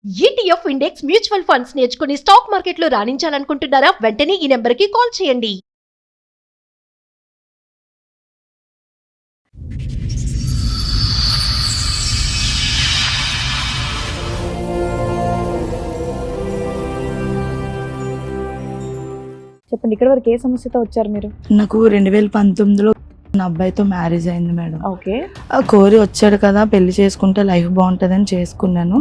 ETF index mutual funds నేర్చుకుని stock మార్కెట్లో రాణించాలనుకుంటున్నారా? వెంటనే ఈ నెంబర్కి కాల్ చేయండి. చెప్పండి, ఇక్కడ వరకు ఏ సమస్యతో వచ్చారు మీరు? నాకు 2019లో నా అబ్బాయితో మ్యారేజ్ అయింది మేడం. ఓకే. కోరి వచ్చాడు కదా, పెళ్లి చేసుకుంటే లైఫ్ బాగుంటుందని చేసుకున్నాను.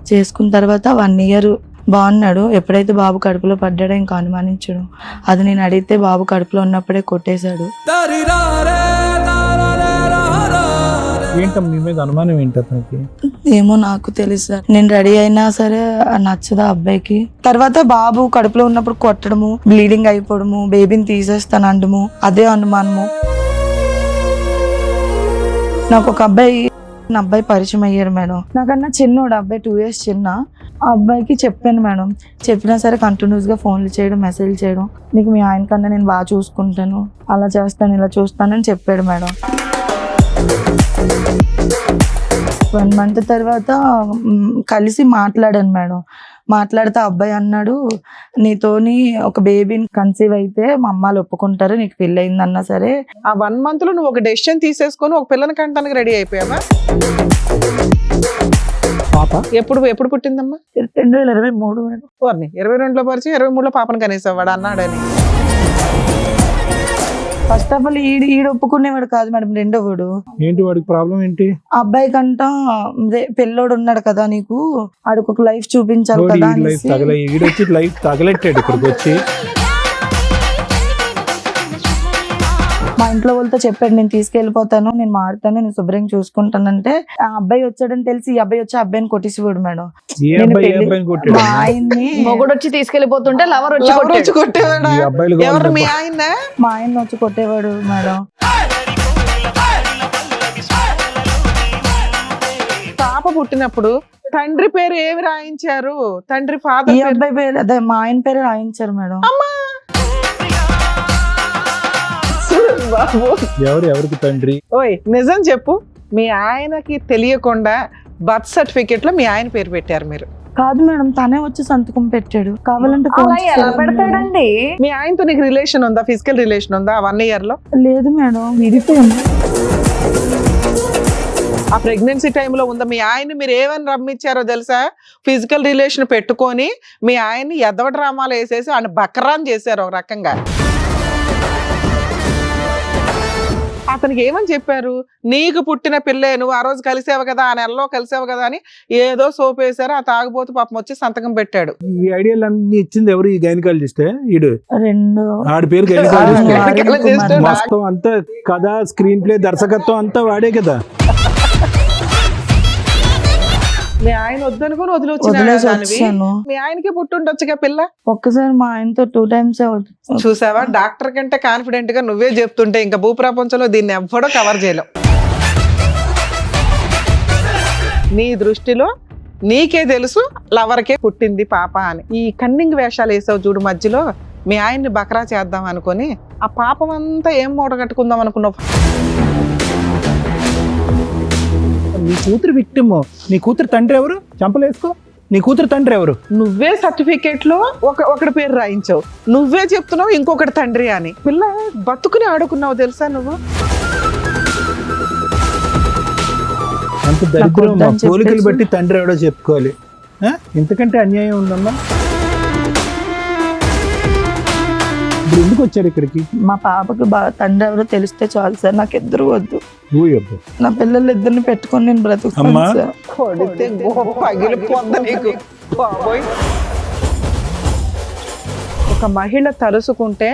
చేసుకున్న తర్వాత 1 year బాగున్నాడు. ఎప్పుడైతే బాబు కడుపులో పడ్డాడో ఇంకా అనుమానించడు. అది నేను అడిగితే బాబు కడుపులో ఉన్నప్పుడే కొట్టేశాడు. ఏంటమ్మా మీ మీద అనుమానం ఏంటి అతనికి? ఏమో నాకు తెలుసు. నేను రెడీ అయినా సరే నచ్చదా అబ్బాయికి. తర్వాత బాబు కడుపులో ఉన్నప్పుడు కొట్టడము, బ్లీడింగ్ అయిపోవడము, బేబీని తీసేస్తాను అండము, అదే అనుమానము. నాకు ఒక నా అబ్బాయి పరిచయం అయ్యారు మేడం. నాకన్నా చిన్నోడు అబ్బాయి, 2 years చిన్న. ఆ అబ్బాయికి చెప్పాను మేడం. చెప్పినా సరే కంటిన్యూస్గా ఫోన్లు చేయడం, మెసేజ్ చేయడం, నీకు మీ ఆయన కన్నా నేను బాగా చూసుకుంటాను, అలా చేస్తాను, ఇలా చూస్తానని చెప్పాడు మేడం. 1 month తర్వాత కలిసి మాట్లాడాను మేడం. మాట్లాడితే అబ్బాయి అన్నాడు, నీతోని ఒక బేబీని కన్సీవ్ అయితే మా అమ్మాలు ఒప్పుకుంటారు, నీకు పెళ్ళి అయిందన్నా సరే. ఆ 1 month లో నువ్వు ఒక డెసిషన్ తీసేసుకొని ఒక పిల్లని కంటానికి రెడీ అయిపోయావా? పాప ఎప్పుడు పుట్టిందమ్మా? 2023 మేడం. 22లో పరిచయం, 23లో పాపను కనేసావు వాడు అన్నాడని. ఫస్ట్ ఆఫ్ ఆల్ ఈడు ఒప్పుకునేవాడు కాదు మేడం. రెండోవాడు ఏంటి, వాడికి ప్రాబ్లం ఏంటి? అబ్బాయి కంట పెళ్ళోడు ఉన్నాడు కదా, నీకు ఆడికి ఒక లైఫ్ చూపించాలి కదా అనేసి. ఈడొచ్చి లైఫ్ తగలెట్టాడు ఇక్కడికి వచ్చి. మా ఇంట్లో వాళ్ళతో చెప్పాడు, నేను తీసుకెళ్ళిపోతాను, నేను మారుతాను, నేను శుభ్రంగా చూసుకుంటానంటే ఆ అబ్బాయి వచ్చాడని తెలిసి ఈ అబ్బాయి వచ్చి అబ్బాయిని కొట్టేసివాడు మేడం. ఏ అబ్బాయి ఏ అబ్బాయిని కొట్టాడు? మా ఆయన్ని మొగుడు వచ్చి తీసుకెళ్లిపోతుంటే లవర్ వచ్చి కొట్టేవాడా? ఈ అబ్బాయిలు ఎవరు మీ ఆయన? మా ఆయన వచ్చి కొట్టేవాడు మేడం. పాప పుట్టినప్పుడు తండ్రి పేరు ఏమి రాయించారు? తండ్రి ఈ ఫాదర్ అబ్బాయి పేరు, అదే మా ఆయన పేరు రాయించారు మేడం. బాబు ఎవరికి తండ్రి? ఓయ్ నిజం చెప్పు, మీ ఆయనకి తెలియకుండా బర్త్ సర్టిఫికేట్ లో మీ ఆయన పేరు పెట్టారు మీరు? కాదు మేడం, తనే వచ్చి సంతకం పెట్టాడు. కావాలంటే ఫోన్ అలా ఎలా పెడతాడండి? మీ ఆయనతో నీకు రిలేషన్ ఉందా? ఫిజికల్ రిలేషన్ ఉందా 1 year లో? లేదు మేడం, విడిపోయాను. ఆ ప్రెగ్నెన్సీ టైంలో ఉందా? మీ ఆయన్ని మీరు ఏమని రమ్మిచ్చారో తెలుసా? ఫిజికల్ రిలేషన్ పెట్టుకొని మీ ఆయన్ని ఎదవ డ్రామాలు వేసేసి ఆయన బకరాన్ చేశారు ఒక రకంగా. అతనికి ఏమని చెప్పారు? నీకు పుట్టిన పిల్లే, నువ్వు ఆ రోజు కలిసావు కదా, ఆ నెలలో కలిసావు కదా అని ఏదో సోప్ వేశారు. ఆ తాగుబోతు పాపం వచ్చి సంతకం పెట్టాడు. ఈ ఐడియాలు అన్ని ఇచ్చింది ఎవరు? ఈ గైనకాలజిస్టే. ఈడు ఆడి పేరు Gynecologist. మొత్తం అంతా కథ, స్క్రీన్ ప్లే, దర్శకత్వం అంతా వాడే కదా. మీ ఆయన వద్దనుకుని వదిలేసి వచ్చాను. మీ ఆయనకి పుట్టుండొచ్చుగా పిల్ల. ఒక్కసారి మా ఆయనతో 2 times చూసావా, డాక్టర్ కంటే కాన్ఫిడెంట్ గా నువ్వే చెప్తుంటే ఇంకా భూప్రపంచంలో దీన్ని ఎవ్వడో కవర్ చేయలేం. నీ దృష్టిలో నీకే తెలుసు లవర్కే పుట్టింది పాప అని. ఈ కన్నింగ్ వేషాలు వేసావు చూడు మధ్యలో, మీ ఆయన్ని బకరా చేద్దాం అనుకొని ఆ పాపం అంతా ఏం మూట కట్టుకుందాం అనుకున్నావు. నీ కూతురు విక్టిమ్. నీ కూతురు తండ్రి ఎవరు? చంపలేసుకో. నీ కూతురు తండ్రి ఎవరు? నువ్వే సర్టిఫికేట్ లో ఒకటి పేరు రాయించావు, నువ్వే చెప్తున్నావు ఇంకొకటి తండ్రి అని. పిల్ల బతుకుని ఆడుకున్నావు తెలుసా నువ్వు? అంత దరిద్రం. పోలికలు బట్టి తండ్రి ఎవడో చెప్పుకోవాలి. ఇంతకంటే అన్యాయం ఉందమ్మా. ఇప్పుడు ఎందుకు వచ్చారు ఇక్కడికి? మా పాపకి తండ్రి ఎవరో తెలిస్తే చాలు సార్, నాకు ఇద్దరు వద్దు. నా పిల్లలు ఇద్దరిని పెట్టుకొని నేను బ్రతుకుతాను సార్. కొడితే పగిలిపోద్ది నీకు బాబోయ్. ఒక మహిళ తలుసుకుంటే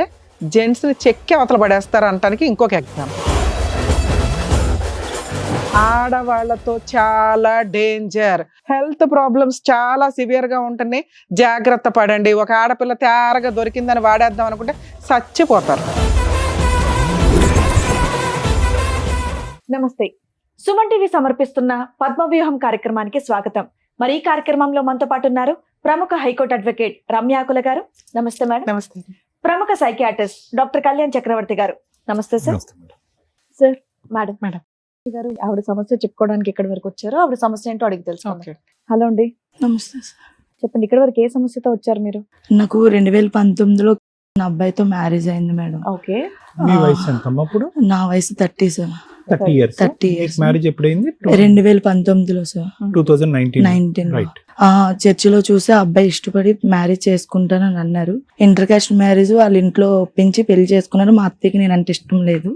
జెంట్స్ ని చెక్కి అవతల పడేస్తారు అంటానికి ఇంకొక ఎగ్జాంపుల్. ఆడవాళ్లతో చాలా డేంజర్. హెల్త్ ప్రాబ్లమ్స్ చాలా సివియర్ గా ఉంటున్నాయి, జాగ్రత్త పడండి. ఒక ఆడపిల్ల తేరగా దొరికిందని వాడేద్దాం అనుకుంటే చచ్చిపోతారు. నమస్తే, సుమన్ టీవీ సమర్పిస్తున్న పద్మవ్యూహం కార్యక్రమానికి స్వాగతం. మరి ఈ కార్యక్రమంలో మనతో పాటు ఉన్నారు ప్రముఖ హైకోర్టు అడ్వకేట్ రమ్యాకుల గారు. నమస్తే మేడం. నమస్తే. ప్రముఖ సైకియాట్రిస్ట్ డాక్టర్ కళ్యాణ్ చక్రవర్తి గారు. నమస్తే సార్. సార్, మేడం గారు ఆవిడ సమస్య చెప్పుకోవడానికి ఇక్కడి వరకు వచ్చారు. ఆవిడ సమస్య ఏంటో అడిగి తెలుసు. హలో అండి. నమస్తే సార్. చెప్పండి, ఇక్కడ వరకు ఏ సమస్యతో వచ్చారు మీరు? నాకు 2019లో నా అబ్బాయితో మ్యారేజ్ అయింది మేడం. ఓకే. మీ వయసు ఎంత అప్పుడు? నా వయసు 30 సార్. 30 ఇయర్స్. 30 years. మ్యారేజ్ ఎప్పుడైంది? 2019లో సార్. 2019 రైట్. చర్చిలో చూసి ఆ అబ్బాయి ఇష్టపడి మ్యారేజ్ చేసుకుంటానని అన్నారు. ఇంటర్ కాస్ట్ మ్యారేజ్ వాళ్ళ ఇంట్లో ఒప్పించి పెళ్లి చేసుకున్నారు. మా అత్తయ్యకి నేను అంటే ఇష్టం లేదు,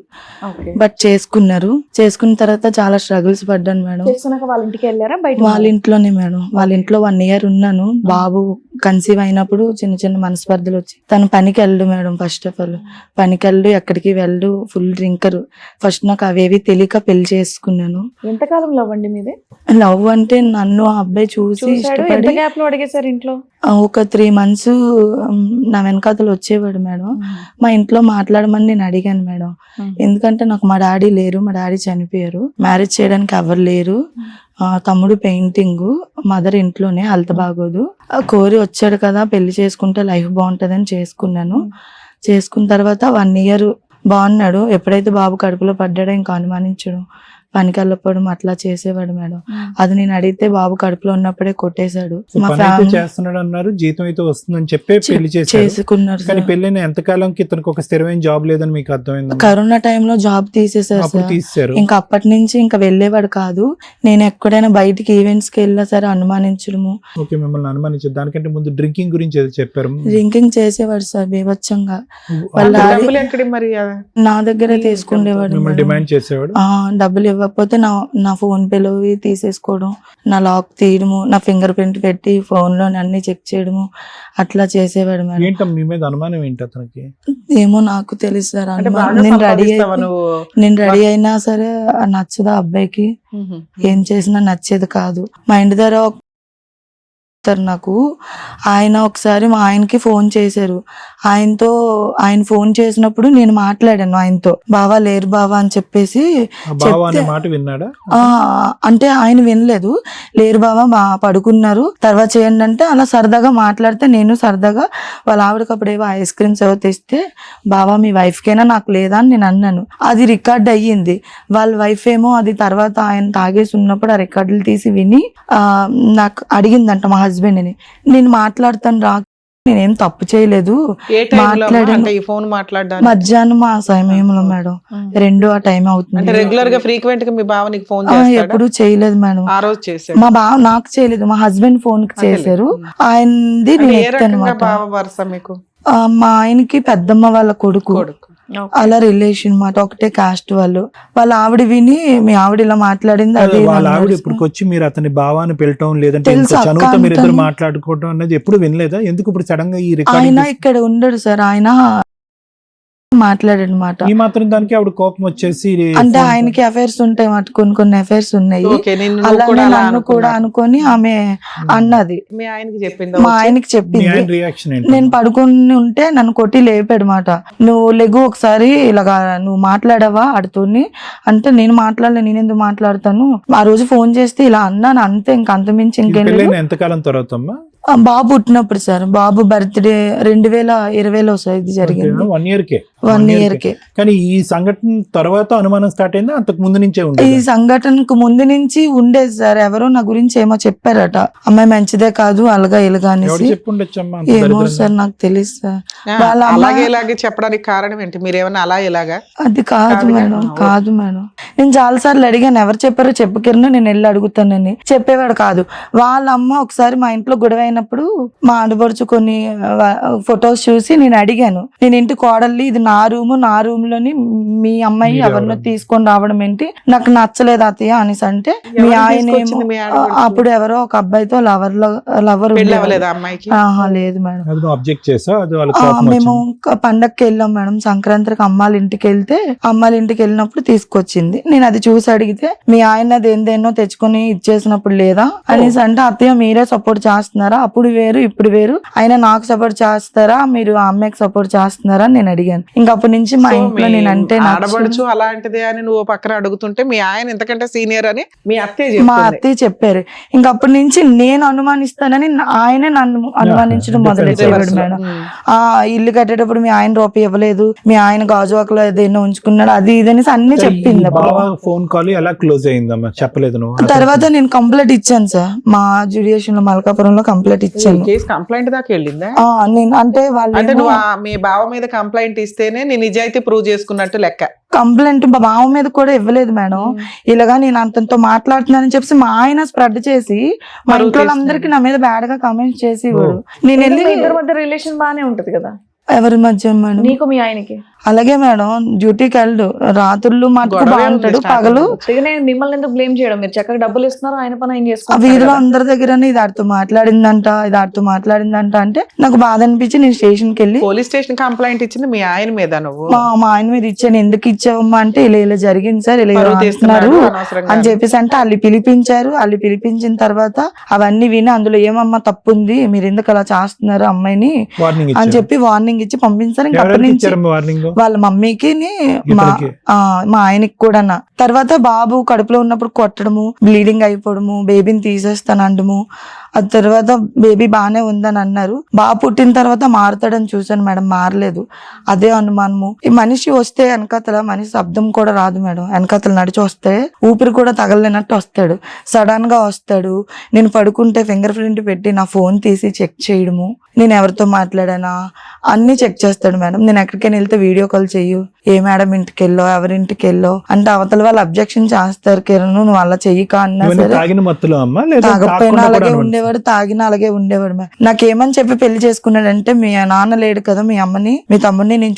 ఓకే. బట్ చేసుకున్నారు. చేసుకున్న తర్వాత చాలా స్ట్రగుల్స్ పడ్డాను మేడం. చేసుకున్నాక వాళ్ళ ఇంటికి వెళ్ళారా బయట? వాళ్ళ ఇంట్లోనే మేడం. వాళ్ళ ఇంట్లో 1 year ఉన్నాను. బాబు కన్సీవ్ అయినప్పుడు చిన్న చిన్న మనస్పర్ధలు వచ్చి తను పనికి వెళ్ళు మేడం. ఫస్ట్ ఆఫ్ ఆల్ పనికి వెళ్ళు, ఎక్కడికి వెళ్ళు, ఫుల్ డ్రింకర్. ఫస్ట్ నాకు అవేవి తెలియక పెళ్లి చేసుకున్నాను. ఎంతకాలం లవ్ అండి మీది? లవ్ అంటే నన్ను ఆ అబ్బాయి చూసి ఎంత ఇష్టపడి గ్యాప్ లో అడిగేశారు ఇంట్లో? ఒక 3 months నా వెనకాతలు వచ్చేవాడు మేడం. మా ఇంట్లో మాట్లాడమని నేను అడిగాను మేడం. ఎందుకంటే నాకు మా డాడీ లేరు, మా డాడీ చనిపోయారు. మ్యారేజ్ చేయడానికి ఎవరు లేరు. తమ్ముడు పెయింటింగ్, మదర్ ఇంట్లోనే, హెల్త్ బాగోదు. కోరి వచ్చాడు కదా, పెళ్లి చేసుకుంటే లైఫ్ బాగుంటదని చేసుకున్నాను. చేసుకున్న తర్వాత 1 year బాగున్నాడు. ఎప్పుడైతే బాబు కడుపులో పడ్డాడో ఇంకా అనుమానించడం, పనికి వెళ్ళకపోవడం అట్లా చేసేవాడు మేడం. అది నేను అడిగితే బాబు కడుపులో ఉన్నప్పుడే కొట్టేశాడు. మా ఫ్యామిలీ చేస్తున్నాడు అన్నారు, జీతం అయితే వస్తుందని చెప్పి పెళ్లి చేసుకున్నారు కానీ సార్. పెళ్ళైన ఎంత కాలంకి ఇతనికి ఒక స్థిరమైన జాబ్ లేదని మీకు అర్థమైంది? కరోనా టైంలో జాబ్ తీసేసారు అప్పుడు సార్. తీసేశారు. ఇంకా అప్పటి నుంచి ఇంకా వెళ్ళేవాడు కాదు. నేను ఎక్కడైనా బయటికి ఈవెంట్స్ కి వెళ్ళినా సరే అనుమానించడము. ఓకే, మిమ్మల్ని అనుమానించారు. దానికంటే ముందు డ్రింకింగ్ గురించి ఏదో చెప్పారు. డ్రింకింగ్ చేసేవాడు సార్ బీభత్సంగా. వాళ్ళ డబ్బులు ఎక్కడి మరి? నా దగ్గరే తీసుకునేవాడు మిమ్మల్ని మేడం. డిమాండ్ చేసేవాడు. డబ్బులు ఇవ్వకపోతే నా ఫోన్ పేలో తీసేసుకోవడం, నా లాక్ తీయడము, నా ఫింగర్ ప్రింట్ పెట్టి ఫోన్ లో అన్ని చెక్ చేయడము, అట్లా చేసేవాడు మేడం. ఏంటో మీ మీద అనుమానం ఏంటి అతనికి? ఏమో నాకు తెలుసు సార్. అంటే బాగా నేను రెడీ సంపాదిస్తావా నువ్వు? నేను రెడీ అయినా సరే నచ్చదు ఆ అబ్బాయికి. ఏం చేసినా నచ్చేది కాదు. మా ఇంటి దగ్గర నాకు ఆయన ఒకసారి మా ఆయనకి ఫోన్ చేశారు. ఆయన ఫోన్ చేసినప్పుడు నేను మాట్లాడాను ఆయనతో. బావా లేరు బావా అని చెప్పేసి బావా అనే మాట విన్నాడా? అంటే ఆయన వినలేదు. లేరు బావా పడుకున్నారు, తర్వాత చేయండి అంటే అలా సరదాగా మాట్లాడితే నేను సరదాగా వాళ్ళ ఆవిడకప్పుడు ఏవో ఐస్ క్రీమ్స్ ఏవో తెస్తే, బావా మీ వైఫ్ కేనా నాకు లేదా అని నేను అన్నాను. అది రికార్డ్ అయ్యింది. వాళ్ళ వైఫ్ ఏమో అది తర్వాత ఆయన తాగేసి ఉన్నప్పుడు ఆ రికార్డులు తీసి విని నాకు అడిగిందంట మా హస్బెండ్ ని. నేను మాట్లాడతాను రా, నేనేం తప్పు చేయలేదు, ఏ టైంలో మాట్లాడాను. అంటే ఈ ఫోన్ మాట్లాడడానికి మధ్యాహ్నం ఆ సమయంలో మేడం 2 ఆ టైం అంటే అవుతుంది. రెగ్యులర్ గా ఫ్రీక్వెంట్ గా మీ బావ నీకు ఫోన్ చేస్తాడా? ఎప్పుడు చేయలేదు మేడం. ఆ రోజు చేశాడు. మా బావ నాకు చేయలేదు, మా హస్బెండ్ ఫోన్ కి చేశారు. ఆయనది అంటే నేను ఏ రకంగా ఎత్తానమాట. బావ వరుస మీకు? మా ఆయనకి పెద్దమ్మ వాళ్ళ కొడుకు, కొడుకు. అలా రిలేషన్ మాట. ఒకటే కాస్ట్ వాళ్ళు. వాళ్ళ ఆవిడ విని మీ ఆవిడ ఇలా మాట్లాడింది అది వాళ్ళ ఆవిడ ఇప్పుడు వచ్చి మీరు అతని భావాన్ని పిలటం లేదంటే తెలుసు, అక్క చనువుతో మీరు ఇద్దరు అంటాను. మాట్లాడుకోవడం అనేది ఎప్పుడు వినలేదా? ఎందుకు ఇప్పుడు సడన్ గా ఈ ఆయన రికార్డింగ్ ఇక్కడ ఉండడు సార్. ఆయన మాట్లాడాడు మాట. ఈ మాత్రం దానికి ఆవిడ కోపం వచ్చేసి అంటే ఆయనకి అఫైర్స్ ఉంటాయి మాట, కొన్ని అఫైర్స్ ఉన్నాయి. ఓకే, నిన్ను నువ్వు అలానే కూడా అలా నన్ను కూడా అనుకున్నావు. అనుకొని ఆమె అన్నది. మీ ఆయనకి చెప్పిందా? మా ఆయనకి మీ చెప్పింది. ఆయన రియాక్షన్ ఏంటి? నేను పడుకుని ఉంటే నన్ను కొట్టి లేపాడు మాట. నువ్వు లెగు ఒకసారి ఇలాగా నువ్వు మాట్లాడావా ఆడుతోని అంటే, నేను మాట్లాడలే, నేను ఎందుకు మాట్లాడతాను, ఆ రోజు ఫోన్ చేస్తే ఇలా అన్నాను అంతే, ఇంక అంతమించి ఇంకేం లేదు. పెళ్ళైన ఎంతకాలం తర్వాత అమ్మా? బాబు పుట్టినప్పుడు సార్. బాబు బర్త్డే 2020లో సార్ ఇది జరిగింది. 1 year కే. 1 year కే. కానీ ఈ సంఘటన తర్వాత అనుమానం స్టార్ట్ అయిందా? అంతకు ముందు నుంచే ఈ ఉండేది? సంఘటనకు ముందు నుంచి ఉండేది సార్. ఎవరో నా గురించి ఏమో చెప్పారట, అమ్మాయి మంచిదే కాదు అలాగా ఇలాగా ఎవరు అనేసి. చెప్పుండొచ్చమ్మా? ఏమో సార్ నాకు తెలియదు సార్. ఆ, వాళ్ళ అమ్మ- అలాగే ఇలాగే చెప్పడానికి కారణం ఏంటి? మీరేమన్నా అలా ఇలాగా? అది కాదు కాదుగా? మేడం, కాదు మేడం. నేను చాలా సార్లు అడిగాను, ఎవరు చెప్పారో చెప్పుకిరణ, నేను వెళ్ళి అడుగుతానని. చెప్పేవాడు కాదు. వాళ్ళ అమ్మ ఒకసారి మా ఇంట్లో గొడవ అయినప్పుడు మా ఆడపడుచు కొన్ని ఫొటోస్ చూసి నేను అడిగాను, నేను ఇంటి కోడల్ని, ఇది నా రూమ్ లోని మీ అమ్మాయి మీరు ఎవరినో ఎవరు? తీసుకొని రావడం ఏంటి, నాకు నచ్చలేదు అత్తయ్య అనేసి అంటే, మీ ఎవరు ఆయన ఏమో తీసుకొచ్చింది మీ ఆడపడుచు? అప్పుడు ఎవరో ఒక అబ్బాయితో లవర్ పెళ్ళి అవ్వలేదా అమ్మాయికి? లేదు మేడం. అది నువ్వు అబ్జెక్ట్ చేసా? అది వాళ్ళ కోపం మేము వచ్చింది? పండక్కి వెళ్ళాం మేడం. సంక్రాంతికి అమ్మాళ్ళ ఇంటికి వెళ్తే, అమ్మాళ్ళ ఇంటికి వెళ్ళినప్పుడు తీసుకొచ్చింది. నేను అది చూసి అడిగితే, మీ ఆయన దేనిదేనో తెచ్చుకొని ఇచ్చేసినప్పుడు లేదా అనేసి అంటే, అత్తయ్య మీరే సపోర్ట్ చేస్తున్నారా, అప్పుడు వేరు ఇప్పుడు వేరు, అయినా నాకు సపోర్ట్ చేస్తారా, మీరు ఆ అమ్మాయికి సపోర్ట్ చేస్తున్నారా అని నేను అడిగాను. ఇంకా అప్పటి నుంచి మా సో ఇంట్లో మీ నేను అంటే ఆడబడుచు అలాంటిదే అని నువ్వు పక్కన అడుగుతుంటే మీ ఆయన ఇంతకంటే సీనియర్ అని మీ అత్తయ్య మా చెప్తుంది. అత్తయ్య చెప్పారు. ఇంకా అప్పటి నుంచి నేను అనుమానిస్తానని ఆయనే నన్ను అనుమానించడం మొదలెట్టాడు Reverse లో. మేడం. ఆ ఇల్లు కట్టేటప్పుడు మీ ఆయన రూపాయి ఇవ్వలేదు, మీ ఆయన గాజువాకలో ఏదైనా ఉంచుకున్నాడు, అది ఇది అనేసి అన్ని చెప్పింది అప్పుడు. బావ ఫోన్ కాల్ ఎలా క్లోజ్ అయిందమ్మా చెప్పలేదు నువ్వు? తర్వాత నేను కంప్లైంట్ ఇచ్చాను సార్, మా జ్యుడిషియల్ లో మల్కాపురంలో కంప్లైంట్ ఇచ్చాను. కేసు కంప్లైంట్ దాకా వెళ్ళిందా? నేను అంటే అంటే వాళ్ళు నువ్వు మీ బావ మీద కంప్లైంట్ ఇస్తేనే నీ నిజాయితీ ప్రూవ్ చేసుకున్నట్టు లెక్క. కంప్లైంట్ మా బావ మీద కూడా ఇవ్వలేదు మేడం. ఇలాగా నేను అంతతో మాట్లాడుతున్నానని చెప్పి మా ఆయన స్ప్రెడ్ చేసి మా మరుగు ఇంట్లో అందరికి నా మీద బ్యాడ్ గా కామెంట్స్ చేసి ఇవ్వడు. నేను వెళ్ళి మీ ఇద్దరి మధ్య రిలేషన్ బానే ఉంటది కదా, ఎవరి మధ్య మేడం? నీకు మీ ఆయనకి. అలాగే మేడం, డ్యూటీకి వెళ్ళు, రాత్రులు మటుకు గొడవే బాగుంటాడు, ఉంది పగలు అందుకనే మిమ్మల్ని ఎందుకు బ్లేమ్ చేయడం, మీరు చక్కగా డబ్బులు ఇస్తున్నారు, ఆయన పని ఆయన ఆ చేసుకుంటారు వీధిలో కదా. అందరి దగ్గర ఇది ఆడితో మాట్లాడిందంట అంటే నాకు బాధ అనిపించి నేను స్టేషన్కి వెళ్ళి పోలీస్ స్టేషన్ కంప్లైంట్ ఇచ్చింది మీ ఆయన మీద నువ్వు. మా ఆయన మీద ఇచ్చాను. ఎందుకు ఇచ్చావమ్మా అంటే ఇలా జరిగింది సార్, ఇలా పరువు అంటున్నారు తీస్తున్నాడు అనవసరంగా. అని చెప్పేసి అంటే వాళ్ళు పిలిపించారు. వాళ్ళు పిలిపించిన తర్వాత అవన్నీ విని అందులో ఏమమ్మా తప్పు ఉంది, మీరు ఎందుకు అలా చేస్తున్నారు అమ్మాయిని వార్నింగ్ అని చెప్పి వార్నింగ్ ఇచ్చి పంపించారు. ఇంకా అప్పటి నుంచి వార్నింగ్ వాళ్ళ మమ్మీకి ఇతనికి? మా ఆయనకి కూడా. తర్వాత బాబు కడుపులో ఉన్నప్పుడు కొట్టడము, బ్లీడింగ్ అయిపోవడము, బేబీని తీసేస్తానండము. ఆ తర్వాత బేబీ బానే ఉందని అన్నారు. బాబు పుట్టిన తర్వాత మారుతాడని చూసాను మేడం, మారలేదు. అదే అనుమానము. ఈ మనిషి వస్తే వెనకాతల మనిషి శబ్దం కూడా రాదు మేడం, వెనకాతల నడిచి వస్తే ఊపిరి కూడా తగలలేనట్టు వస్తాడు, సడన్ గా వస్తాడు. నేను పడుకుంటే ఫింగర్ ప్రింట్ పెట్టి నా ఫోన్ తీసి చెక్ చేయడము, నేను ఎవరితో మాట్లాడానా అన్ని చెక్ చేస్తాడు మేడం. నేను ఎక్కడికైనా వెళ్తే వీడియో కాల్ చెయ్యు, ఏ మేడం ఇంటికి వెళ్ళో ఎవరింటికి వెళ్ళో అంటే అవతల వాళ్ళు అబ్జెక్షన్ చేస్తారు, కిరణ్ నువ్వు అలా చెయ్యక అన్నా సరే. తాగిన మత్తులో అమ్మా లేదా తాగకపోయినా తాగకుండా అలాగే కూడా ఉండేవాడు, తాగినా అలాగే ఉండేవాడు. నాకేమని చెప్పి పెళ్లి చేసుకున్నాడంటే, మీ నాన్న లేడు కదా, మీ అమ్మని మీ తమ్ముడిని నేను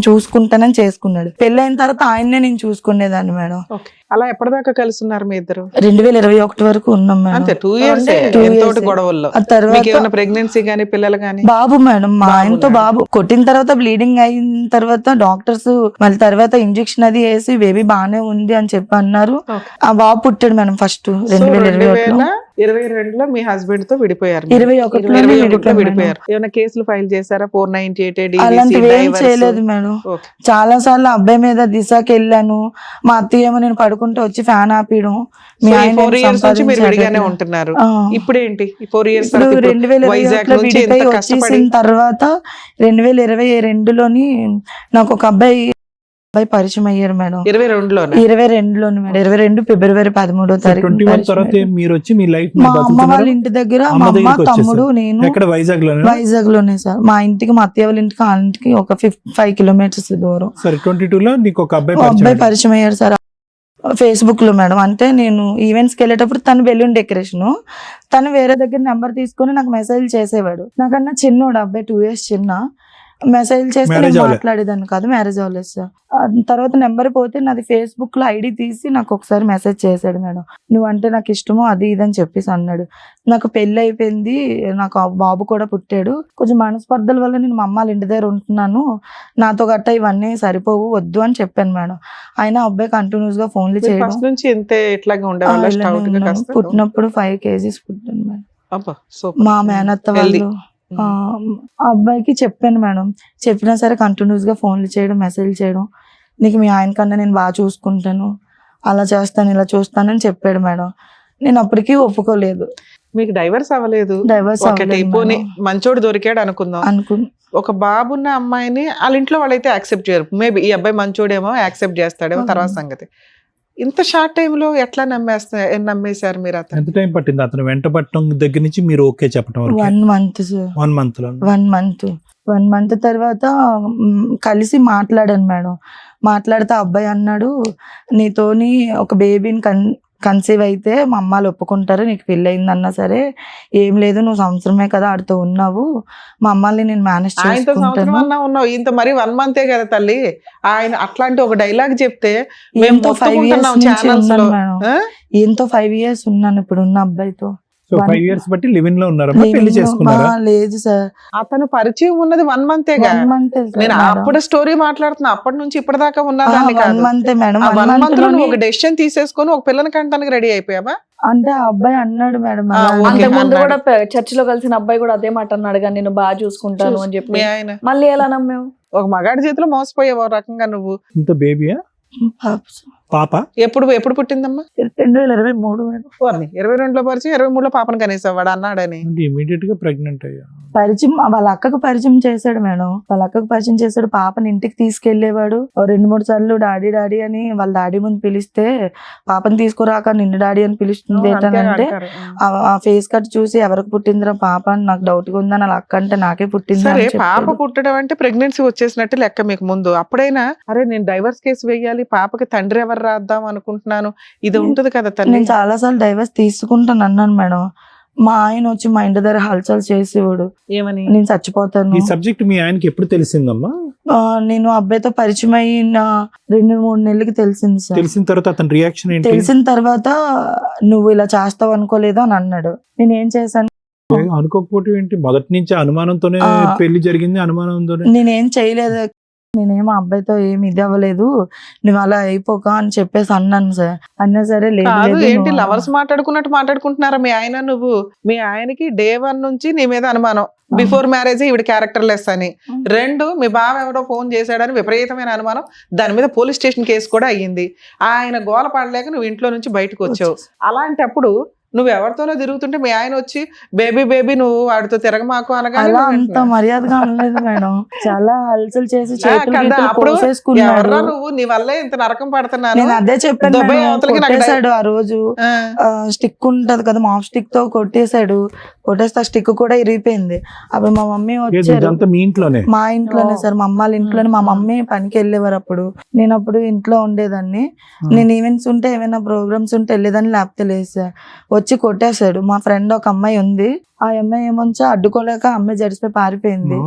చూసుకుంటానని చేసుకున్నాడు. పెళ్లి అయిన తర్వాత ఆయన్నే నేను చూసుకునేదాన్ని మేడం. ఓకే. అలా ఎప్పటిదాకా కలిసి ఉన్నారు మీ ఇద్దరు? 2021 వరకు ఉన్నాం అంతే, మేడం. 2 years 2 ఎంతోటి years. గొడవల్లో. ఆ తర్వాత మీకు ఏమైనా ప్రెగ్నెన్సీ గానీ పిల్లలు గానీ? బాబు మేడం, మా బాబు ఆయనతో ఉన్నాడు. బాబు కొట్టిన తర్వాత బ్లీడింగ్ అయిన తర్వాత డాక్టర్స్ మళ్ళీ తర్వాత ఇంజెక్షన్ అది వేసి బేబీ బానే ఉంది అని చెప్పి అన్నారు. Okay. ఆ బాబు పుట్టాడు మేడం ఫస్ట్ 2021 2022లో మీ హస్బెండ్ తో విడిపోయారు. 21 21లో విడిపోయారు. ఏమైనా కేసులు ఫైల్ చేశారా? 498 అలాంటివి ఏం చేయలేదు మేడం. చాలా సార్లు అబ్బాయి మీద దిశకి వెళ్ళాను. మా అత్తయ్య ఏమో నేను పడుకుంటే వచ్చి ఫ్యాన్ ఆపియడం. మీ ఆయన 4 years నుంచి మీరు విడిగానే సంపాదించాడు. ఉంటున్నారు. ఆ. ఇప్పుడు ఏంటి 4 years ఇప్పుడు తర్వాత 2021 నుంచి విడిపోయి ఎంత కష్టపడి వచ్చేసిన తర్వాత 2022లోని నాకు ఒక అబ్బాయి పరిచయం అయ్యారు మేడం. 22లోనే 22లోని మేడం, 22 ఫిబ్రవరి 13వ తారీఖు 21 తర్వాత మీరు వచ్చి మీ లైఫ్ మా అమ్మ వాళ్ళ ఇంటి దగ్గర మా అమ్మ దగ్గరికి తమ్ముడు నేను ఎక్కడ వైజాగ్ లో వైజాగ్ లోనే సార్. మా ఇంటికి మా అత్తయ్య వాళ్ళ ఇంటికి వాళ్ళ ఇంటికి ఒక 5 కిలోమీటర్స్ దూరం. సరే 22 లో నీకు ఒక అబ్బాయి ఓ అబ్బాయి పరిచయం పరిచయం అయ్యారు సార్ ఫేస్బుక్ లో మేడం. అంటే నేను ఈవెంట్స్ కి వెళ్ళేటప్పుడు తను బెలూన్ డెకరేషన్, తను వేరే దగ్గర నెంబర్ తీసుకొని నాకు మెసేజ్ చేసేవాడు. నాకన్నా చిన్నోడు అబ్బాయి, 2 years చిన్న. మెసేజ్ చేస్తే Marriage నేను అవ్వలే? మాట్లాడేదాన్ని కాదు, మ్యారేజ్ అవ్వలేదు సార్. తర్వాత నెంబర్ పోతే నాది ఫేస్బుక్ లో ఐడి తీసి నాకు ఒకసారి మెసేజ్ చేశాడు మేడం. నువ్వంటే నాకు ఇష్టమో అది ఇది అని చెప్పేసి అన్నాడు. నాకు పెళ్లి అయిపోయింది, నాకు ఆ బాబు కూడా పుట్టాడు, కొంచెం మనస్పర్ధల వల్ల నేను మా అమ్మ వాళ్ళ ఇంటి దగ్గర ఉంటున్నాను, నాతో గట్ట ఇవన్నీ సరిపోవు, వద్దు అని చెప్పాను మేడం. ఆయన అబ్బాయి కంటిన్యూస్ గా ఫోన్లు చేయడం. ఫస్ట్ నుంచి ఇంతే ఇట్లాగే ఉండేవాళ్ళ ఇలానే స్టౌట్ గా ఉన్నాను. కాస్త? పుట్టినప్పుడు 5 kgs పుట్టాను మేడం. అబ్బా, సూపర్. మా మేనత్త Healthy. వాళ్ళు ఆ అబ్బాయికి చెప్పాను మేడం. చెప్పినా సరే కంటిన్యూస్ గా ఫోన్లు చేయడం, మెసేజ్ చేయడం, నీకు మీ ఆయన కన్నా నేను బాగా చూసుకుంటాను, అలా చేస్తాను ఇలా చూస్తానని చెప్పాడు మేడం. నేను అప్పటికీ ఒప్పుకోలేదు. మీకు డైవర్స్ అవ్వలేదు, డైవర్స్ ఒకటి పోనీ మంచోడు దొరికాడు అనుకుందాం. ఒక బాబున్న అమ్మాయిని వాళ్ళ ఇంట్లో వాళ్ళైతే యాక్సెప్ట్ చేయరు. మేబీ ఈ అబ్బాయి మంచోడేమో యాక్సెప్ట్ చేస్తాడేమో, తర్వాత సంగతి. ఇంత షార్ట్ టైమ్ లో ఎట్లా నమ్మేశారు మీరు? అతను ఎంత టైం పట్టింది అతను వెంట పట్టడం దగ్గర నుంచి మీరు ఓకే చెప్పడం వరకు? 1 month సార్. 1 month లో 1 month తర్వాత కలిసి మాట్లాడాను మేడం. మాట్లాడితే అబ్బాయి అన్నాడు, నీతోని ఒక బేబీని కన్సీవ్ అయితే మా అమ్మాలు ఒప్పుకుంటారు, నీకు పెళ్ళి అయిందన్నా సరే ఏం లేదు, నువ్వు సంవత్సరమే కదా ఆడితో ఉన్నావు, మా అమ్మాల్ని నేను మేనేజ్ ఆయనతో సంవత్సరం చేసుకుంటాను. అన్నా ఉన్నావు, ఇంత మరి 1 month కదా తల్లి. ఆయన అట్లాంటి ఒక డైలాగ్ చెప్తే మేము ఎంతో 5 years మొత్తుకుంటున్నాం నుంచి ఛానల్స్ లో. ఉన్నాను మేడం. ఎంతో 5 years ఉన్నాను ఇప్పుడు ఉన్న అబ్బాయితో. సో 5 years బట్టి లివింగ్ లో ఉన్నారమ్మా, పెళ్లి చేసుకున్నారా? లేదు సార్, అతను పరిచయం ఉన్నది 1 month 1 month నేను అప్పుడు స్టోరీ మాట్లాడుతున్నా, అప్పటి నుంచి ఇప్పటిదాకా ఉన్నదాన్ని 1 కాదు. month madam. 1 month లో నువ్వు ఒక డెసిషన్ తీసేసుకొని ఒక పిల్లని కంటానికి రెడీ అయిపోయావా? అంటే ఆ అబ్బాయి అన్నాడు మేడం. ఆ, అలా ఓకే. అంతకు ముందు అన్నాడు. కూడా చర్చిలో కలిసిన అబ్బాయి కూడా అదే మాట అన్నాడు, కానీ నేను బాగా చూసుకుంటాను అని మీ చెప్పి. ఆయన మళ్ళీ ఎలా నమ్మావు? ఒక మగాడి చేతిలో మోసపోయావు ఒక రకంగా నువ్వు. ఇంత బేబీయా పాప? ఎప్పుడు ఎప్పుడు పుట్టిందమ్మా? 2023 మేడం. 22లో పరిచయం, 23లో పాపను కనేసావు వాడు అన్నాడని. ఇమీడియట్ గా ప్రెగ్నెంట్ అయ్యా? పరిచయం వాళ్ళ అక్కకు పరిచయం చేశాడు మేడం. వాళ్ళ అక్కకు పరిచయం చేశాడు, పాపని ఇంటికి తీసుకెళ్లేవాడు. 2-3 సార్లు డాడీ డాడీ అని వాళ్ళ డాడీ ముందు పిలిస్తే పాపని తీసుకురాక నిన్ను డాడీ అని పిలుస్తుంది ఏంటంటే ఆ ఫేస్ కట్ చూసి ఎవరికి పుట్టిందిరా పాప అని నాకు డౌట్ గా ఉందని వాళ్ళ అక్క అంటే నాకే పుట్టింది సరే, అని పాప చెప్పాడు. పుట్టడం అంటే ప్రెగ్నెన్సీ వచ్చేసినట్టు లెక్క మీకు ముందు. అప్పుడైనా అరే నేను డైవర్స్ కేసు వేయాలి, పాపకి తండ్రి ఎవరు రాద్దాం అనుకుంటున్నాను, ఇది ఉంటది కదా తల్లి. నేను చాలా సార్లు డైవర్స్ తీసుకుంటాను అన్నాను మేడం. మా ఆయన వచ్చి మా ఇంటి దగ్గర హల్చల్ చేసేవాడు, ఏమని? నేను చచ్చిపోతాను. ఈ సబ్జెక్ట్ మీ ఆయనకి ఎప్పుడు తెలిసిందమ్మా? నేను అబ్బాయితో పరిచయం అయిన 2-3 నెలలకి తెలిసింది సార్. తెలిసిన తర్వాత అతని రియాక్షన్ ఏంటి? తెలిసిన తర్వాత నువ్వు ఇలా చేస్తావు అనుకోలేదు అని అన్నాడు. నేను ఏం చేశాను, అనుకోకపోతే ఏంటి? మొదటి నుంచి అనుమానంతోనే పెళ్లి జరిగింది, అనుమానంతోనే. నేనేం చేయలేదు, నేనేమో అబ్బాయితో ఏమి ఇది అవ్వలేదు, నువ్వు అలా అయిపోక అని చెప్పేసి అన్నాను సార్. అన్నా సరే లేదు కాదు, లేదు, ఏంటి నువ్వు లవర్స్ మాట్లాడుకున్నట్టు మాట్లాడుకుంటున్నారా మీ ఆయన నువ్వు? మీ ఆయనకి Day 1 నుంచి నీ మీద అనుమానం, బిఫోర్ మ్యారేజ్ ఈవిడ క్యారెక్టర్ లెస్ అని. 2, మీ బావ ఎవడో ఫోన్ చేశాడని విపరీతమైన అనుమానం, దాని మీద పోలీస్ స్టేషన్ కేసు కూడా అయ్యింది. ఆయన గోల పడలేక నువ్వు ఇంట్లో నుంచి బయటకు వచ్చావు. అలాంటప్పుడు నువ్వు ఎవరితోనో తిరుగుతుంటే మీ ఆయన వచ్చి బేబీ బేబీ నువ్వు వాడితో తిరగమాకు అనగానే అలా నువ్వు అంత వింటున్నావు. మర్యాదగా అనలేదు మేడం. చాలా హల్చల్ చేసి కదా, అప్పుడు చేతులు ఎవర్రా నువ్వు, నీ వల్లే ఇంత నరకం పడుతున్నాను. నేను అదే చెప్పాను దుబాయ్ మేడం. అవతలకి నాకు కొట్టేశాడు ఆ రోజు. స్టిక్ ఉంటది కదా, మాప్ స్టిక్ తో కొట్టేశాడు. కొట్టేస్తే ఆ స్టిక్ కూడా ఇరిగిపోయింది. అప్పుడు మా మమ్మీ వచ్చారు. ఇదంతా మీ ఇంట్లోనే? మా ఇంట్లోనే సార్, మా అమ్మాళ్ళ ఇంట్లోనే. మా మమ్మీ పనికి వెళ్ళేవారు అప్పుడు, నేను అప్పుడు ఇంట్లో ఉండేదాన్ని. నేను ఈవెంట్స్ ఉంటే ఏమైనా ప్రోగ్రామ్స్ ఉంటే వెళ్ళేదాన్ని, లేకపోతే లేదు సార్. వచ్చి కొట్టేశాడు. మా ఫ్రెండ్ ఒక అమ్మాయి ఉంది, ఆ అమ్మాయి ఏమొంచా అడ్డుకోలేక అమ్మాయి జడిసిపోయి పారిపోయింది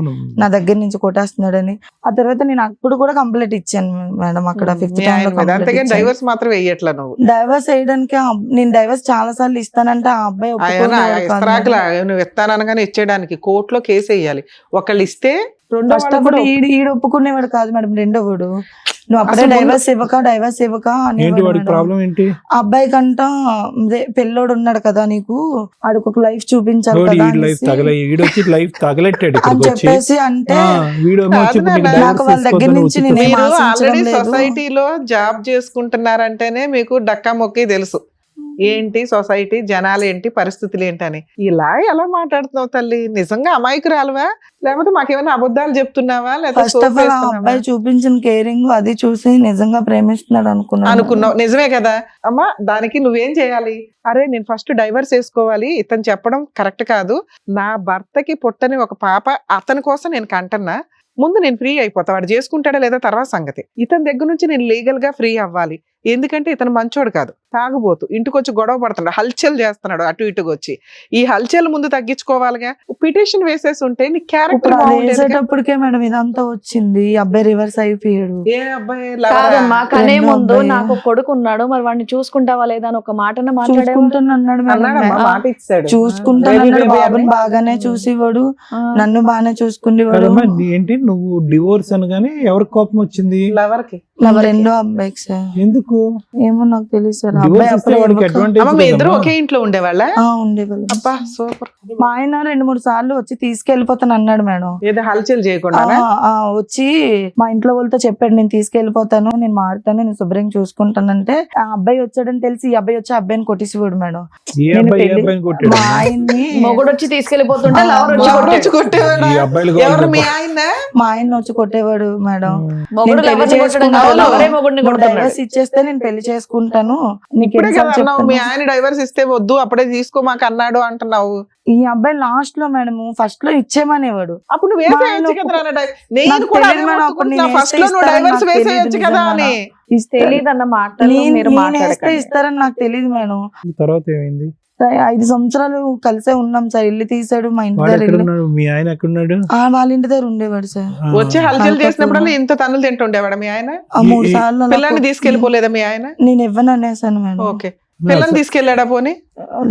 నా దగ్గర నుంచి కొట్టేస్తున్నాడని. ఆ తర్వాత నేను అప్పుడు కూడా కంప్లైంట్ ఇచ్చాను మేడం అక్కడ 5th మీ ఆయన మీద. అంతేగాని డైవర్స్ మాత్రం వేయట్లా నువ్వు. డైవర్స్ వేయడానికి నేను డైవర్స్ చాలా సార్లు ఇస్తానంటే ఆ అబ్బాయి ఒప్పుకోలేదు కాదు. ఇస్తరాకులా నువ్వు ఇస్తాననగానే ఇచ్చేయడానికి కోర్టులో కేసు వేయాలి. ఒకళ్ళు ఇస్తే రెండో ఫస్ట్ ఆఫ్ ఆల్ ఈడు ఒప్పుకునేవాడు కాదు మేడం, రెండోవాడు. నువ్వు అప్పుడే డైవర్స్ ఇవ్వక ఏంటి వాడికి ప్రాబ్లం ఏంటి? అబ్బాయి కంట పెళ్ళోడు ఉన్నాడు కదా నీకు, ఆడికి ఒక లైఫ్ చూపించాలి కదా లైఫ్ తగలెట్టాడు అని చెప్పేసి అంటే నాకు వాళ్ళ దగ్గర నుంచి నేను ఏం మీరు ఆశించడం ఆల్రెడీ లేదు. సొసైటీలో జాబ్ చేసుకుంటున్నారంటేనే మీకు డక్కా మొక్కి తెలుసు ఏంటి సొసైటీ, జనాలు ఏంటి, పరిస్థితులు ఏంటని. ఇలా ఎలా మాట్లాడుతున్నావు తల్లి? నిజంగా అమాయకురాలువా లేకపోతే మాకేమైనా అబద్ధాలు చెప్తున్నావా? ఫస్ట్ ఆఫ్ ఆల్ ఆ అబ్బాయి చూపించిన కేరింగ్ అది చూసి నిజంగా ప్రేమిస్తున్నాడు అనుకున్నావు. నిజమే కదా అమ్మా, దానికి నువ్వేం చేయాలి? అరే నేను ఫస్ట్ డైవర్స్ వేసుకోవాలి, ఇతను చెప్పడం కరెక్ట్ కాదు, నా భర్తకి పుట్టని ఒక పాప అతని కోసం నేను కంటన్నా, ముందు నేను ఫ్రీ అయిపోతా, వాడు చేసుకుంటాడా లేదా తర్వాత సంగతి. ఇతని దగ్గర నుంచి నేను లీగల్ గా ఫ్రీ అవ్వాలి. ఎందుకంటే ఇతను మంచోడు కాదు, తాగుబోతు, ఇంటికి వచ్చి గొడవ పడుతున్నాడు, హల్చల్ చేస్తున్నాడు అటు ఇటుగా వచ్చి. ఈ హల్చల్ ముందు తగ్గించుకోవాలిగా. పిటిషన్ వేసేసి ఉంటే నీ క్యారెక్టర్ వేసేటప్పటికే మేడం ఇదంతా వచ్చింది. ఈ అబ్బాయి రివర్స్ అయిపోయాడు. ఏ అబ్బాయి? కాదమ్మా, కనే రెండో ముందు అబ్బాయి. నాకు కొడుకు ఉన్నాడు, మరి వాడిని చూసుకుంటావా లేదా అని ఒక మాటన మాట్లాడాడు. చూసుకుంటున్నాడు అన్నాడమ్మా, మాట ఇచ్చాడు. చూసుకుంటానన్నాడు. బాబుని బాగానే చూసేవాడు, నన్ను బాగానే చూసుకునేవాడు. ఏంటి నువ్వు డివోర్స్ అనగానే ఎవరికి కోపం వచ్చింది? లవర్కి. రెండో అబ్బాయికి సార్. ఎందుకు? ఏమో నాకు తెలియదు సార్. Divorce ఇస్తే వాడికి advantage మీ ఇద్దరు కదమ్మా. ఒకే ఇంట్లో ఉండేవాళ్ళ? ఉండేవాళ్ళు. అబ్బా సూపర్. మా ఆయన 2-3 సార్లు వచ్చి తీసుకెళ్లిపోతాను అన్నాడు మేడం. ఏదో హల్చల్ చేయకుండా వచ్చి మా ఇంట్లో వాళ్ళతో చెప్పాడు, నేను తీసుకెళ్లిపోతాను, నేను మారుతాను, నేను శుభ్రంగా చూసుకుంటానంటే ఆ అబ్బాయి వచ్చాడని తెలిసి ఈ అబ్బాయి వచ్చి అబ్బాయిని కొట్టేసేవాడు మేడం. ఏ నేను అబ్బాయి ఏ పెళ్లి- అబ్బాయిని కొట్టాడు? మా ఆయన్ని మొగుడు వచ్చి తీసుకెళ్లిపోతుంటే లవర్ వచ్చి ఎవరు కొట్టాడు. వచ్చి కొట్టేవాడా? ఈ అబ్బాయిలు ఎవరు మీ ఆయన? మా ఆయన వచ్చి కొట్టేవాడు మేడం. మొగుడు నేను లవర్ని పెళ్లి కొట్టడం కాదు, చేసుకుంటాను. లవరే మొగుడిని నువ్వు కొడుతున్నాడు. డైవర్స్ ఇచ్చేస్తే నేను పెళ్లి చేసుకుంటాను, నీకు ఇప్పుడే కదా ఎన్నిసార్లు అన్నావు మీ చెప్తాను. ఆయన డైవర్స్ ఇస్తే వద్దు అప్పుడే తీసుకో మాకు అన్నాడు అంటున్నావు. ఈ అబ్బాయి లాస్ట్ లో మేడం ఫస్ట్ లో ఇచ్చేమనేవాడు. అప్పుడు నువ్వు మా వేసేయచ్చు ఆయన కదా నాన్న నేను నాకు కూడా తెలియదు మేడం, అప్పుడు నేను ఫస్ట్ లో నువ్వు ఇస్తానని డైవర్స్ నాకు వేసేయచ్చు తెలియదు కదా నిజంగా. అని. తెలీదన్న మాటలు మీరు నేను వేస్తే మాట్లాడకండి. ఇస్తారని నాకు తెలియదు మేడం. తర్వాత ఏమైంది? 5 సంవత్సరాలు కలిసే ఉన్నాం సార్. ఇల్లు తీసాడు, మా ఇంటి వాడు దగ్గర ఇల్లు. ఎక్కడున్నాడు? మీ ఆయన ఎక్కడున్నాడు? వాళ్ళ ఇంటి దగ్గర ఉండేవాడు సార్. వచ్చి హల్చల్ చేసినప్పుడు ఇంత తన్నులు తింటుండేవాడా మీ ఆయన? 3 సార్లు అలా పిల్లని తీసుకెళ్లిపోలేదా మీ ఆయన? నేను ఇవ్వను అనేసాను మేడం. ఓకే, పిల్లని తీసుకెళ్లాడా? పోనీ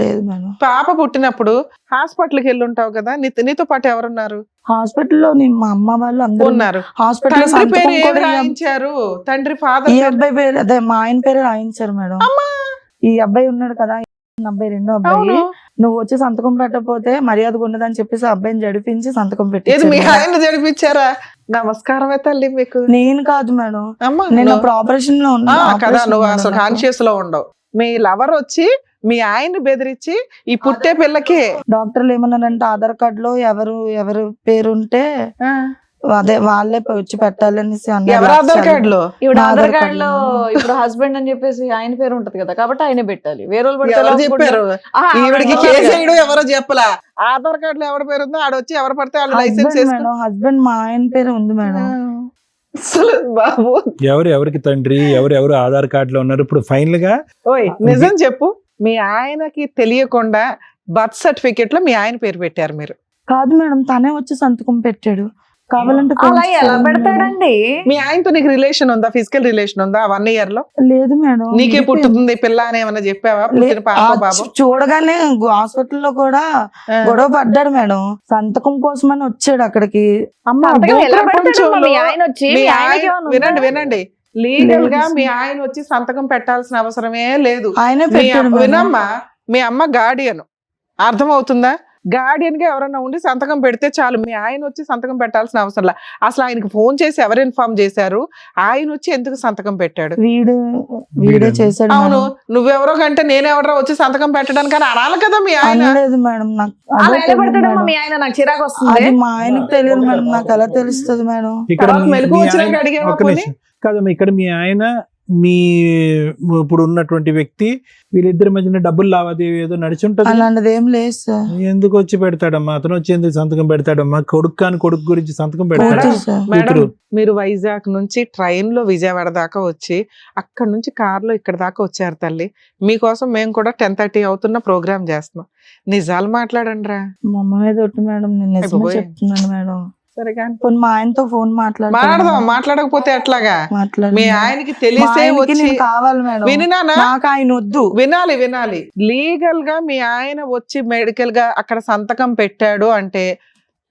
లేదు మేడం. పాప పుట్టినప్పుడు హాస్పిటల్కి వెళ్ళి ఉంటావు కదా, నీతో పాటు ఎవరున్నారు? హాస్పిటల్లో మా అమ్మ వాళ్ళు అందరూ ఉన్నారు. హాస్పిటల్. తండ్రి పేరు ఏమి రాయించారు? తండ్రి ఫాదర్ ఈ అబ్బాయి పేరు అదే మా ఆయన పేరు రాయించారు మేడం. ఈ అబ్బాయి ఉన్నాడు కదా, అబ్బాయి రెండో అబ్బాయి అవును. నువ్వు వచ్చి సంతకం పెట్టకపోతే మర్యాదగా ఉండదని చెప్పేసి ఆ అబ్బాయిని జడిపించి సంతకం ఏది మీ పెట్టి ఆయన జడిపించారా? నమస్కారమే తల్లి మీకు. నేను కాదు మేడం, అమ్మా నేను నువ్వు- అప్పుడు ఆపరేషన్ లో ఉన్నా. కదా నువ్వు అసలు కాన్షియస్ లో ఉండవు. మీ లవర్ వచ్చి మీ ఆయన్ని బెదిరించి ఈ పుట్టే పిల్లకి డాక్టర్లు ఏమన్నారంటే ఆధార్ కార్డ్ లో ఎవరు పేరు ఉంటే అదే వాళ్ళే వచ్చి పెట్టాలనేసి అన్నారు. ఎవరు ఆధార్ కార్డు లో ఇప్పుడు నా ఆధార్ ఆధార్ కార్డ్ లో కార్డులో. ఇప్పుడు హస్బెండ్ అని చెప్పేసి ఆయన పేరు ఉంటది కదా, కాబట్టి ఆయనే పెట్టాలి. వేరే వాళ్ళు పెడితే ఎలా ఎవరు చెప్పారు? అనుకుంటున్నారు? ఆహా, ఈవిడికి ఆవిడ కేసు వేయడం ఎవరో చెప్పలా. ఆధార్ కార్డు లో ఎవరి పేరు ఉందో ఆడొచ్చి ఎవరు పడితే వాళ్ళు లైసెన్స్ హస్బెండ్ వేసుకుని మేడం, హస్బెండ్ మా ఆయన పేరు ఉంది మేడం. అసలు బాబు ఎవరికి తండ్రి ఎవరు ఆధార్ కార్డులో ఉన్నారు ఇప్పుడు ఫైనల్ గా? ఓయ్ నిజం చెప్పు, మీ ఆయనకి తెలియకుండా బర్త్ సర్టిఫికెట్ లో మీ ఆయన పేరు పెట్టారు మీరు? కాదు మేడం, తనే వచ్చి సంతకం పెట్టాడు. కావాలంటే అలా ఫోన్ ఎలా చేస్తాను పెడతాడండి? మీ ఆయనతో నీకు రిలేషన్ ఉందా? ఫిజికల్ రిలేషన్ ఉందా 1 year లో? మేడం. లేదు మేడం, నీకే పుట్టుతుంది పిల్ల అని ఏమన్నా చెప్పావా? పుట్టిన పాప బాబు చూడగానే హాస్పిటల్లో కూడా గొడవ పడ్డాడు మేడం. సంతకం కోసమని వచ్చాడు అక్కడికి. అమ్మ, సంతకం ఎలా భూ పెడతాడమ్మా? ప్రపంచంలో మీ ఆయన వచ్చి మీ మీ ఆయన- ఆయనకి ఏమన్నా ఉందా? వినండి లీగల్ గా లేదు. మీ ఆయన వచ్చి సంతకం పెట్టాల్సిన అవసరమే లేదు. ఆయనే మీ పెట్టాడు మేడం. వినమ్మా, మీ అమ్మ గార్డియన్, అర్థమవుతుందా? గార్డియన్ గా ఎవరన్నా ఉండి సంతకం పెడితే చాలు. మీ ఆయన వచ్చి సంతకం పెట్టాల్సిన అవసరం లే. అసలు ఆయనకి ఫోన్ చేసి ఎవరు ఇన్ఫార్మ్ చేశారు? ఆయన వచ్చి ఎందుకు సంతకం పెట్టాడు? వీడే చేశాడు అవును, మేడం. నువ్వెవరో కంటే నేనెవరో వచ్చి సంతకం పెట్టడానికి అని అనాలి కదా మీ ఆయన. అనలేదు మేడం, నాకు అలా అదే ఎలా తెలియదు పెడతాడమ్మా మేడం. మీ ఆయన? నాకు చిరాకు వస్తుంది. అది మా ఆయనకు తెలియదు మేడం, నాకు ఎలా తెలుస్తుంది మేడం? ఇక్కడ తర్వాత మీ- మెలకు మీ వచ్చినాక ఆయన- అడిగావా ఒక్క పోనీ? నిమిషం. కాదమ్మా, ఇక్కడ మీ ఆయన మీ ఇప్పుడు ఉన్నటువంటి వ్యక్తి వీళ్ళిద్దరి మధ్యన డబ్బులు లావాదేవీ ఏదో నడిచి ఉంటుంది. అలాంటిది ఏం లేదు సార్. ఎందుకు వచ్చి పెడతాడమ్మా? అతను వచ్చి ఎందుకు సంతకం పెడతాడమ్మా? కొడుకు గురించి సంతకం పెడతాడా? కూతురు సార్. మేడం, కూతురు. మీరు వైజాగ్ నుంచి ట్రైన్ లో విజయవాడ దాకా వచ్చి అక్కడ నుంచి కార్లో ఇక్కడ దాకా వచ్చారు తల్లి. మీకోసం మేము కూడా 10:30 అవుతున్న ప్రోగ్రామ్ చేస్తున్నాం. నిజాలు మాట్లాడండి రా. మా అమ్మ మీద ఒట్టు మేడం, నేను నిజమే అయిపోయి. చెప్తున్నాను మేడం. సరే కానీ పోనీ మా ఆయనతో ఫోన్ మాట్లాడదాం. మాట్లాడకపోతే ఎట్లాగా? మీ ఆయనకి తెలిసే వచ్చి కావాలి మేడం. వినినానా? నాకు ఆయన వద్దు. వినాలి. లీగల్ గా మీ ఆయన వచ్చి మెడికల్ గా అక్కడ సంతకం పెట్టాడు అంటే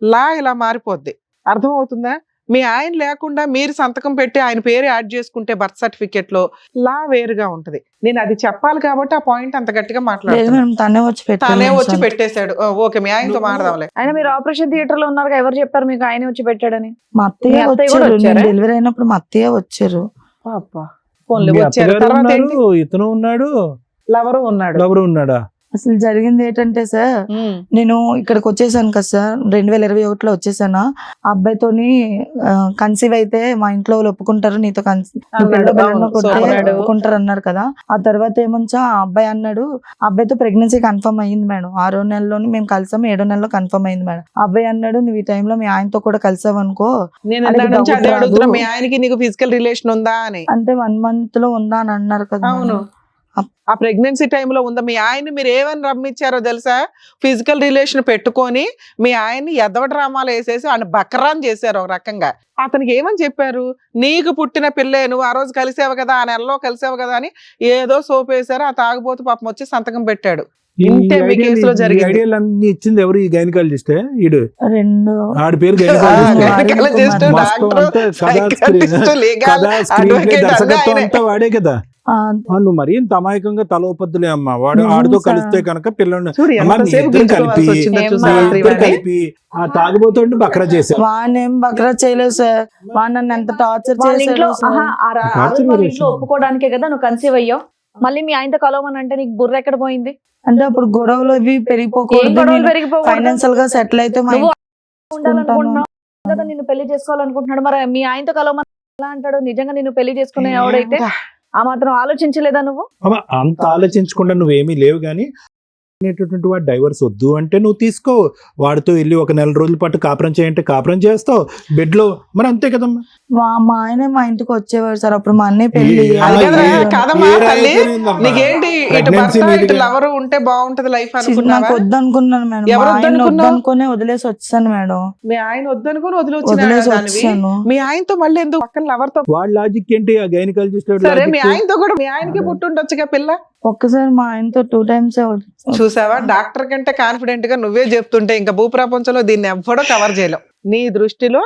లా ఇలా మారిపోద్ది. అర్థమవుతుందా? మీ ఆయన లేకుండా మీరు సంతకం పెట్టి ఆయన పేరు యాడ్ చేసుకుంటే బర్త్ సర్టిఫికెట్ లో లా వేరుగా ఉంటది. నేను అది చెప్పాలి కాబట్టి ఆ పాయింట్ అంత గట్టిగా లేదు మాట్లాడుతున్నా. మేడం, తనే వచ్చి తానే వచ్చి పెట్టాడు. పెట్టేశాడు. ఓకే, మీ ఆయనతో మాట్లాడదాంలే. ఆయన మీరు ఆపరేషన్ థియేటర్ లో ఉన్నారు, ఎవరు చెప్పారు మీకు ఆయన వచ్చి పెట్టాడని? మా అత్తయ్య మీ అత్తయ్య కూడా వచ్చారు, నేను వచ్చారా? డెలివరీ అయినప్పుడు మా అత్తయ్య వచ్చారు. ఫోన్లు మీ వచ్చారు. అత్తగారు తర్వాత ఉన్నారు, ఏంటి? ఇతను ఉన్నాడు, లవరు ఉన్నాడు. ఎవరు ఉన్నాడా? అసలు జరిగింది ఏంటంటే సార్, నేను ఇక్కడికి వచ్చేసాను కదా సార్, 2021లో వచ్చేసాను. ఆ అబ్బాయితోని కన్సీవ్ అయితే మా ఇంట్లో వాళ్ళు ఒప్పుకుంటారు, నీతో అన్నాడు. అవును, సోమనాడు. ఒప్పుకుంటారు అన్నారు కదా. ఆ తర్వాత ఏమొచ్చా ఆ అబ్బాయి అన్నాడు, ఆ అబ్బాయితో ప్రెగ్నెన్సీ కన్ఫర్మ్ అయ్యింది మేడం. 6వ నెలలోని మేము కలిసాము, 7వ నెలలో కన్ఫర్మ్ అయింది మేడం. ఆ అబ్బాయి అన్నాడు, నువ్వు ఈ టైంలో మీ ఆయనతో కూడా కలిసావు అనుకో. నేను అది ఇందాక నుంచి doubt అదే రాదు. అడుగుతున్నా, మీ ఆయనకి నీకు ఫిజికల్ రిలేషన్ ఉందా అని. అంటే 1 month లో ఉందా అని అన్నారు కదా అవును, మేడం. ఆ ప్రెగ్నెన్సీ టైంలో ఉందా? మీ ఆయన మీరు ఏమని రమ్మిచ్చారో తెలుసా? ఫిజికల్ రిలేషన్ పెట్టుకొని మీ ఆయన్ని ఎదవ డ్రామాలు వేసేసి ఆయన బకరాన్ చేశారు ఒక రకంగా. అతనికి ఏమని చెప్పారు? నీకు పుట్టిన పిల్లే, నువ్వు ఆ రోజు కలిసావు కదా, ఆ నెలలో కలిసావు కదా అని ఏదో సోప్ వేశారు. ఆ తాగుబోతు పాపం వచ్చి సంతకం పెట్టాడు. ఇంతే మీ కేసులో జరిగింది. ఐడియాలు అన్ని ఇచ్చింది ఎవరు? ఈ గైనకాలజిస్ట్. ఈడు 2 ఆడి పేరు gynecologist, doctor, psychiatrist, legal, advocate దర్శకత్వం అన్నీ అంతా వాడే కదా. నువ్వు మరీ ఇంత అమాయకంగా తలోపద్దులే అమ్మా. వాడు నిజం ఆడితో సార్. కలిస్తే కనుక పిల్లల్ని చూడు అమ్మా, మీ ఎంతసేపు ఇద్దరు గింజుకోవాల్సి కలిపి వచ్చిందో ఏం చూసావా మా- ఇద్దరు త్రివేణి? కలిపి ఆ తాగుబోతుంటే బక్రా చేశారు. వానేం బక్రా చేయలేదు సార్, వాడు నన్ను ఎంత టార్చర్ వాళ్ళ ఇంట్లో చేశాడు సార్. ఆహా, ఆ రా- ఆ రోజు వాళ్ళ ఇంట్లో ఒప్పుకోవడానికే కదా నువ్వు కన్సీవ్ అయ్యావు. మళ్ళీ మీ ఆయనతో కలవమని అంటే నీకు బుర్ర ఎక్కడ పోయింది? అంటే అప్పుడు గొడవలు ఇవి ఏం పెరిగిపోకూడదు, గొడవలు పెరిగిపోకూడదు? ఫైనాన్షియల్ గా సెటిల్ అయితే మా నువ్వు ఇంట్లో ఉండాలనుకుంటున్నావు కదా, నిన్ను పెళ్లి చేసుకోవాలనుకుంటున్నాడు. మరి మీ ఆయనతో కలవమని ఎలా అంటాడు? నిజంగా నిన్ను పెళ్లి చేసుకునే ఎవడైతే ఆ మాత్రం ఆలోచించలేదా నువ్వు? అమ్మా, అంత ఆలోచించకుండా నువ్వేమీ లేవు కానీ అనేటటువంటి వాడు డైవర్స్ వద్దు అంటే నువ్వు తీసుకో. వాడితో వెళ్ళి 1 నెల రోజుల పాటు కాపురం చేయంటే కాపురం చేస్తావు బెడ్ లో, మరి అంతే కదమ్మా. మా ఆయనే మా ఇంటికి వచ్చేవాడు సార్, అప్పుడు మా అన్నయ్య పెళ్లి. అది కదరా, కాదమ్మా ఏ తల్లి, రాయితీరిందమ్మా? నీకేంటి ఇటు Pregnancy భర్త ఇటు నీది. లవరు ఉంటే బాగుంటది లైఫ్ నాకు అనుకున్నావా? వద్దనుకున్నాను మేడం, మా ఎవరు ఆయన వద్దనుకున్నావు? వద్దనుకునే వదిలేసి వచ్చాను మేడం. మీ ఆయన వద్దనుకుని వదిలేసి వదిలేసి వచ్చాను. మీ ఆయనతో మళ్ళీ ఎందుకు పక్కన లవర్తో? వాడి లాజిక్ ఏంటి? ఆ గైనకాలజిస్ట్ సరే మీ ఆయనతో కూడా మీ ఆయనకి పుట్టుండొచ్చుగా పిల్ల. ఒక్కసారి మా ఆయనతో 2 times చూసావా, డాక్టర్ కంటే కాన్ఫిడెంట్ గా నువ్వే చెప్తుంటే ఇంకా భూప్రపంచంలో దీన్ని ఎవ్వడో కవర్ చేయలేం. నీ దృష్టిలో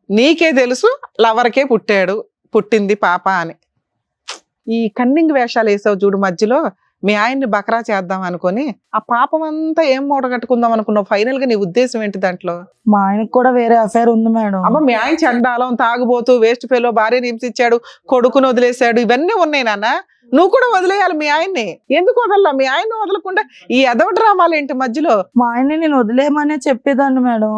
నీకే తెలుసు లవర్కే పుట్టింది పాప అని. ఈ కన్నింగ్ వేషాలు వేసావు చూడు మధ్యలో, మీ ఆయన్ని బకరా చేద్దాం అనుకొని ఆ పాపం అంతా ఏం మూట కట్టుకుందాం అనుకున్నావు? ఫైనల్ గా నీ ఉద్దేశం ఏంటి దాంట్లో? మా ఆయనకు కూడా వేరే అఫైర్ ఉంది మేడం. అమ్మ మీ ఆయన చండాలం, తాగుబోతూ, వేస్ట్ ఫెలో, భార్యని హింసించాడు, కొడుకును వదిలేశాడు, ఇవన్నీ ఉన్నాయి నాన్న. నువ్వు కూడా వదిలేయాలి మీ ఆయన్ని. ఎందుకు వదల్లా? మీ ఆయన్ని వదలకుండా ఈ ఎదవ డ్రామాలు ఏంటి మధ్యలో? మా ఆయన్ని నేను వదిలేయమనే చెప్పేదాన్ని మేడం.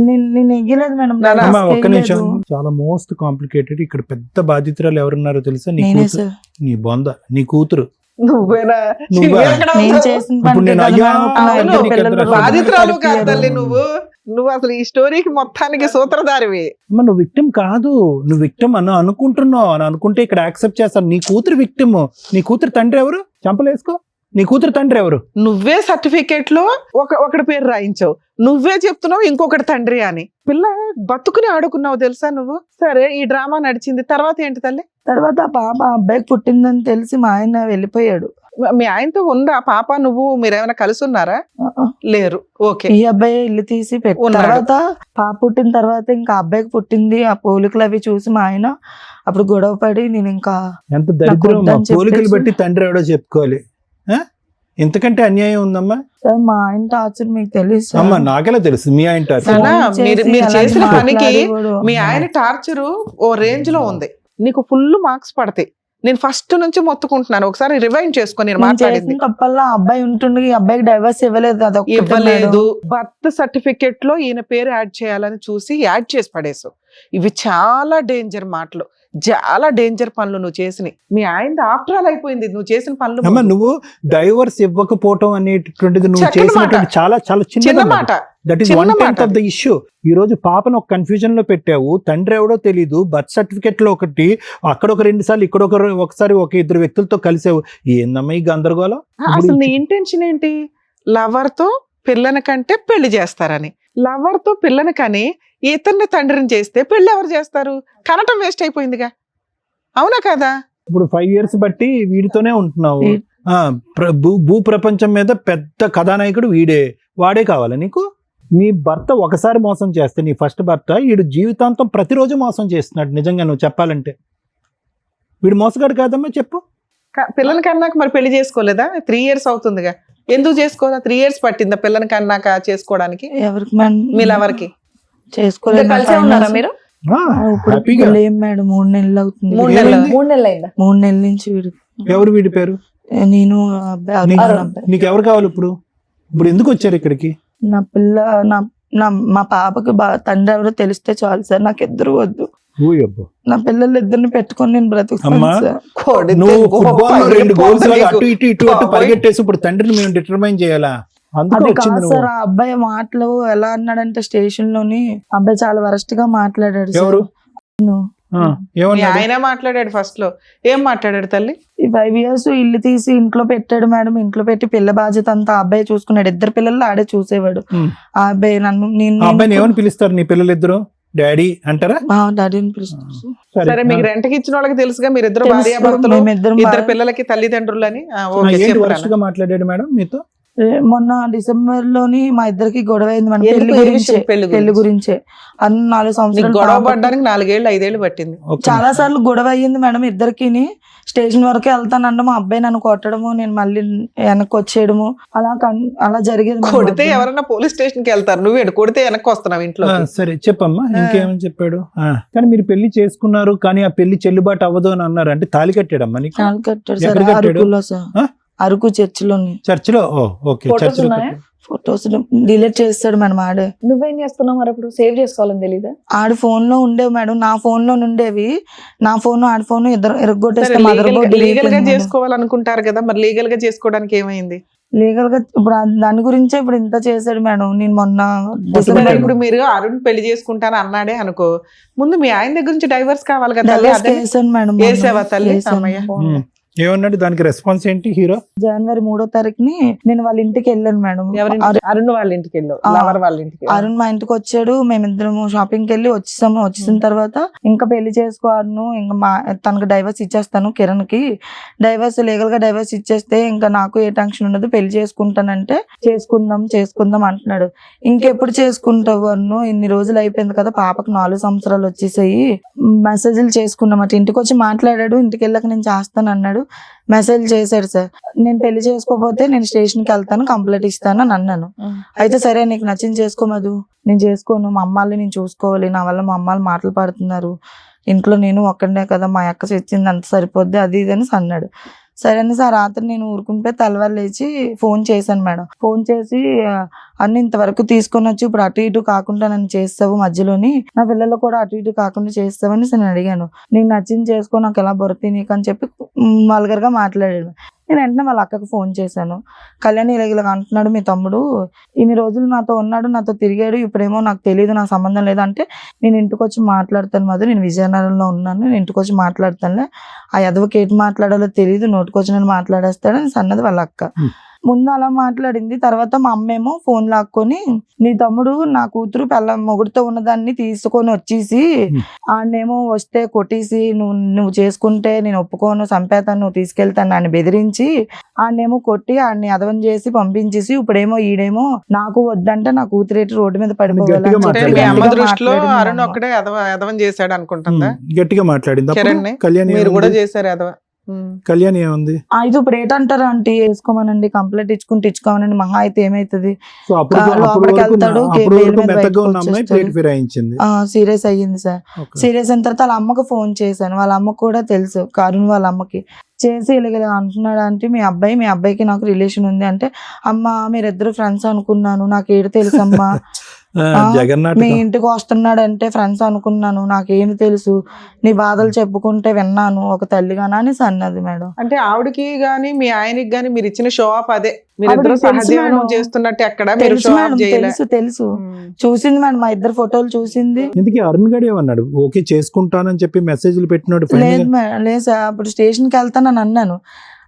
నేను ఎగ్గలేదు మేడం. నాన్న, అమ్మా, ఒక్క చేయలేదు. నిమిషం. చాలా మోస్ట్ కాంప్లికేటెడ్. ఇక్కడ పెద్ద బాధితురాలు ఎవరున్నారో తెలుసా? నీ నేనే కూతురు. సార్. నీ బొంద, నీ కూతురు. నువ్వేనా? నువ్వా? ఎక్కడ నేను ఉంటావు? చేసిన ఇప్పుడు పని నేను కదా అయ్యా మేడం. అన్నా అవును, అంటే నీకు ఎంత రసం? బాధితురాలు కాదు కడిపారు. తల్లి నువ్వు అసలు ఈ స్టోరీకి మొత్తానికి సూత్రధారివి. అమ్మ, నువ్వు విక్టిమ్ కాదు. నువ్వు విక్టిమ్ అని అనుకుంటున్నావు. అని అనుకుంటే ఇక్కడ యాక్సెప్ట్ చేస్తాను. నీ కూతురు విక్టిమ్. నీ కూతురు తండ్రి ఎవరు? చంపలేసుకో. నీ కూతురు తండ్రి ఎవరు? నువ్వే సర్టిఫికేట్ లో ఒకటి పేరు రాయించావు, నువ్వే చెప్తున్నావు ఇంకొకటి తండ్రి అని. పిల్ల బతుకుని ఆడుకున్నావు తెలుసా నువ్వు. సరే, ఈ డ్రామా నడిచింది, తర్వాత ఏంటి తల్లి? తర్వాత ఆ పాప ఆ అబ్బాయికి పుట్టిందని తెలిసి మా ఆయన వెళ్ళిపోయాడు. మీ ఆయనతో ఉందా పాప? నువ్వు మీరేమైనా కలిసి ఉన్నారా? లేరు. ఓకే. ఈ అబ్బాయి ఇల్లు తీసి పెట్టి ఉన్నాడు. తర్వాత పాప పుట్టిన తర్వాత ఇంకా అబ్బాయికి పుట్టింది. ఆ పోలికలు అవి చూసి మా ఆయన అప్పుడు గొడవ పడి నేను ఇంకా ఎంత దరిద్రం. వద్దని అమ్మా, పోలికలు చెప్పేసి- బట్టి తండ్రి ఎవడో చెప్పుకోవాలి. ఆ? ఇంతకంటే అన్యాయం ఉందమ్మా. సార్ మా ఆయన టార్చర్ మీకు తెలుసు సార్. అమ్మ, నాకెలా తెలుసు మీ ఆయన టార్చర్? నాన్న, ఫోన్ మీరు చేసి అలాంటి చేసిన పనికి మాట్లాడేవాడు. మీ ఆయన టార్చరు ఓ రేంజ్ లో ఉంది. నీకు ఫుల్ మార్క్స్ పడతాయి. నేను ఫస్ట్ నుంచి మొత్తుకుంటున్నాను, ఒకసారి రివైండ్ చేసుకొని నేను నేను మాట్లాడింది. చేసిన తప్పల్లా అబ్బాయి ఉంటుండే ఈ అబ్బాయికి డైవర్స్ ఇవ్వలేదు. అదొక్కటే ఇవ్వలేదు. మేడం. బర్త్ సర్టిఫికెట్ లో ఈయన పేరు యాడ్ చేయాలని చూసి యాడ్ చేసి పడేసావు. ఇవి చాలా డేంజర్ మాటలు, చాలా డేంజర్ పనులు నువ్వు చేసినవి. మీ ఆయన ఆఫ్టర్ ఆల్ అయిపోయింది నువ్వు చేసిన పనులు. అమ్మ, నువ్వు డైవర్స్ ఇవ్వకపోవటం అనేటటువంటిది నువ్వు చక్కని చేసినటువంటి మాట. చాలా చాలా చిన్న చిన్న మాట. దట్ ఈస్ చిన్న 1/10 మాట ఆఫ్ ద ఇష్యూ. ఈ రోజు పాపను ఒక కన్ఫ్యూజన్ లో పెట్టావు. తండ్రి ఎవడో తెలీదు. బర్త్ సర్టిఫికెట్ లో ఒకటి, అక్కడ ఒక 2 సార్లు, ఇక్కడ ఒకసారి ఒక 2 వ్యక్తులతో కలిసావు. ఏందమ్మా ఈ గందరగోళం? అసలు నీ ఇంటెన్షన్ ఏంటి? లవర్ తో పిల్లని కంటే పెళ్లి చేస్తారని. లవర్ తో పిల్లని కని ఇతన్ని తండ్రిని చేస్తే పెళ్లి ఎవరు చేస్తారు? కనటం వేస్ట్ అయిపోయిందిగా, అవునా కదా? ఇప్పుడు 5 years బట్టి వీడితోనే ఉంటున్నావు. ఆ, భూ ప్రపంచం మీద పెద్ద కథానాయకుడు వీడే. వాడే కావాలా నీకు? మీ భర్త ఒకసారి మోసం చేస్తే, నీ ఫస్ట్ భర్త, వీడు జీవితాంతం ప్రతిరోజు మోసం చేస్తున్నాడు. నిజంగా నువ్వు చెప్పాలంటే వీడు మోసగాడు కాదమ్మా, చెప్పు. పిల్లని కన్నాక మరి పెళ్లి చేసుకోలేదా? 3 years అవుతుందిగా, ఎందుకు చేసుకోవాలా? 3 years పట్టిందా పిల్లని కన్నాక చేసుకోవడానికి? ఎవరికి మేడం? మీ లవర్కి చేసుకోలేదు. కలిసే ఉన్నారా మీరు? ఆ, ఇప్పుడు హ్యాపీగా. ఏం మేడం 3 నెలలు అవుతుంది. 3 నెలలు. ఏమైంది? 3 నెలలు అయిందా? 3 నెలల నుంచి వీడు ఎవరు వీడి పేరు? నేను ఆ అబ్బాయి నీకు- అరుణ్ అబ్బాయి. నీకు ఎవరు కావాలి ఇప్పుడు? ఇప్పుడు ఎందుకు వచ్చారు ఇక్కడికి? నా పిల్ల మా పాపకి తండ్రి ఎవరో తెలిస్తే చాలు సార్, నాకు ఇద్దరు వద్దు. ఊయబ్బో. నా పిల్లలు ఇద్దరిని పెట్టుకొని నేను బ్రతుకుతాను అమ్మా. సార్. కొడితే నువ్వు గొప్ప ఫుట్బాల్ 2 goals లాగా నీకు. అటు ఇటు పరిగెట్టేసి ఇప్పుడు తండ్రిని మేము డిటర్మైన్ చేయాలా? అందుకు అది వచ్చింది కాదు నువ్వు. సార్, ఆ అబ్బాయి మాటలు ఎలా అన్నాడంటే స్టేషన్ లోని అబ్బాయి చాలా వరస్ట్ గా మాట్లాడాడు సార్. ఎవరు? నేను ఆ, మీ ఏమన్నాడు? ఆయన మాట్లాడాడు ఫస్ట్ లో. ఏం మాట్లాడాడు తల్లి? ఈ 5 years ఇల్లు తీసి ఇంట్లో పెట్టాడు మేడం. ఇంట్లో పెట్టి పిల్ల బాధ్యత అంతా ఆ అబ్బాయి చూసుకున్నాడు. 2 పిల్లలు ఆడే చూసేవాడు. ఉమ్. ఆ అబ్బాయి నన్ను ఆ అబ్బాయిని ఏమని పిలుస్తారు నీ పిల్లలిద్దరు? డాడీ అంటారా? మా డాడీని పిలుస్తాను. సరే, మీకు రెంట్కి ఇచ్చిన వాళ్ళకి తెలుసుగా మీరిద్దరు భార్యాభర్తలు, మేమిద్దరం ఇద్దరు పిల్లలకి తల్లిదండ్రులు అని. ఓకే, ఏంటి చెప్పు వరస్ట్ నాన్న. గా మాట్లాడాడు మేడం మీతో? మొన్న డిసెంబర్ లోని మా ఇద్దరికి గొడవ అయింది మేడం. ఎందుకు? పెళ్లి ఏ గురించే. విషయం? పెళ్లి పెళ్లి గురించి. గురించే. అన్ని 4 నీకు సంవత్సరాలు గొడవ పాపకి- పడ్డానికి 4 ఏళ్ళు 5 ఏళ్ళు పట్టింది. ఒక్క చాలా నిమిషం. సార్లు గొడవ అయ్యింది మేడం ఇద్దరికి. స్టేషన్ వరకే వెళ్తానంటే మా అబ్బాయి నన్ను కొట్టడము, నేను మళ్ళీ వెనక్కి వచ్చేయడము, అలా జరిగేది మేడం. కొడితే ఎవరన్నా పోలీస్ స్టేషన్ కి వెళ్తారు, నువ్వేడు కొడితే వెనక్కి వస్తున్నావు ఇంట్లో. ఆ, సరే చెప్పమ్మా, ఇంకేమని చెప్పాడు? ఆ, కానీ మీరు పెళ్లి చేసుకున్నారు, కానీ ఆ పెళ్లి చెల్లుబాటు అవ్వదు అని అన్నారు. అంటే తాళి కట్టాడమ్మా నీకు? చాలా కట్టాడు సార్. ఎక్కడ కట్టాడు? అరకులో సార్. ఆ? అరుకు చర్చిలోని చర్చిలో? ఓ, ఓకే, Photos చర్చిలో ఉన్నాయా? కట్టాడు. ఫొటోస్ డిలీట్ చేస్తాడు మేడం. నువ్వేం చేస్తున్నావు మరి? అప్పుడు సేవ్ చేసుకోవాలని తెలీదా? ఆడి ఫోన్ లో ఉండేవి మేడం, నా ఫోన్ లో ఉండేవి. నా ఫోన్ ఆడి ఫోన్ ఇద్దరు సరే, ఎరగొట్టేస్తే మదర్ బోర్డ్ లీగల్ గా చేసుకోవాలనుకుంటారు కదా, మరి లీగల్ గా చేసుకోవడానికి ఏమైంది? లీగల్ గా ఇప్పుడు దాని గురించే ఇప్పుడు ఇంత చేశాడు మేడం. నేను మొన్న సరే, డిసెంబర్ ఇప్పుడు మీరు అరుణ్ పెళ్లి చేసుకుంటాను అన్నాడే అనుకో, ముందు మీ ఆయన దగ్గర నుంచి డైవర్స్ కావాలి కదా తల్లి. డైవర్స్ అదే చేశాను మేడం. వేసావా తల్లి? వేసాను. అమ్మయ్య. ఉమ్. ఏమన్నాడు? దానికి రెస్పాన్స్ ఏంటి హీరో? జనవరి 3వ తారీఖుని నేను వాళ్ళ ఇంటికి వెళ్ళాను మేడం. ఎవరింటి? అరుణ్ వాళ్ళ ఇంటికి వెళ్ళావు, ఆ. లవర్ వాళ్ళ ఇంటికి. అరుణ్ మా ఇంటికి వచ్చాడు. మేమిద్దరం షాపింగ్కి వెళ్ళి వచ్చేసాము. వచ్చేసిన తర్వాత ఇంకా పెళ్లి చేసుకో అరుణ్, ఇంకా తనకు డైవర్స్ ఇచ్చేస్తాను, కిరణ్ కి డైవర్స్ లీగల్ గా డైవర్స్ ఇచ్చేస్తే ఇంకా నాకు ఏ టెన్షన్ ఉండదు, పెళ్లి చేసుకుంటానంటే చేసుకుందాం అంటున్నాడు. ఇంకెప్పుడు చేసుకుంటావు అరుణ్, ఇన్ని రోజులు అయిపోయింది కదా, పాపకు 4 సంవత్సరాలు వచ్చేసాయి, మెసేజ్లు చేసుకున్నామట. ఇంటికి వచ్చి మాట్లాడాడు. ఇంటికి వెళ్ళాక నేను చేస్తాను అన్నాడు. మెసేజ్ చేశాడు సార్. నేను పెళ్లి చేసుకోకపోతే నేను స్టేషన్కి వెళ్తాను, కంప్లైంట్ ఇస్తాను అని అన్నాను. అయితే సరే నీకు నచ్చింది చేసుకోమదు, నేను చేసుకోను, మా అమ్మాళ్ళని నేను చూసుకోవాలి, నా వల్ల మా అమ్మాళ్ళు మాటలు పడుతున్నారు, ఇంట్లో నేను ఒక్కడే కదా, మా అక్క తెచ్చింది అంత సరిపోద్ది అది ఇది అని అన్నాడు. సరే అని సార్ రాత్రి నేను ఊరుకుంటే తెల్లవారు లేచి ఫోన్ చేశాను మేడం. ఫోన్ చేసి అన్ని ఇంతవరకు తీసుకొని వచ్చి ఇప్పుడు అటు ఇటు కాకుండా నన్ను చేస్తావు, మధ్యలోని నా పిల్లలు కూడా అటు ఇటు కాకుండా చేస్తావని నేను అడిగాను. నీకు నచ్చింది చేసుకో, నాకు ఎలా బొరతి నీకు అని చెప్పి వల్గర్గా మాట్లాడాడు. నేను వెంటనే వాళ్ళ అక్కకు ఫోన్ చేశాను. కళ్యాణ్ ఇలా అంటున్నాడు మీ తమ్ముడు, ఇన్ని రోజులు నాతో ఉన్నాడు, నాతో తిరిగాడు, ఇప్పుడేమో నాకు తెలియదు, నాకు సంబంధం లేదు అంటే నేను ఇంటికి వచ్చి మాట్లాడతాను మధు, నేను విజయనగరంలో ఉన్నాను, నేను ఇంటికి వచ్చి మాట్లాడతానులే, ఆ ఎదవకి ఏంటి మాట్లాడాలో తెలియదు, నోటికొచ్చి నేను మాట్లాడేస్తాడని అన్నది వాళ్ళ అక్క. ముందు అలా మాట్లాడింది. తర్వాత మా అమ్మేమో ఫోన్ లాక్కొని నీ తమ్ముడు నా కూతురు మొగుడుతో ఉన్నదాన్ని తీసుకొని వచ్చేసి ఆడనేమో వస్తే కొట్టేసి నువ్వు చేసుకుంటే నేను ఒప్పుకోను, చంపేతాను, నువ్వు తీసుకెళ్తాను అని బెదిరించి ఆడనేమో కొట్టి ఆడిని అదవం చేసి పంపించేసి ఇప్పుడేమో ఈడేమో నాకు వద్దంటే నా కూతురేటి రోడ్డు మీద పడిపోవాలి మీ అమ్మ దృష్టిలో అరుణ్ ఒక్కడే ఎదవం చేశాడు అనుకుంటుందా? గట్టిగా మాట్లాడింది కిరణ్ కళ్యాణ్. మీరు కూడా చేశారు ఎదవ. కళ్యాణ్ ఏముంది అయితే ఇప్పుడు ఏంటంటారు అంటే వేసుకోమనండి, కంప్లైంట్ ఇచ్చుకోమనండి, మహా అయితే ఏమైతుంది, సో అప్పుడు లోపలికి వెళ్తాడు, సీరియస్ అయ్యింది సార్. సీరియస్ అయిన తర్వాత వాళ్ళ అమ్మకు ఫోన్ చేశాను. వాళ్ళ అమ్మకు కూడా తెలుసు, అరుణ్ వాళ్ళ అమ్మకి చేసి ఇలా అంటున్నాడు అంటే మీ అబ్బాయికి నాకు రిలేషన్ ఉంది అంటే, అమ్మ మీరిద్దరు ఫ్రెండ్స్ అనుకున్నాను, నాకు ఏడు తెలుసమ్మా, మీ ఇంటికి వస్తున్నాడు అంటే ఫ్రెండ్స్ అనుకున్నాను, నాకేమి తెలుసు, నీ బాధలు చెప్పుకుంటే విన్నాను ఒక తల్లిగానా అని అన్నది మేడం. అంటే ఆవిడకి గానీ మీ ఆయనకి గానీ మీరు ఇచ్చిన షో ఆఫ్ అదే, మీరిద్దరు సహజీవనం చేస్తున్నట్టు ఎక్కడ మీరు షో ఆఫ్ చేయలేదు. తెలుసు చూసింది మేడం, మా ఇద్దరు ఫోటోలు చూసింది. ఎందుకు అరుణ్ గడి ఏమన్నాడు ఓకే చేసుకుంటానని చెప్పి మెసేజ్లు పెట్టినాడు? లేదు సార్, అప్పుడు స్టేషన్కి వెళ్తానని అన్నాను.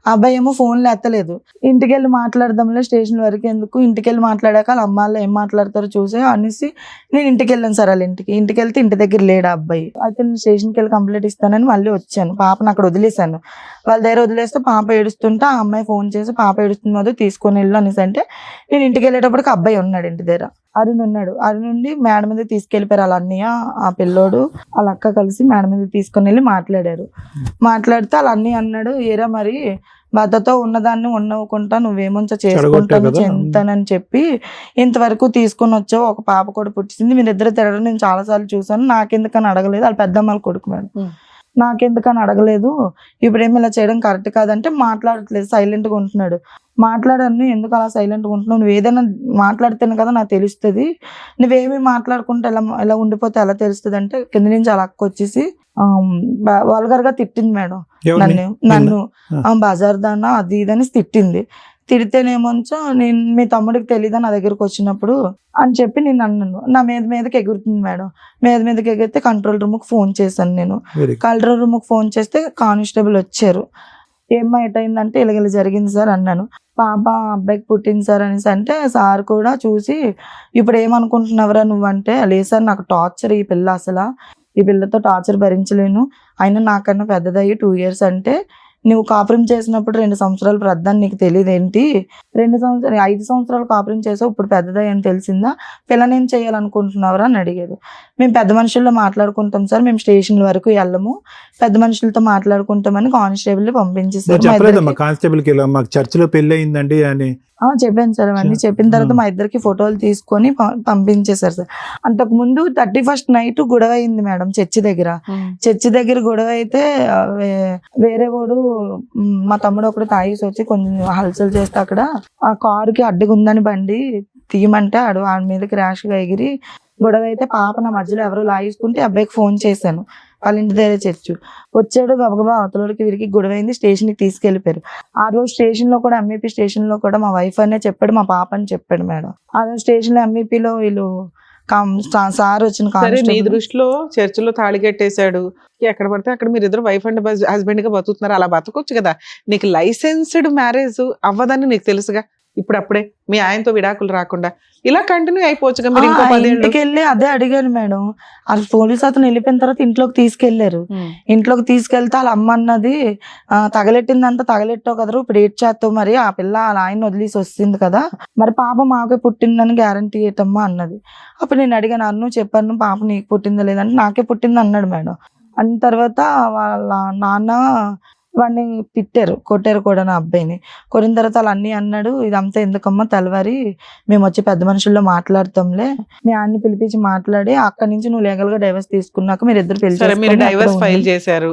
ఆ అబ్బాయి ఏమో ఫోన్లు ఎత్తలేదు. ఇంటికి వెళ్ళి మాట్లాడదాంలే, స్టేషన్ వరకు ఎందుకు, ఇంటికి వెళ్ళి మాట్లాడాక వాళ్ళ అమ్మాళ్ళు ఏం మాట్లాడతారో చూసే అనేసి నేను ఇంటికి వెళ్ళాను సార్. వాళ్ళ ఇంటికి వెళ్తే ఇంటి దగ్గర లేడు ఆ అబ్బాయి. అయితే నేను స్టేషన్కి వెళ్ళి కంప్లైంట్ ఇస్తానని మళ్ళీ వచ్చాను. పాపను అక్కడ వదిలేశాను. వాళ్ళ దగ్గర వదిలేస్తే పాప ఏడుస్తుంటే ఆ అమ్మాయి ఫోన్ చేసి పాప ఏడుస్తుంది మధు తీసుకొని వెళ్ళు అనేసి అంటే, నేను ఇంటికి వెళ్ళేటప్పటికి అబ్బాయి ఉన్నాడు ఇంటి దగ్గర, అరుణ్ ఉన్నాడు. అరుణ్ నుండి మేడ మీద తీసుకెళ్ళిపోయారు వాళ్ళ అన్నయ్య, ఆ పిల్లోడు వాళ్ళ అక్క కలిసి మేడ మీద తీసుకొని వెళ్ళి మాట్లాడారు. మాట్లాడితే వాళ్ళ అన్నయ్య అన్నాడు, ఏరా మరి భర్తతో ఉన్నదాన్ని ఉండవుకుంటా నువ్వేమో చేసుకుంటాను చెంతానని చెప్పి ఇంతవరకు తీసుకొని వచ్చావు, ఒక పాప కూడా పుట్టింది, మీరిద్దరు తిరగడం నేను చాలాసార్లు చూసాను, నాకెందుకని అడగలేదు, వాళ్ళ పెద్దమ్మల కొడుకు మేడం, నాకెందుకని అడగలేదు, ఇప్పుడేమి ఇలా చేయడం కరెక్ట్ కాదంటే మాట్లాడట్లేదు, సైలెంట్గా ఉంటున్నాడు. మాట్లాడాను, ఎందుకు అలా సైలెంట్గా ఉంటున్నావు, నువ్వు ఏదైనా మాట్లాడితేనే కదా నాకు తెలుస్తుంది, నువ్వేమి మాట్లాడుకుంటే ఎలా ఉండిపోతే ఎలా తెలుస్తుంది అంటే కింద నుంచి అలా అక్క వచ్చేసి వల్గర్గా తిట్టింది మేడం నన్ను బజార్ దానా అది ఇదని తిట్టింది. తిడితేనేమోంచో నేను మీ తమ్ముడికి తెలీదా నా దగ్గరకు వచ్చినప్పుడు అని చెప్పి నేను అన్నాను. నా మీదకి ఎగురుతుంది మేడం. మీదకి ఎగిరితే కంట్రోల్ రూమ్కి ఫోన్ చేశాను. నేను కంట్రోల్ రూమ్కి ఫోన్ చేస్తే కానిస్టేబుల్ వచ్చారు. ఏమ్మా ఎటైందంటే ఇలాగ జరిగింది సార్ అన్నాను. పాప అబ్బాయికి పుట్టింది సార్ అనేసి అంటే సార్ కూడా చూసి ఇప్పుడు ఏమనుకుంటున్నావురా నువ్వంటే, లేదు సార్ నాకు టార్చర్ ఈ పిల్ల, అసలు ఈ పిల్లతో టార్చర్ భరించలేను, అయినా నాకన్నా పెద్దదయ్యి 2 years అంటే నువ్వు కాపురం చేసినప్పుడు 2 సంవత్సరాలు ప్రద్దాన్ని నీకు తెలియదు ఏంటి, 5 సంవత్సరాలు కాపురం చేసావు ఇప్పుడు పెద్దదయ్యి అని తెలిసిందా, పిల్లనేం చేయాలనుకుంటున్నావురా అని అడిగారు. మేము పెద్ద మనుషుల్లో మాట్లాడుకుంటాం సార్, మేము స్టేషన్ వరకు వెళ్ళము, పెద్ద మనుషులతో మాట్లాడుకుంటామని కానిస్టేబుల్ పంపించేసారు. చర్చిలో పెళ్లి అయిందండి అని చెప్పాను సార్. అవన్నీ చెప్పిన తర్వాత మా ఇద్దరికి ఫోటోలు తీసుకొని పంపించేశారు సార్. అంతకు ముందు 31st నైట్ గొడవ అయింది మేడం చర్చి దగ్గర గొడవ అయితే వేరే వాడు మా తమ్ముడు ఒకడు తాగేసి వచ్చి కొంచెం హల్చల్ చేస్తే అక్కడ ఆ కారుకి అడ్డుగా ఉందని బండి తీయమంటే ఆడి మీదకి ర్యాష్ గా ఎగిరి గొడవ అయితే పాప నా మధ్యలో ఎవరో లాగేసుకుంటే అబ్బాయికి ఫోన్ చేశాను. వాళ్ళ ఇంటి దగ్గర చర్చు వచ్చాడు, గబగబా అవతలకి వీరికి గొడవ అయింది, స్టేషన్కి తీసుకెళ్లిపోయారు. ఆ రోజు స్టేషన్ లో కూడా ఎంఈపీ స్టేషన్ లో కూడా మా వైఫ్ అనే చెప్పాడు, మా పాప అని చెప్పాడు మేడం. ఆ రోజు స్టేషన్ లో ఎంఈపీలో వీళ్ళు సార్ వచ్చిన నీ దృష్టిలో చర్చిలో తాళి కట్టేశాడు, ఎక్కడ పడితే అక్కడ మీరు ఇద్దరు వైఫ్ అండ్ హస్బెండ్ గా బతుకుతున్నారు, అలా బతకొచ్చు కదా, నీకు లైసెన్స్డ్ మ్యారేజ్ అవ్వదని నీకు తెలుసుగా, ఇప్పుడప్పుడే మీ ఆయనతో విడాకులు రాకుండా ఇలా కంటిన్యూ అయిపోవచ్చుగా. మీరు ఇంకో 10 ఏళ్ళు ఇంటికి వెళ్ళి అదే అడిగాను మేడం. ఆ పోలీసు అతను వెళ్ళిపోయిన తర్వాత ఇంట్లోకి తీసుకెళ్లారు. ఇంట్లోకి తీసుకెళ్తే వాళ్ళ అమ్మ అన్నది తగలెట్టిందంతా తగలెట్టావు కదరు, ఇప్పుడు ఏడ్ చేస్తావు, మరి ఆ పిల్ల అలా ఆయన వదిలేసి వస్తుంది కదా, మరి పాప మాకే పుట్టిందని గ్యారంటీ ఏటమ్మా అన్నది. అప్పుడు నేను అడిగాను, అన్ను చెప్పాను పాప నీకు పుట్టిందా లేదంటే నాకే పుట్టింది అన్నాడు మేడం. అన్న తర్వాత వాళ్ళ నాన్న వాడిని తిట్టారు, కొట్టారు కూడా నా అబ్బాయిని. కొట్టిన తర్వాత వాళ్ళు అన్నీ అన్నాడు, ఇదంతా ఎందుకమ్మా తెల్లవారి మేము వచ్చి పెద్ద మనుషుల్లో మాట్లాడతాంలే, మీ ఆయన్ని పిలిపించి మాట్లాడి అక్కడి నుంచి నువ్వు లీగల్ గా డైవర్స్ తీసుకున్నాక మీరు ఇద్దరు పెళ్లి సరే, మీరు చేసుకొని డైవర్స్ అక్కడ ఫైల్ ఉండండి. చేశారు.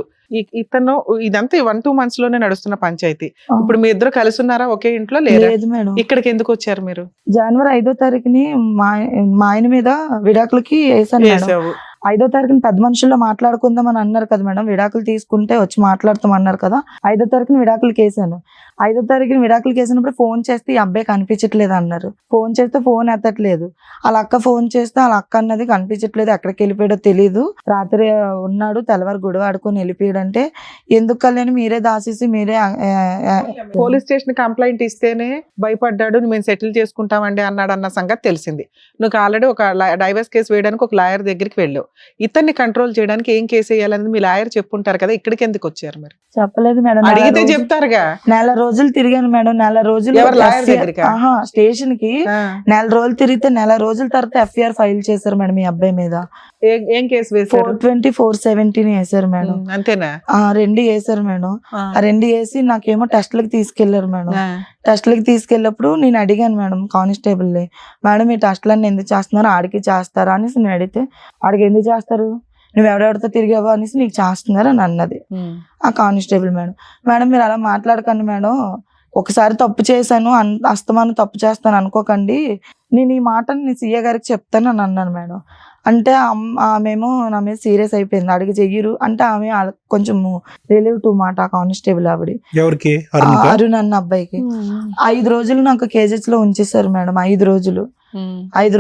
ఇతను ఇదంతా 1-2 months లోనే నడుస్తున్న పంచాయతీ. ఆ, ఇప్పుడు మీ ఇద్దరు కలిసి ఉన్నారా ఒకే ఇంట్లో లేదా? లేదు మేడం. ఇక్కడికి ఎందుకు వచ్చారు మీరు? జనవరి 5వ తారీఖుని మా ఆయన మీద విడాకులకి వేసాను మేడం. వేసావు. 5వ తారీఖున పెద్ద మనుషుల్లో మాట్లాడుకుందాం అని అన్నారు కదా మేడం, విడాకులు తీసుకుంటే వచ్చి మాట్లాడతాం అన్నారు కదా. 5వ తారీఖున విడాకులకి వేసాను. 5వ తారీఖున విడాకులకి వేసినప్పుడు ఫోన్ చేస్తే ఈ అబ్బాయి కనిపించట్లేదు అన్నారు. ఫోన్ చేస్తే ఫోన్ ఎత్తట్లేదు. వాళ్ళ అక్క ఫోన్ చేస్తే వాళ్ళ అక్క అన్నది కనిపించట్లేదు, ఎక్కడికి వెళ్ళిపోయాడో తెలీదు, రాత్రి ఉన్నాడు, తెల్లవారు గొడవ ఆడుకొని వెళ్ళిపోయాడు. అంటే ఎందుకు కళ్యాణి మీరే దాసేసి మీరే పోలీస్ స్టేషన్ కంప్లైంట్ ఇస్తేనే భయపడ్డాడు, మేము సెటిల్ చేసుకుంటామండి అన్నాడు అన్న సంగతి తెలిసింది. నువ్వు ఆల్రెడీ ఒక డైవర్స్ కేసు వేయడానికి ఒక లాయర్ దగ్గరికి వెళ్ళావు. ఇతన్ని కంట్రోల్ చేయడానికి ఏం కేసు వేయాలనేది మీ లాయర్ చెప్పుంటారు కదా, ఇక్కడికి ఎందుకు వచ్చారు మరి? చెప్పలేదు మేడం. అడిగితే చెప్తారుగా. నెల రోజులు తిరిగాను మేడం. నెల రోజులు ఎవరు లాయర్ దగ్గరికా? స్టేషన్ కి నెల రోజులు తిరిగితే నెల రోజుల తర్వాత ఎఫ్ఐఆర్ ఫైల్ చేశారు మేడం ఈ అబ్బాయి మీద. ఏం కేసు వేశారు? 420, 417 వేశారు మేడం. అంతేనా? 2 వేశారు మేడం. ఆ 2 వేసి నాకేమో టెస్ట్లకు తీసుకెళ్లారు మేడం. టెస్ట్లకు తీసుకెళ్ళినప్పుడు నేను అడిగాను మేడం కానిస్టేబుల్, మేడం ఈ టెస్ట్లన్నీ ఎందుకు చేస్తున్నారు, ఆడికి చేస్తారా అనేసి నేను అడిగితే, ఆడికి ఎందుకు చేస్తారు, నువ్వు ఎవరెవరితో తిరిగావా అనేసి నీకు చేస్తున్నారు అని అన్నది ఆ కానిస్టేబుల్. మేడం మీరు అలా మాట్లాడకండి మేడం, ఒకసారి తప్పు చేశాను, అస్తమానం తప్పు చేస్తాను అనుకోకండి, నేను ఈ మాట నేను సీఏ గారికి చెప్తాను అని అన్నాను మేడం. అంటే ఆమెమో నా మీద సీరియస్ అయిపోయింది, అడిగి చెయ్యరు అంటే ఆమె కొంచెం రిలేవ్ టు మాట ఆ కానిస్టేబుల్ ఆవిడ. ఎవరికి? అరుణ్ అన్న అబ్బాయికి 5 రోజులు నాకు కేజెస్ లో ఉంచేశారు మేడం. 5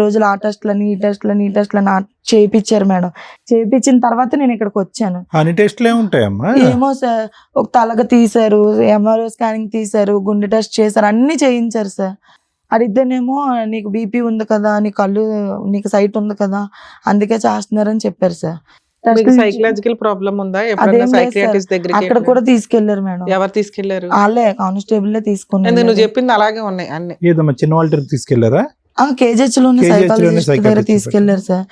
రోజులు ఆ టెస్ట్లని ఈ టెస్ట్లని చేయించారు మేడం. చేయించిన తర్వాత నేను ఇక్కడికి వచ్చాను. అన్ని టెస్ట్లు ఏముంటాయమ్మా? ఏమో సార్, ఒక తలగ తీశారు, ఎంఆర్ఓ స్కానింగ్ తీశారు, గుండె టెస్ట్ చేశారు, అన్ని చేయించారు సార్. అడిగితేనేమో నీకు బీపీ ఉంది కదా, నీ కళ్ళు నీకు సైట్ ఉంది కదా, అందుకే చేస్తున్నారని చెప్పారు సార్. సైకలాజికల్ ప్రాబ్లం ఉందా? సైకియాట్రిస్ట్ దగ్గరికి అక్కడ కూడా తీసుకెళ్లారు మేడం. ఎవరు తీసుకెళ్లారు? వాళ్ళే కానిస్టేబుల్ తీసుకున్నారు. నువ్వు చెప్పింది అలాగే ఉన్నాయి అన్ని. ఏదమ్మా చిన్న వాళ్ళ తీసుకెళ్లారా? కేజెస్ లోనే సైకాలజిస్ట్ దగ్గర తీసుకెళ్లారు సార్.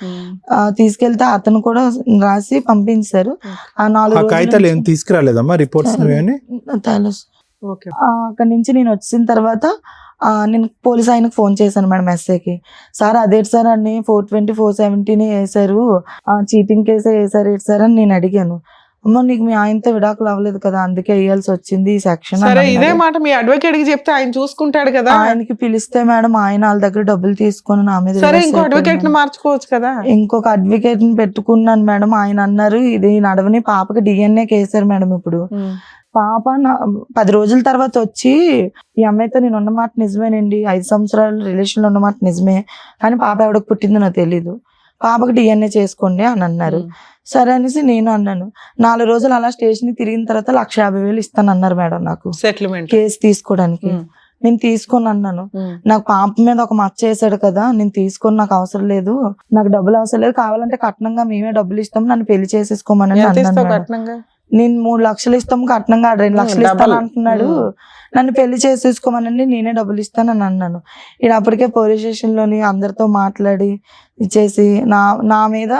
తీసుకెళ్తే అతను కూడా రాసి పంపించారు. ఆ 4 కాగితాలు ఏం తీసుకురాలేదమ్మా రిపోర్ట్స్? తెలుసు. అక్కడి నుంచి నేను వచ్చిన తర్వాత నేను పోలీస్ ఆయనకు ఫోన్ చేశాను మేడం, ఎస్ఐకి. సార్ అదేంటి సార్ అని 420, 417 వేసారు, చీటింగ్ కేసే వేసారు ఏంటి సార్ అని నేను అడిగాను. అమ్మ నీకు మీ ఆయనతో విడాకులు అవ్వలేదు కదా, అందుకే వేయాల్సి వచ్చింది ఈ సెక్షన్. ఇదే మాట మీ అడ్వకేట్ కి చెప్తే ఆయన చూసుకుంటాడు కదా. ఆయనకి పిలిస్తే మేడం ఆయన వాళ్ళ దగ్గర డబ్బులు తీసుకొని నా మీద ఇంకో అడ్వకేట్ ని మార్చుకోవచ్చు కదా. ఇంకొక అడ్వకేట్ ని పెట్టుకున్నాను మేడం. ఆయన అన్నారు ఇది నడవని, పాపకి DNA కేసారు మేడం. ఇప్పుడు పాప 10 రోజుల తర్వాత వచ్చి ఈ అమ్మాయితో నేను ఉన్నమాట నిజమేనండి, 5 సంవత్సరాలు రిలేషన్ లో ఉన్నమాట నిజమే, కానీ పాప ఎవరికి పుట్టిందో నాకు తెలీదు, పాపకి DNA చేసుకోండి అని అన్నారు. సరే అనేసి నేను అన్నాను. 4 రోజులు అలా స్టేషన్ తిరిగిన తర్వాత 1,50,000 ఇస్తాను అన్నారు మేడం నాకు సెటిల్మెంట్ కేసు తీసుకోవడానికి. నేను తీసుకొని అన్నాను, నాకు పాప మీద ఒక మచ్చ వేసాడు కదా, నేను తీసుకొని నాకు అవసరం లేదు, నాకు డబ్బులు అవసరం లేదు, కావాలంటే కట్నంగా మేమే డబ్బులు ఇస్తాం, నన్ను పెళ్లి చేసేసుకోమని అన్నాను. నేను 3 లక్షలు ఇస్తాం కట్నంగా, 2 లక్షలు ఇస్తాను అంటున్నాడు, నన్ను పెళ్లి చేసేసుకోమనండి నేనే డబ్బులు ఇస్తానని అన్నాను. ఈయన అప్పటికే పోలీస్ స్టేషన్ లోని అందరితో మాట్లాడి ఇచ్చేసి నా మీద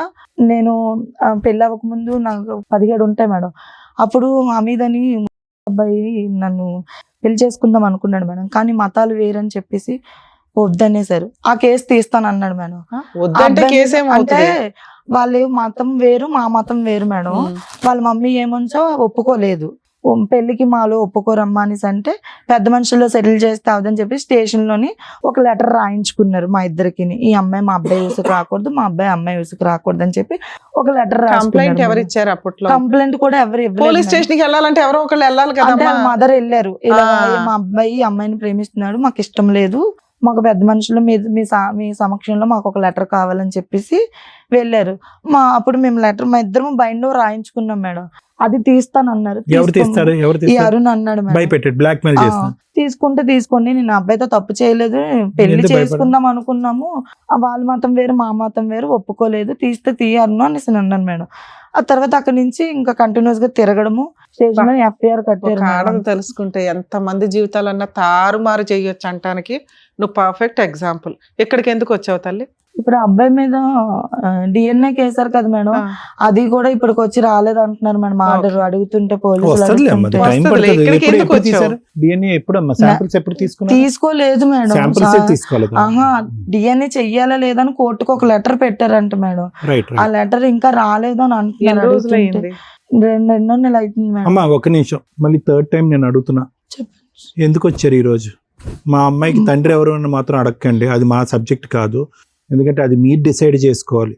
నేను పెళ్లి అవ్వకముందు నాకు 17 ఉంటాయి మేడం. అప్పుడు హమీదని అబ్బాయి నన్ను పెళ్లి చేసుకుందాం అనుకున్నాడు మేడం, కానీ మతాలు వేరని చెప్పేసి వద్దనేసారు. ఆ కేసు తీస్తాను అన్నాడు మేడం. అంటే వాళ్ళు మతం వేరు మా మతం వేరు మేడం. వాళ్ళ మమ్మీ ఏమొంచో ఒప్పుకోలేదు, పెళ్లికి మాలో ఒప్పుకోరమ్మా అనేసి అంటే పెద్ద మనుషుల్లో సెటిల్ చేస్తే అవదని చెప్పి స్టేషన్ లోని ఒక లెటర్ రాయించుకున్నారు మా ఇద్దరికి. ఈ అమ్మాయి మా అబ్బాయి యూసుకు రాకూడదు, మా అబ్బాయి అమ్మాయి యూసుకు రాకూడదు అని చెప్పి ఒక లెటర్ కంప్లైంట్ ఎవరు ఇచ్చారు అప్పట్లో? కంప్లైంట్ కూడా ఎవరు ఇవ్వలేదు. పోలీస్ స్టేషన్ కి వెళ్ళాలంటే ఎవరో ఒకళ్ళు వెళ్ళాలి కదా. మదర్ వెళ్ళారు, ఇలా మా అబ్బాయి అమ్మాయిని ప్రేమిస్తున్నాడు, మాకు ఇష్టం లేదు, మాకు పెద్ద మనుషులు మీ సమక్షంలో మాకు ఒక లెటర్ కావాలని చెప్పేసి వెళ్ళారు. అప్పుడు మేము లెటర్ మా ఇద్దరం బైండ్ రాయించుకున్నాం మేడం. అది తీస్తానన్నారు. ఈ అరుణ్ అన్నాడు తీసుకుంటే తీసుకోండి, నేను అబ్బాయితో తప్పు చేయలేదు, పెళ్లి చేసుకుందాం అనుకున్నాము, వాళ్ళ మతం వేరు మా మతం వేరు, ఒప్పుకోలేదు, తీస్తే తీయను అనేసి అన్నాను మేడం. ఆ తర్వాత అక్కడి నుంచి ఇంకా కంటిన్యూస్ గా తిరగడము, స్టేషన్ లో FIR కట్టారు. తెలుసుకుంటే ఎంత మంది జీవితాలన్నా తారుమారు చేయొచ్చు అంటానికి నువ్వు పర్ఫెక్ట్ ఎగ్జాంపుల్. ఇక్కడికి ఎందుకు వచ్చావు తల్లి? ఇప్పుడు అబ్బాయి మీద డిఎన్ఏ కేసారు కదా మేడం, అది కూడా ఇప్పటికి వచ్చి రాలేదు అంటున్నారు మేడం. ఆర్డర్ అడుగుతుంటే పోలీసులు వస్తదిలే అమ్మా, అది టైం వస్తదిలే. పడుతుంది. ఇక్కడికి ఎప్పుడు ఎందుకు తీశారు వచ్చావు? DNA ఎప్పుడు అమ్మా? శాంపిల్స్ ఎప్పుడు తీసుకున్నారు? తీసుకోలేదు మేడం. శాంపిల్స్ తీసుకోవాలి కదా. ఆహా, డిఎన్ఏ చెయ్యాలా లేదని కోర్టుకు ఒక లెటర్ పెట్టారంట మేడం. రైట్ ఆ లెటర్ ఇంకా రాలేదు అని ఎన్ని అంటున్నారు. రోజులు అడుగుతుంటే. అయింది? రెండో నెల అవుతుంది మేడం. అమ్మా ఒక నిమిషం, మళ్ళీ థర్డ్ టైం నేను అడుగుతున్నా, చెప్పండి. ఎందుకు వచ్చారు ఈ రోజు? మా అమ్మాయికి తండ్రి ఎవరు అని మాత్రం అడగండి, అది మా సబ్జెక్ట్ కాదు. ఎందుకంటే అది మీరు డిసైడ్ చేసుకోవాలి.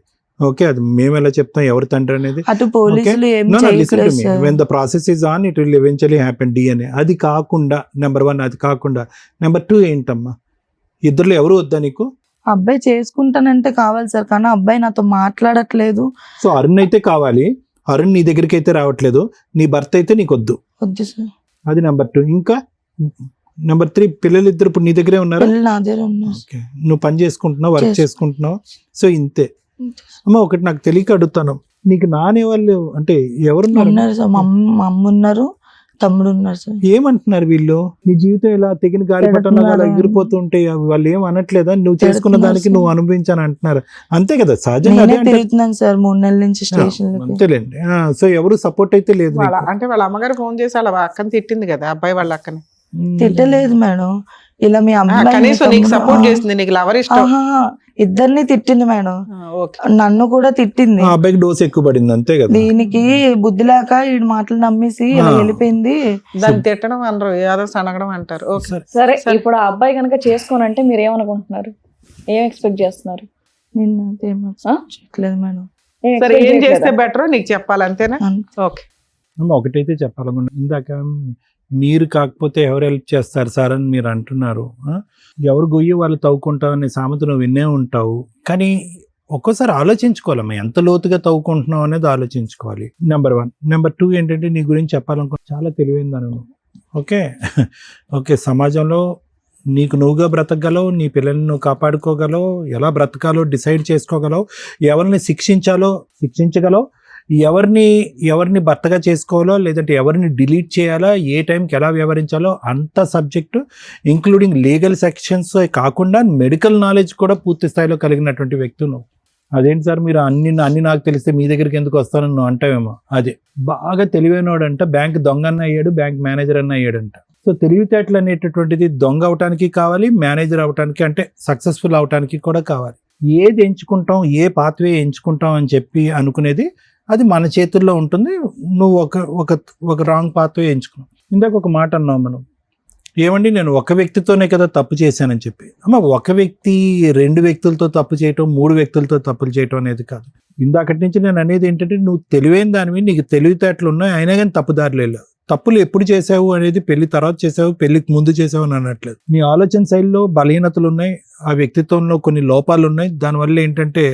ఓకే, అది మేము ఎలా చెప్తాం ఎవరు తండ్రి అనేది? అటు పోలీసులు ఏం No, listen to చేయట్లేదు me. Sir. When the process is on, it will eventually happen. DNA అది కాకుండా నెంబర్ 1, అది కాకుండా నెంబర్ 2 ఏంటమ్మా? ఇద్దరులో ఎవరు వద్దా నీకు? అబ్బాయి చేసుకుంటానంటే కావాలి సార్, కానీ అబ్బాయి నాతో మాట్లాడట్లేదు. సో అరుణ్ అయితే కావాలి, అరుణ్ నీ దగ్గరికి అయితే రావట్లేదు, నీ భర్త అయితే నీకు వద్దు, వద్దు సార్. అది నెంబర్ 2. ఇంకా నెంబర్ 3, పిల్లలు ఇద్దరు ఇప్పుడు నీ దగ్గరే ఉన్నారు. పిల్లలు నా దగ్గర ఉన్నారు. ఓకే, నువ్వు పని చేసుకుంటున్నావు, వర్క్ చేసుకుంటున్నావు, సో ఇంతే. అమ్మ ఒకటి నాకు తెలియక అడుగుతాను, నీకు నానే వాళ్ళు అంటే ఎవరున్నారు? ఉన్నారు సార్, మా అమ్మ ఉన్నారు, తమ్ముడు ఉన్నారు సార్. ఏమంటున్నారు వీళ్ళు? నీ జీవితం ఇలా తెగిన గాలి పట్టణంలో అలా ఎగిరిపోతూ ఉంటే వాళ్ళు ఏం అనట్లేదా? నువ్వు చేసుకున్న దానికి తిడుతున్నారు నువ్వు అనుభవించాను అంటున్నారు, అంతే కదా? సహజంగా నేనే అదే అంటారు. తిరుగుతున్నాను సార్ 3 నెలల నుంచి స్టేషన్ లోకి. అంతేలేండి. సో ఎవరు సపోర్ట్ అయితే లేదు వాళ్ళ నీకు. అంటే వాళ్ళ అమ్మగారు ఫోన్ చేసి వాళ్ళ అక్కని తిట్టింది కదా, అబ్బాయి వాళ్ళ అక్కని. తిట్టలేదు మేడం, ఇలా మీ అమ్మాయి కనీసం నీకు సపోర్ట్ చేసింది, నీకు లవర్ ఇష్టం. ఇద్దరిని తిట్టింది మేడం, ఓకే. నన్ను కూడా తిట్టింది. ఆ అబ్బాయికి డోస్ ఎక్కువ పడింది, అంతే కదా? దీనికి బుద్ధి లేక ఈ మాటలు నమ్మేసి ఇలా వెళ్ళిపోయింది. దాన్ని తిట్టడం అనరు, ఏదో సనగడం అంటారు. ఓకే. సరే, ఇప్పుడు ఆ అబ్బాయి కనుక చేసుకోనంటే మీరు ఏమనుకుంటున్నారు? ఏం ఎక్స్పెక్ట్ చేస్తున్నారు? నిన్న చేయట్లేదు మేడం. సరే, ఏం చేస్తే బెటర్ నీకు చెప్పాలి, అంతేనా? ఓకే. అమ్మ ఒకటైతే చెప్పాలనుకున్నా, ఇందాక మీరు కాకపోతే ఎవరు హెల్ప్ చేస్తారు సార్ అని మీరు అంటున్నారు. ఎవరు గొయ్యి వాళ్ళు తవ్వుకుంటావు అనే సామెత నువ్వు వినే ఉంటావు, కానీ ఒక్కోసారి ఆలోచించుకోవాలమ్మా, ఎంత లోతుగా తవ్వుకుంటున్నావు అనేది ఆలోచించుకోవాలి. నెంబర్ 1. నెంబర్ 2 ఏంటంటే నీ గురించి చెప్పాలనుకో, చాలా తెలివైందని. ఓకే ఓకే, సమాజంలో నీకు నువ్వుగా బ్రతకగలవు, నీ పిల్లల్ని నువ్వు కాపాడుకోగలవు, ఎలా బ్రతకాలో డిసైడ్ చేసుకోగలవు, ఎవరిని శిక్షించగలవు, ఎవరిని భర్తగా చేసుకోవాలో లేదంటే ఎవరిని డిలీట్ చేయాలా, ఏ టైంకి ఎలా వ్యవహరించాలో అంత సబ్జెక్టు, ఇంక్లూడింగ్ లీగల్ సెక్షన్స్ కాకుండా మెడికల్ నాలెడ్జ్ కూడా పూర్తి స్థాయిలో కలిగినటువంటి వ్యక్తి నువ్వు. అదేంటి సార్ మీరు అన్ని నాకు తెలిస్తే మీ దగ్గరికి ఎందుకు వస్తానని నువ్వు అంటావేమో. అదే బాగా తెలివైనవాడంట, బ్యాంక్ దొంగ అన్న అయ్యాడు, బ్యాంక్ మేనేజర్ అన్న అయ్యాడంట. సో తెలివితేటలు అనేటటువంటిది దొంగ అవటానికి కావాలి, మేనేజర్ అవటానికి అంటే సక్సెస్ఫుల్ అవటానికి కూడా కావాలి. ఏది ఎంచుకుంటాం, ఏ పాత్వే ఎంచుకుంటాం అని చెప్పి అనుకునేది అది మన చేతుల్లో ఉంటుంది. నువ్వు ఒక రాంగ్ పాత్వే ఎంచుకున్నావు. ఇందాక ఒక మాట అన్నావు మనం, ఏమండి నేను ఒక వ్యక్తితోనే కదా తప్పు చేశానని చెప్పి. అమ్మ ఒక వ్యక్తి 2 వ్యక్తులతో తప్పు చేయటం, 3 వ్యక్తులతో తప్పులు చేయటం అనేది కాదు. ఇందాకటి నుంచి నేను అనేది ఏంటంటే, నువ్వు తెలివైన దానివి, నీకు తెలివితేటలు ఉన్నాయి, అయినా కానీ తప్పుదారులు వెళ్ళావు. తప్పులు ఎప్పుడు చేసావు అనేది పెళ్లి తర్వాత చేసావు, పెళ్లికి ముందు చేసావు అని అనట్లేదు. నీ ఆలోచన శైలిలో బలహీనతలు ఉన్నాయి, ఆ వ్యక్తిత్వంలో కొన్ని లోపాలు ఉన్నాయి. దానివల్ల ఏంటంటే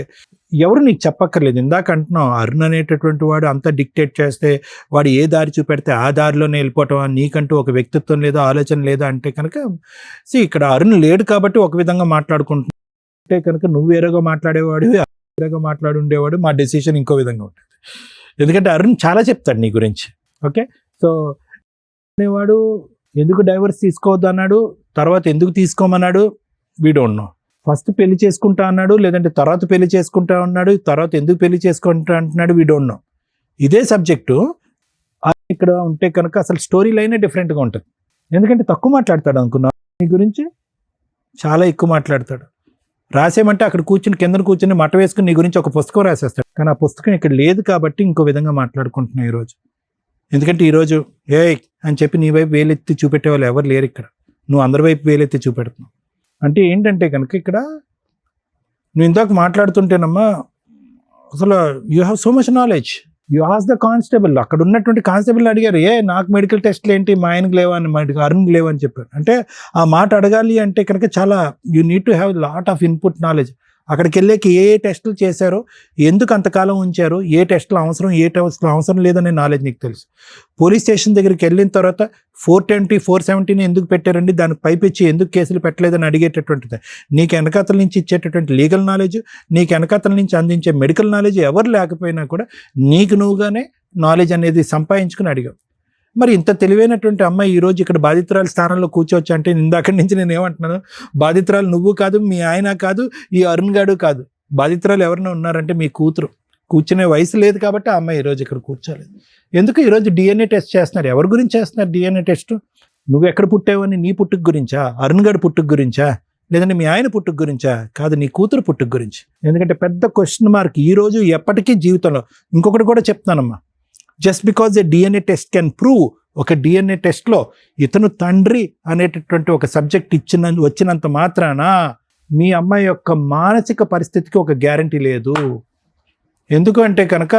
ఎవరు నీకు చెప్పక్కర్లేదు. ఇందాక అంటున్నావు అరుణ్ అనేటటువంటి వాడు అంతా డిక్టేట్ చేస్తే వాడు ఏ దారి చూపెడితే ఆ దారిలోనే వెళ్ళిపోవటం, నీకంటూ ఒక వ్యక్తిత్వం లేదా ఆలోచన లేదా అంటే కనుక ఇక్కడ అరుణ్ లేడు కాబట్టి ఒక విధంగా మాట్లాడుకుంటుంటే కనుక నువ్వు వేరేగా మాట్లాడేవాడు, వేరేగా మాట్లాడి ఉండేవాడు, మా డెసిషన్ ఇంకో విధంగా ఉంటుంది. ఎందుకంటే అరుణ్ చాలా చెప్తాడు నీ గురించి. ఓకే, సో అనేవాడు ఎందుకు డైవర్స్ తీసుకోవద్దు అన్నాడు, తర్వాత ఎందుకు తీసుకోమన్నాడు, వీ డోంట్ నో. ఫస్ట్ పెళ్లి చేసుకుంటా అన్నాడు, లేదంటే తర్వాత పెళ్లి చేసుకుంటా అన్నాడు, తర్వాత ఎందుకు పెళ్లి చేసుకుంటా అంటున్నాడు, వీ డోంట్ నో. ఇదే సబ్జెక్టు ఇక్కడ ఉంటే కనుక అసలు స్టోరీ లైనే డిఫరెంట్గా ఉంటుంది. ఎందుకంటే తక్కువ మాట్లాడతాడు అనుకున్నా, నీ గురించి చాలా ఎక్కువ మాట్లాడతాడు. రాసేమంటే అక్కడ కింద కూర్చుని మట వేసుకుని నీ గురించి ఒక పుస్తకం రాసేస్తాడు, కానీ ఆ పుస్తకం ఇక్కడ లేదు కాబట్టి ఇంకో విధంగా మాట్లాడుకుంటున్నావు ఈరోజు. ఎందుకంటే ఈరోజు అని చెప్పి నీ వైపు వేలెత్తి చూపెట్టే వాళ్ళు ఎవరు లేరు ఇక్కడ, నువ్వు అందరి వైపు వేలెత్తి చూపెడుతున్నావు. అంటే ఏంటంటే కనుక ఇక్కడ నువ్వు ఇందాక మాట్లాడుతుంటేనమ్మా అసలు you have so much knowledge. You ask the constable, అక్కడ ఉన్నటువంటి కానిస్టేబుల్ అడిగారు, నాకు మెడికల్ టెస్ట్లు ఏంటి, మా ఆయనకు లేవా అని, అరుణ్కి లేవని చెప్పారు. అంటే ఆ మాట అడగాలి అంటే కనుక చాలా you need to have lot of input knowledge. అక్కడికి వెళ్ళాక ఏ టెస్టులు చేశారో, ఎందుకు అంతకాలం ఉంచారో, ఏ టెస్టులు అవసరం, ఏ టెస్టులు అవసరం లేదనే నాలెడ్జ్ నీకు తెలుసు. పోలీస్ స్టేషన్ దగ్గరికి వెళ్ళిన తర్వాత 420, 470 ఎందుకు పెట్టారండి, దానికి పైపెచ్చి ఎందుకు కేసులు పెట్టలేదని అడిగేటటువంటిది. నీకు వెనకాతల నుంచి ఇచ్చేటటువంటి లీగల్ నాలెడ్జ్, నీకు వెనకాతల నుంచి అందించే మెడికల్ నాలెడ్జ్ ఎవరు లేకపోయినా కూడా నీకు నువ్వుగానే నాలెడ్జ్ అనేది సంపాదించుకుని అడిగావు. మరి ఇంత తెలివైనటువంటి అమ్మాయి ఈరోజు ఇక్కడ బాధితురాలు స్థానంలో కూర్చోవచ్చు అంటే, ఇందాక నుంచి నేను ఏమంటున్నాను, బాధితురాలు నువ్వు కాదు, మీ ఆయన కాదు, ఈ అరుణ్ గాడు కాదు, బాధితురాలు ఎవరైనా ఉన్నారంటే మీ కూతురు. కూర్చునే వయసు లేదు కాబట్టి ఆ అమ్మాయి ఈరోజు ఇక్కడ కూర్చోలేదు. ఎందుకు ఈరోజు DNA టెస్ట్ చేస్తున్నారు? ఎవరి గురించి చేస్తున్నారు DNA టెస్ట్? నువ్వు ఎక్కడ పుట్టావని నీ పుట్టుక గురించా, అరుణ్ గడి పుట్టుక గురించా, లేదంటే మీ ఆయన పుట్టుక గురించా? కాదు, నీ కూతురు పుట్టుక గురించి. ఎందుకంటే పెద్ద క్వశ్చన్ మార్క్ ఈ రోజు ఎప్పటికీ జీవితంలో. ఇంకొకటి కూడా చెప్తానమ్మా, just because a DNA test can prove, ఒక DNA టెస్ట్లో ఇతను తండ్రి అనేటటువంటి ఒక సబ్జెక్ట్ వచ్చినంత మాత్రాన మీ అమ్మాయి యొక్క మానసిక పరిస్థితికి ఒక గ్యారంటీ లేదు. ఎందుకు అంటే కనుక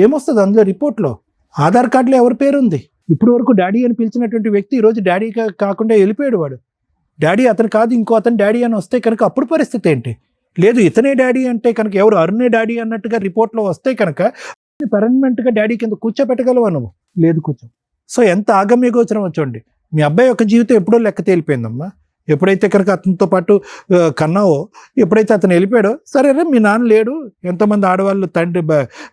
ఏమొస్తుంది అందులో రిపోర్ట్లో? ఆధార్ కార్డులో ఎవరి పేరు ఉంది? ఇప్పుడు వరకు డాడీ అని పిలిచినటువంటి వ్యక్తి ఈరోజు డాడీ కాకుండా వెళ్ళిపోయాడు. వాడు డాడీ అతను కాదు, ఇంకో అతను డాడీ అని వస్తే కనుక అప్పుడు పరిస్థితి ఏంటి? లేదు ఇతనే డాడీ అంటే కనుక ఎవరు అరుణే డాడీ అన్నట్టుగా రిపోర్ట్లో వస్తే కనుక పర్మనెంట్గా డాడీ కింద కూర్చోబెట్టగలవా నువ్వు? లేదు, కూర్చో. సో ఎంత ఆగమ్య గోచరం వచ్చండి. మీ అబ్బాయి యొక్క జీవితం ఎప్పుడో లెక్క తేలిపోయిందమ్మా. ఎప్పుడైతే కనుక అతనితో పాటు కన్నావో, ఎప్పుడైతే అతను వెళ్ళిపోయాడో, సరేనా మీ నాన్న లేడు, ఎంతమంది ఆడవాళ్ళు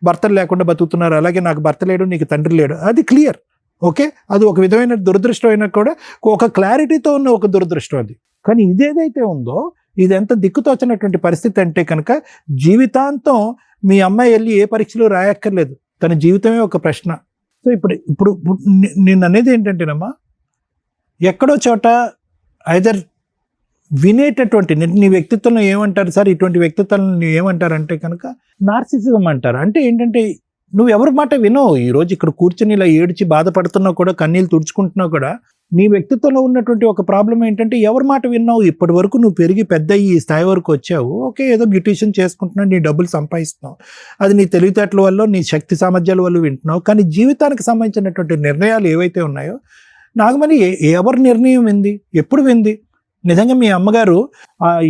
భర్తలు లేకుండా బతుకుతున్నారు, అలాగే నాకు భర్త లేడు, నీకు తండ్రి లేడు, అది క్లియర్. ఓకే, అది ఒక విధమైన దురదృష్టం అయినా కూడా ఒక క్లారిటీతో ఉన్న ఒక దురదృష్టం అది. కానీ ఇదేదైతే ఉందో ఇది ఎంత దిక్కుతోచినటువంటి పరిస్థితి అంటే కనుక జీవితాంతం మీ అమ్మాయి వెళ్ళి ఏ పరీక్షలు రాయక్కర్లేదు, తన జీవితమే ఒక ప్రశ్న. సో ఇప్పుడు నేను అనేది ఏంటంటేనమ్మా, ఎక్కడో చోట ఐదర్ వినేటటువంటి నీ వ్యక్తిత్వంలో ఏమంటారు సార్, ఇటువంటి వ్యక్తిత్వాలను ఏమంటారంటే కనుక నార్సిసిజం అంటారు. అంటే ఏంటంటే నువ్వు ఎవరి మాట వినవు. ఈరోజు ఇక్కడ కూర్చొని ఇలా ఏడ్చి బాధపడుతున్నా కూడా, కన్నీళ్ళు తుడుచుకుంటున్నా కూడా, నీ వ్యక్తిత్వంలో ఉన్నటువంటి ఒక ప్రాబ్లం ఏంటంటే ఎవరి మాట విన్నావు. ఇప్పటి వరకు నువ్వు పెరిగి పెద్ద ఈ స్థాయి వరకు వచ్చావు, ఓకే, ఏదో బ్యూటీషియన్ చేసుకుంటున్నావు, నీ డబ్బులు సంపాదిస్తున్నావు, అది నీ తెలివితేటల వల్ల, నీ శక్తి సామర్థ్యాల వల్ల వింటున్నావు. కానీ జీవితానికి సంబంధించినటువంటి నిర్ణయాలు ఏవైతే ఉన్నాయో, నాగమణి ఎవరి నిర్ణయం వింది, ఎప్పుడు వింది? నిజంగా మీ అమ్మగారు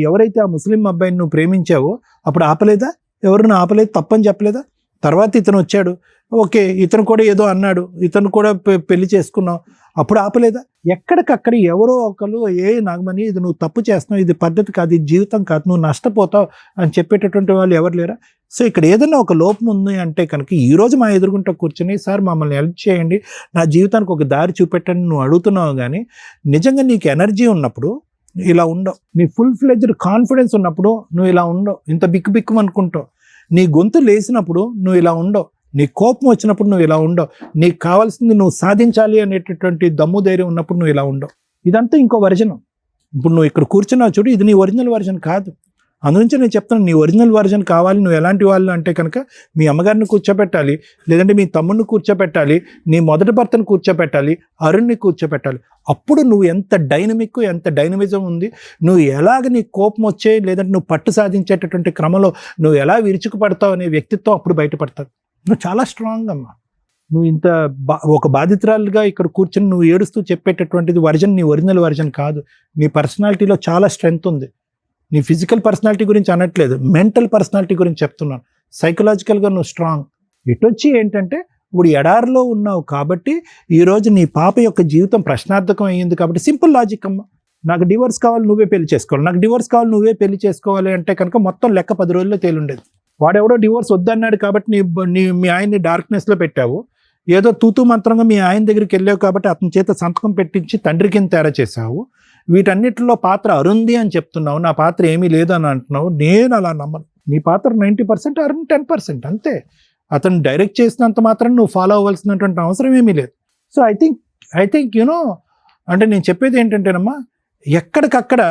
ఎవరైతే ఆ ముస్లిం అబ్బాయిని నువ్వు ప్రేమించావో అప్పుడు ఆపలేదా? ఎవరిని ఆపలేదు, తప్పని చెప్పలేదా? తర్వాత ఇతను వచ్చాడు, ఓకే, ఇతను కూడా ఏదో అన్నాడు, ఇతను కూడా పెళ్లి చేసుకున్నావు, అప్పుడు ఆపలేదా? ఎక్కడికక్కడ ఎవరో ఒకరు నాగమణి ఇది నువ్వు తప్పు చేస్తున్నావు, ఇది పద్ధతి కాదు, ఇది జీవితం కాదు, నువ్వు నష్టపోతావు అని చెప్పేటటువంటి వాళ్ళు ఎవరు లేరా? సో ఇక్కడ ఏదైనా ఒక లోపం ఉంది అంటే కనుక ఈరోజు మా ఎదురుగుంటా కూర్చొని సార్ మమ్మల్ని హెల్ప్ చేయండి, నా జీవితానికి ఒక దారి చూపెట్టండి నువ్వు అడుగుతున్నావు. కానీ నిజంగా నీకు ఎనర్జీ ఉన్నప్పుడు ఇలా ఉండవు, నీ ఫుల్ ఫ్లెడ్జ్డ్ కాన్ఫిడెన్స్ ఉన్నప్పుడు నువ్వు ఇలా ఉండవు, ఇంత బిక్కు అనుకుంటావు. నీ గొంతు లేసినప్పుడు నువ్వు ఇలా ఉండవు, నీ కోపం వచ్చినప్పుడు నువ్వు ఇలా ఉండవు, నీకు కావాల్సింది నువ్వు సాధించాలి అనేటటువంటి దమ్ము ధైర్యం ఉన్నప్పుడు నువ్వు ఇలా ఉండవు. ఇదంతా ఇంకో వర్జన్. ఇప్పుడు నువ్వు ఇక్కడ కూర్చున్నావు చూడు, ఇది నీ ఒరిజినల్ వర్జన్ కాదు. అందునుంచి నేను చెప్తాను, నీ ఒరిజినల్ వర్జన్ కావాలి, నువ్వు ఎలాంటి వాళ్ళు అంటే కనుక మీ అమ్మగారిని కూర్చోపెట్టాలి, లేదంటే మీ తమ్ముడిని కూర్చోపెట్టాలి, నీ మొదటి భర్తను కూర్చోపెట్టాలి, అరుణ్ని కూర్చోపెట్టాలి. అప్పుడు నువ్వు ఎంత డైనమిక్, ఎంత డైనమిజం ఉంది, నువ్వు ఎలాగ నీ కోపం వచ్చే, లేదంటే నువ్వు పట్టు సాధించేటటువంటి క్రమంలో నువ్వు ఎలా విరుచుకుపడతావు అనే వ్యక్తిత్వం అప్పుడు బయటపడతావు. నువ్వు చాలా స్ట్రాంగ్ అమ్మా. నువ్వు ఇంత ఒక బాధితురాలుగా ఇక్కడ కూర్చొని నువ్వు ఏడుస్తూ చెప్పేటటువంటిది వర్జన్ నీ ఒరిజినల్ వర్జన్ కాదు. నీ పర్సనాలిటీలో చాలా స్ట్రెంగ్త్ ఉంది. నీ ఫిజికల్ పర్సనాలిటీ గురించి అనట్లేదు, మెంటల్ పర్సనాలిటీ గురించి చెప్తున్నాను. సైకలాజికల్గా నువ్వు స్ట్రాంగ్. ఇటొచ్చి ఏంటంటే ఇప్పుడు ఎడారిలో ఉన్నావు కాబట్టి ఈరోజు నీ పాప యొక్క జీవితం ప్రశ్నార్థకం అయ్యింది కాబట్టి సింపుల్ లాజిక్ అమ్మ, నాకు డివోర్స్ కావాలి నువ్వే పెళ్లి చేసుకోవాలి, నాకు డివోర్స్ కావాలి నువ్వే పెళ్లి చేసుకోవాలి అంటే కనుక మొత్తం లెక్క 10 రోజుల్లో తేలుండేది. వాడెవడో డివోర్స్ వద్దన్నాడు కాబట్టి మీ ఆయన్ని డార్క్నెస్లో పెట్టావు, ఏదో తూతూ మంత్రంగా మీ ఆయన దగ్గరికి వెళ్ళావు కాబట్టి అతని చేత సంతకం పెట్టించి తండ్రి కింద తయారు చేసావు. వీటన్నిటిలో పాత్ర అరుంది అని చెప్తున్నావు, నా పాత్ర ఏమీ లేదు అని అంటున్నావు. నేను అలా నమ్మను. నీ పాత్ర 90%, అరుణ్ 10% అంతే. అతను డైరెక్ట్ చేసినంత మాత్రం నువ్వు ఫాలో అవ్వాల్సినటువంటి అవసరం ఏమీ లేదు. సో ఐ థింక్ యూనో, అంటే నేను చెప్పేది ఏంటంటేనమ్మా, ఎక్కడికక్కడ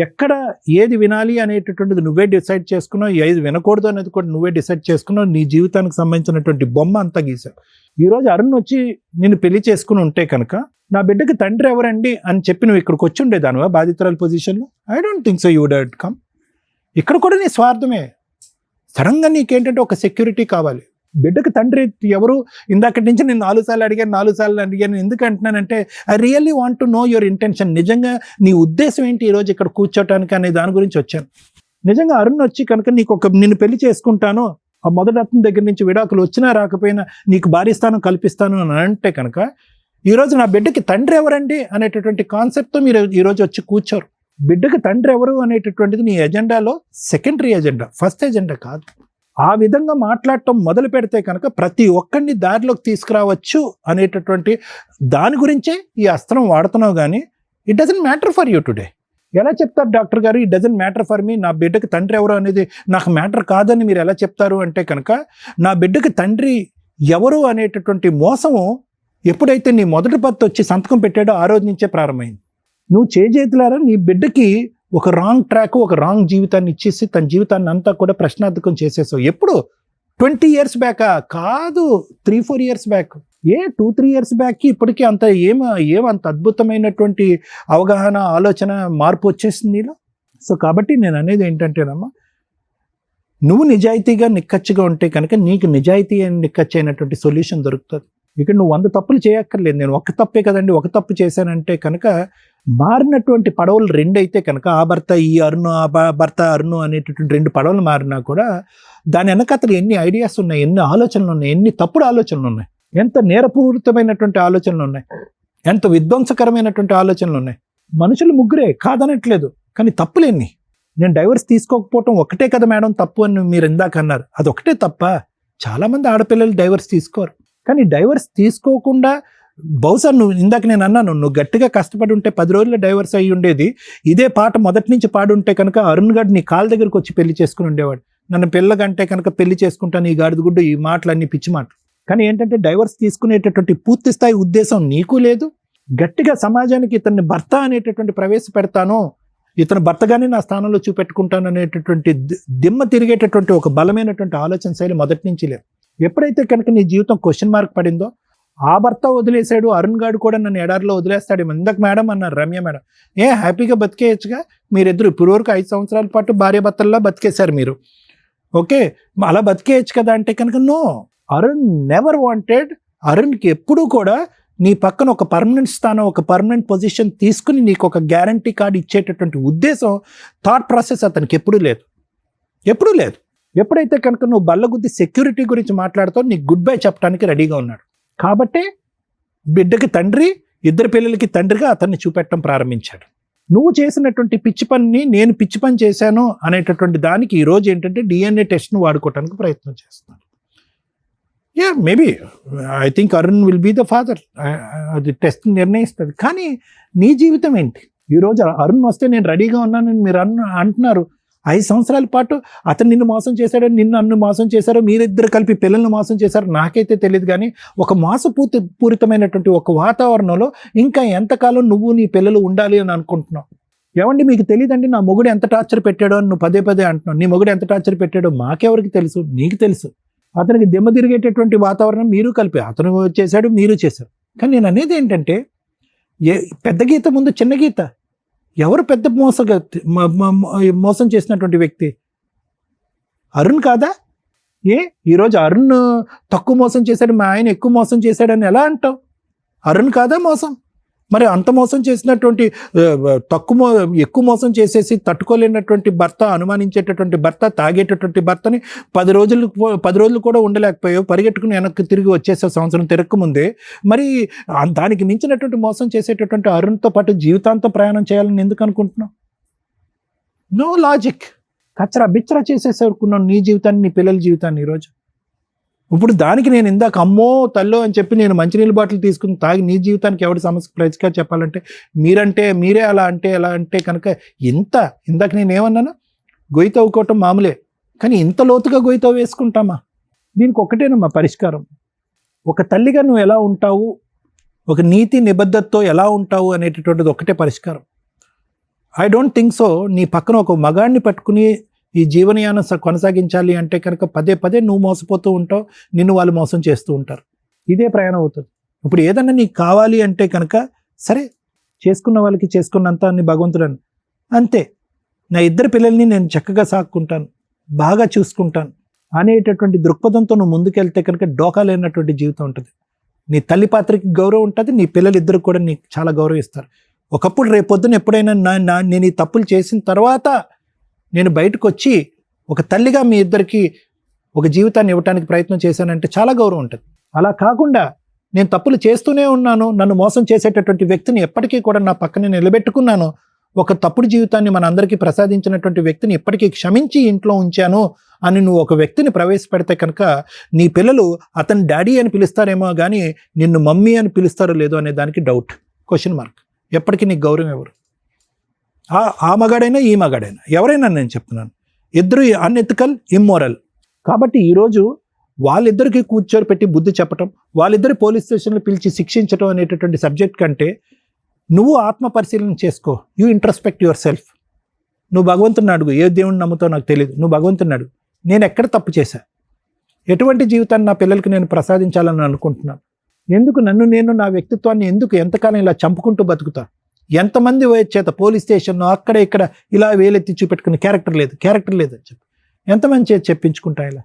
ఎక్కడ ఏది వినాలి అనేటటువంటిది నువ్వే డిసైడ్ చేసుకున్నావు, ఏది వినకూడదు అనేది కూడా నువ్వే డిసైడ్ చేసుకున్నావు. నీ జీవితానికి సంబంధించినటువంటి బొమ్మ అంతా గీసావు. ఈరోజు అరుణ్ వచ్చి నేను పెళ్లి చేసుకుని ఉంటే కనుక నా బిడ్డకి తండ్రి ఎవరండి అని చెప్పి నువ్వు ఇక్కడికి వచ్చి ఉండేదానువా బాధితురాల పొజిషన్లో? I don't think so you would have come. ఇక్కడ కూడా నీ స్వార్థమే. సడన్గా నీకేంటంటే ఒక సెక్యూరిటీ కావాలి. బిడ్డకు తండ్రి ఎవరు? ఇందాకటి నుంచి నేను 4 సార్లు అడిగాను. ఎందుకు అంటున్నానంటే I really want to know your intention. నిజంగా నీ ఉద్దేశం ఏంటి ఈరోజు ఇక్కడ కూర్చోటానికి అనే దాని గురించి వచ్చాను. నిజంగా అరుణ్ వచ్చి కనుక నిన్ను పెళ్లి చేసుకుంటాను, ఆ మొదటి అతని దగ్గర నుంచి విడాకులు వచ్చినా రాకపోయినా నీకు భారీ స్థానం కల్పిస్తాను అని అంటే కనుక ఈరోజు నా బిడ్డకి తండ్రి ఎవరండి అనేటటువంటి కాన్సెప్ట్తో మీరు ఈరోజు వచ్చి కూర్చోరు. బిడ్డకి తండ్రి ఎవరు అనేటటువంటిది నీ ఎజెండాలో సెకండరీ ఎజెండా, ఫస్ట్ ఎజెండా కాదు. ఆ విధంగా మాట్లాడటం మొదలు పెడితే కనుక ప్రతి ఒక్కరిని దారిలోకి తీసుకురావచ్చు అనేటటువంటి దాని గురించే ఈ అస్త్రం వాడుతున్నావు. కానీ it doesn't matter for you today. ఎలా చెప్తారు డాక్టర్ గారు, it doesn't matter for me, నా బిడ్డకి తండ్రి ఎవరు అనేది నాకు మ్యాటర్ కాదని మీరు ఎలా చెప్తారు అంటే కనుక, నా బిడ్డకి తండ్రి ఎవరు అనేటటువంటి మోసము ఎప్పుడైతే నీ మొదటి భర్త వచ్చి సంతకం పెట్టాడో ఆ రోజు నుంచే ప్రారంభమైంది. నువ్వు చేతులారా నీ బిడ్డకి ఒక రాంగ్ ట్రాక్, ఒక రాంగ్ జీవితాన్ని ఇచ్చేసి తన జీవితాన్ని అంతా కూడా ప్రశ్నార్థకం చేసేసావు. ఎప్పుడు 20 years బ్యాకా కాదు, 3-4 years బ్యాక్. 2-3 years బ్యాక్కి ఇప్పటికీ అంత ఏమంత అద్భుతమైనటువంటి అవగాహన, ఆలోచన, మార్పు వచ్చేసింది నీలో. సో కాబట్టి నేను అనేది ఏంటంటేనమ్మా, నువ్వు నిజాయితీగా నిక్కచ్చిగా ఉంటే కనుక నీకు నిజాయితీ నిక్కచ్చి అయినటువంటి సొల్యూషన్ దొరుకుతుంది. ఇక్కడ నువ్వు 100 తప్పులు చేయక్కర్లేదు. నేను ఒక తప్పే కదండి, ఒక తప్పు చేశానంటే కనుక మారినటువంటి పడవలు 2 అయితే కనుక, ఆ భర్త ఈ అరుణు, ఆ భర్త అరుణు అనేటటువంటి 2 పడవలు మారినా కూడా దాని వెనకతలు ఎన్ని ఐడియాస్ ఉన్నాయి, ఎన్ని ఆలోచనలు ఉన్నాయి, ఎన్ని తప్పుడు ఆలోచనలు ఉన్నాయి, ఎంత నేరపూరితమైనటువంటి ఆలోచనలు ఉన్నాయి, ఎంత విధ్వంసకరమైనటువంటి ఆలోచనలు ఉన్నాయి. మనుషులు ముగ్గురే కాదనట్లేదు, కానీ తప్పులేన్ని. నేను డైవర్స్ తీసుకోకపోవటం ఒకటే కదా మేడం తప్పు అని మీరు ఇందాక అన్నారు, అదొకటే తప్ప. చాలామంది ఆడపిల్లలు డైవర్స్ తీసుకోరు. కానీ డైవర్స్ తీసుకోకుండా బహుశా నువ్వు ఇందాక నేను అన్నాను, నువ్వు గట్టిగా కష్టపడి ఉంటే 10 రోజుల్లో డైవర్స్ అయ్యి ఉండేది. ఇదే పాట మొదటి నుంచి పాడుంటే కనుక అరుణ్ గారు నీ కాళ్ళ దగ్గరకు వచ్చి పెళ్లి చేసుకుని ఉండేవాడు. నన్ను పిల్లగంటే కనుక పెళ్లి చేసుకుంటాను, ఈ గాడిద గుడ్డు, ఈ మాటలన్నీ పిచ్చి మాటలు. కానీ ఏంటంటే డైవర్స్ తీసుకునేటటువంటి పూర్తి స్థాయి ఉద్దేశం నీకు లేదు. గట్టిగా సమాజానికి ఇతన్ని భర్త అనేటటువంటి ప్రవేశపెడతాను, ఇతను భర్తగానే నా స్థానంలో చూపెట్టుకుంటాను అనేటటువంటి దిమ్మ తిరిగేటటువంటి ఒక బలమైనటువంటి ఆలోచన శైలి మొదటి నుంచి లేదు. ఎప్పుడైతే కనుక నీ జీవితం క్వశ్చన్ మార్క్ పడిందో, ఆ భర్త వదిలేశాడు, అరుణ్ గారు కూడా నన్ను ఎడారిలో వదిలేస్తాడు. ఇందాక మేడం అన్నారు, రమ్య మేడం, హ్యాపీగా బతికేయచ్చుగా మీరిద్దరు. ఇప్పుడు వరకు 5 సంవత్సరాల పాటు భార్య భర్తల్లా బతికేశారు మీరు, ఓకే, అలా బతికేయచ్చు కదా అంటే కనుక నో. Arun never wanted. అరుణ్కి ఎప్పుడూ కూడా నీ పక్కన ఒక పర్మనెంట్ స్థానం, ఒక పర్మనెంట్ పొజిషన్ తీసుకుని నీకు ఒక గ్యారంటీ కార్డు ఇచ్చేటటువంటి ఉద్దేశం, థాట్ ప్రాసెస్ అతనికి ఎప్పుడూ లేదు, ఎప్పుడూ లేదు. ఎప్పుడైతే కనుక నువ్వు బల్లగుద్ది సెక్యూరిటీ గురించి మాట్లాడుతావు, నీకు గుడ్ బై చెప్పడానికి రెడీగా ఉన్నాడు. కాబట్టి బిడ్డకి తండ్రి, 2 పిల్లలకి తండ్రిగా అతన్ని చూపెట్టడం ప్రారంభించాడు. నువ్వు చేసినటువంటి పిచ్చి పనిని నేను పిచ్చి పని చేశాను అనేటటువంటి దానికి ఈరోజు ఏంటంటే DNA టెస్ట్ను వాడుకోవడానికి ప్రయత్నం చేస్తున్నాను. Maybe I think Arun will be the father, అది టెస్ట్ నిర్ణయిస్తుంది. కానీ నీ జీవితం ఏంటి? ఈరోజు అరుణ్ వస్తే నేను రెడీగా ఉన్నానని మీరు అంటున్నారు. 5 సంవత్సరాల పాటు అతను నిన్ను మోసం చేశాడో, నిన్ను నన్ను మోసం చేశారో, మీరిద్దరు కలిపి పిల్లల్ని మోసం చేశారో నాకైతే తెలియదు. కానీ ఒక మోసపూరితమైనటువంటి ఒక వాతావరణంలో ఇంకా ఎంతకాలం నువ్వు నీ పిల్లలు ఉండాలి అని అనుకుంటున్నావు? ఏమండి మీకు తెలియదండి నా మొగుడు ఎంత టార్చర్ పెట్టాడో అని నువ్వు పదే అంటున్నావు. నీ మొగుడు ఎంత టార్చర్ పెట్టాడో మాకెవరికి తెలుసు? నీకు తెలుసు. అతనికి దిమ్మ తిరిగేటటువంటి వాతావరణం మీరు కలిపి, అతను చేశాడు, మీరు చేశారు. కానీ నేను అనేది ఏంటంటే, పెద్ద గీత ముందు చిన్న గీత. ఎవరు పెద్ద మోసం చేసినటువంటి వ్యక్తి? అరుణ్ కాదా? ఈరోజు అరుణ్ తక్కువ మోసం చేశాడు, మా ఆయన ఎక్కువ మోసం చేశాడని ఎలా అంటావు? అరుణ్ కాదా మోసం? మరి అంత మోసం చేసినటువంటి ఎక్కువ మోసం చేసేసి తట్టుకోలేనటువంటి భర్త, అనుమానించేటటువంటి భర్త, తాగేటటువంటి భర్తని 10 రోజులు కూడా ఉండలేకపోయావు, పరిగెట్టుకుని వెనక్కి తిరిగి వచ్చేసావు సంవత్సరం తిరగకముందే. మరి దానికి మించినటువంటి మోసం చేసేటటువంటి అరుణ్తో పాటు జీవితాంతం ప్రయాణం చేయాలని ఎందుకు అనుకుంటున్నావు? No logic. కచ్చరా బిచ్చరా చేసేసరుకున్నావు నీ జీవితాన్ని, నీ పిల్లల జీవితాన్ని. ఈరోజు ఇప్పుడు దానికి నేను ఇందాక అమ్మో తల్లో అని చెప్పి నేను మంచినీళ్ళ బాటిల్ తీసుకుని తాగి నీ జీవితానికి ఎవరి సమస్య పరిష్కారం చెప్పాలంటే మీరే అలా అంటే కనుక ఇందాక నేను ఏమన్నాను? గొయ్యి తవ్వుకోవటం మామూలే, కానీ ఇంత లోతుగా గొయ్యి తవ్వు వేసుకుంటామా? దీనికి ఒకటేనమ్మా పరిష్కారం. ఒక తల్లిగా నువ్వు ఎలా ఉంటావు, ఒక నీతి నిబద్ధతతో ఎలా ఉంటావు అనేటటువంటిది ఒకటే పరిష్కారం. I don't think so. నీ పక్కన ఒక మగాడిని పట్టుకుని ఈ జీవనయానం కొనసాగించాలి అంటే కనుక పదే నువ్వు మోసపోతూ ఉంటావు, నిన్ను వాళ్ళు మోసం చేస్తూ ఉంటారు. ఇదే ప్రయాణం అవుతుంది. ఇప్పుడు ఏదన్నా నీకు కావాలి అంటే కనుక సరే, చేసుకున్న వాళ్ళకి చేసుకున్నంత అని భగవంతుడని అంతే. నా 2 పిల్లల్ని నేను చక్కగా సాక్కుంటాను, బాగా చూసుకుంటాను అనేటటువంటి దృక్పథంతో నువ్వు ముందుకెళ్తే కనుక డోకా లేనటువంటి జీవితం ఉంటుంది. నీ తల్లి పాత్రకి గౌరవం ఉంటుంది, నీ పిల్లలిద్దరికి కూడా నీకు చాలా గౌరవిస్తారు. ఒకప్పుడు రేపొద్దున ఎప్పుడైనా నేను ఈ తప్పులు చేసిన తర్వాత నేను బయటకు వచ్చి ఒక తల్లిగా మీ ఇద్దరికి ఒక జీవితాన్ని ఇవ్వడానికి ప్రయత్నం చేశానంటే చాలా గౌరవం ఉంటుంది. అలా కాకుండా నేను తప్పులు చేస్తూనే ఉన్నాను, నన్ను మోసం చేసేటటువంటి వ్యక్తిని ఎప్పటికీ కూడా నా పక్కనే నిలబెట్టుకున్నాను, ఒక తప్పుడు జీవితాన్ని మన అందరికీ ప్రసాదించినటువంటి వ్యక్తిని ఎప్పటికీ క్షమించి ఇంట్లో ఉంచాను అని నువ్వు ఒక వ్యక్తిని ప్రవేశపెడితే కనుక నీ పిల్లలు అతని డాడీ అని పిలుస్తారేమో కానీ నిన్ను మమ్మీ అని పిలుస్తారో లేదో అనే దానికి డౌట్, క్వశ్చన్ మార్క్. ఎప్పటికీ నీకు గౌరవం ఎవరు? ఆ మగాడైనా ఈ మగాడైనా ఎవరైనా నేను చెప్తున్నాను, ఇద్దరు అన్ఎథికల్, ఇమ్మోరల్. కాబట్టి ఈరోజు వాళ్ళిద్దరికి కూర్చోబెట్టి బుద్ధి చెప్పటం, వాళ్ళిద్దరు పోలీస్ స్టేషన్లో పిలిచి శిక్షించడం అనేటటువంటి సబ్జెక్ట్ కంటే నువ్వు ఆత్మ పరిశీలన చేసుకో. You introspect your self. నువ్వు భగవంతుని అడుగు, ఏ దేవుడిని నమ్ముతావు నాకు తెలియదు, నువ్వు భగవంతుని అడుగు, నేను ఎక్కడ తప్పు చేశా, ఎటువంటి జీవితాన్ని నా పిల్లలకి నేను ప్రసాదించాలని అనుకుంటున్నాను, ఎందుకు నేను నా వ్యక్తిత్వాన్ని ఎందుకు ఎంతకాలం ఇలా చంపుకుంటూ బతుకుతాను, ఎంతమంది చేత పోలీస్ స్టేషన్లో అక్కడ ఇక్కడ ఇలా వేలెత్తి చూపెట్టుకుని క్యారెక్టర్ లేదు అని చెప్పి ఎంతమంది చేతి చెప్పించుకుంటా ఇలా.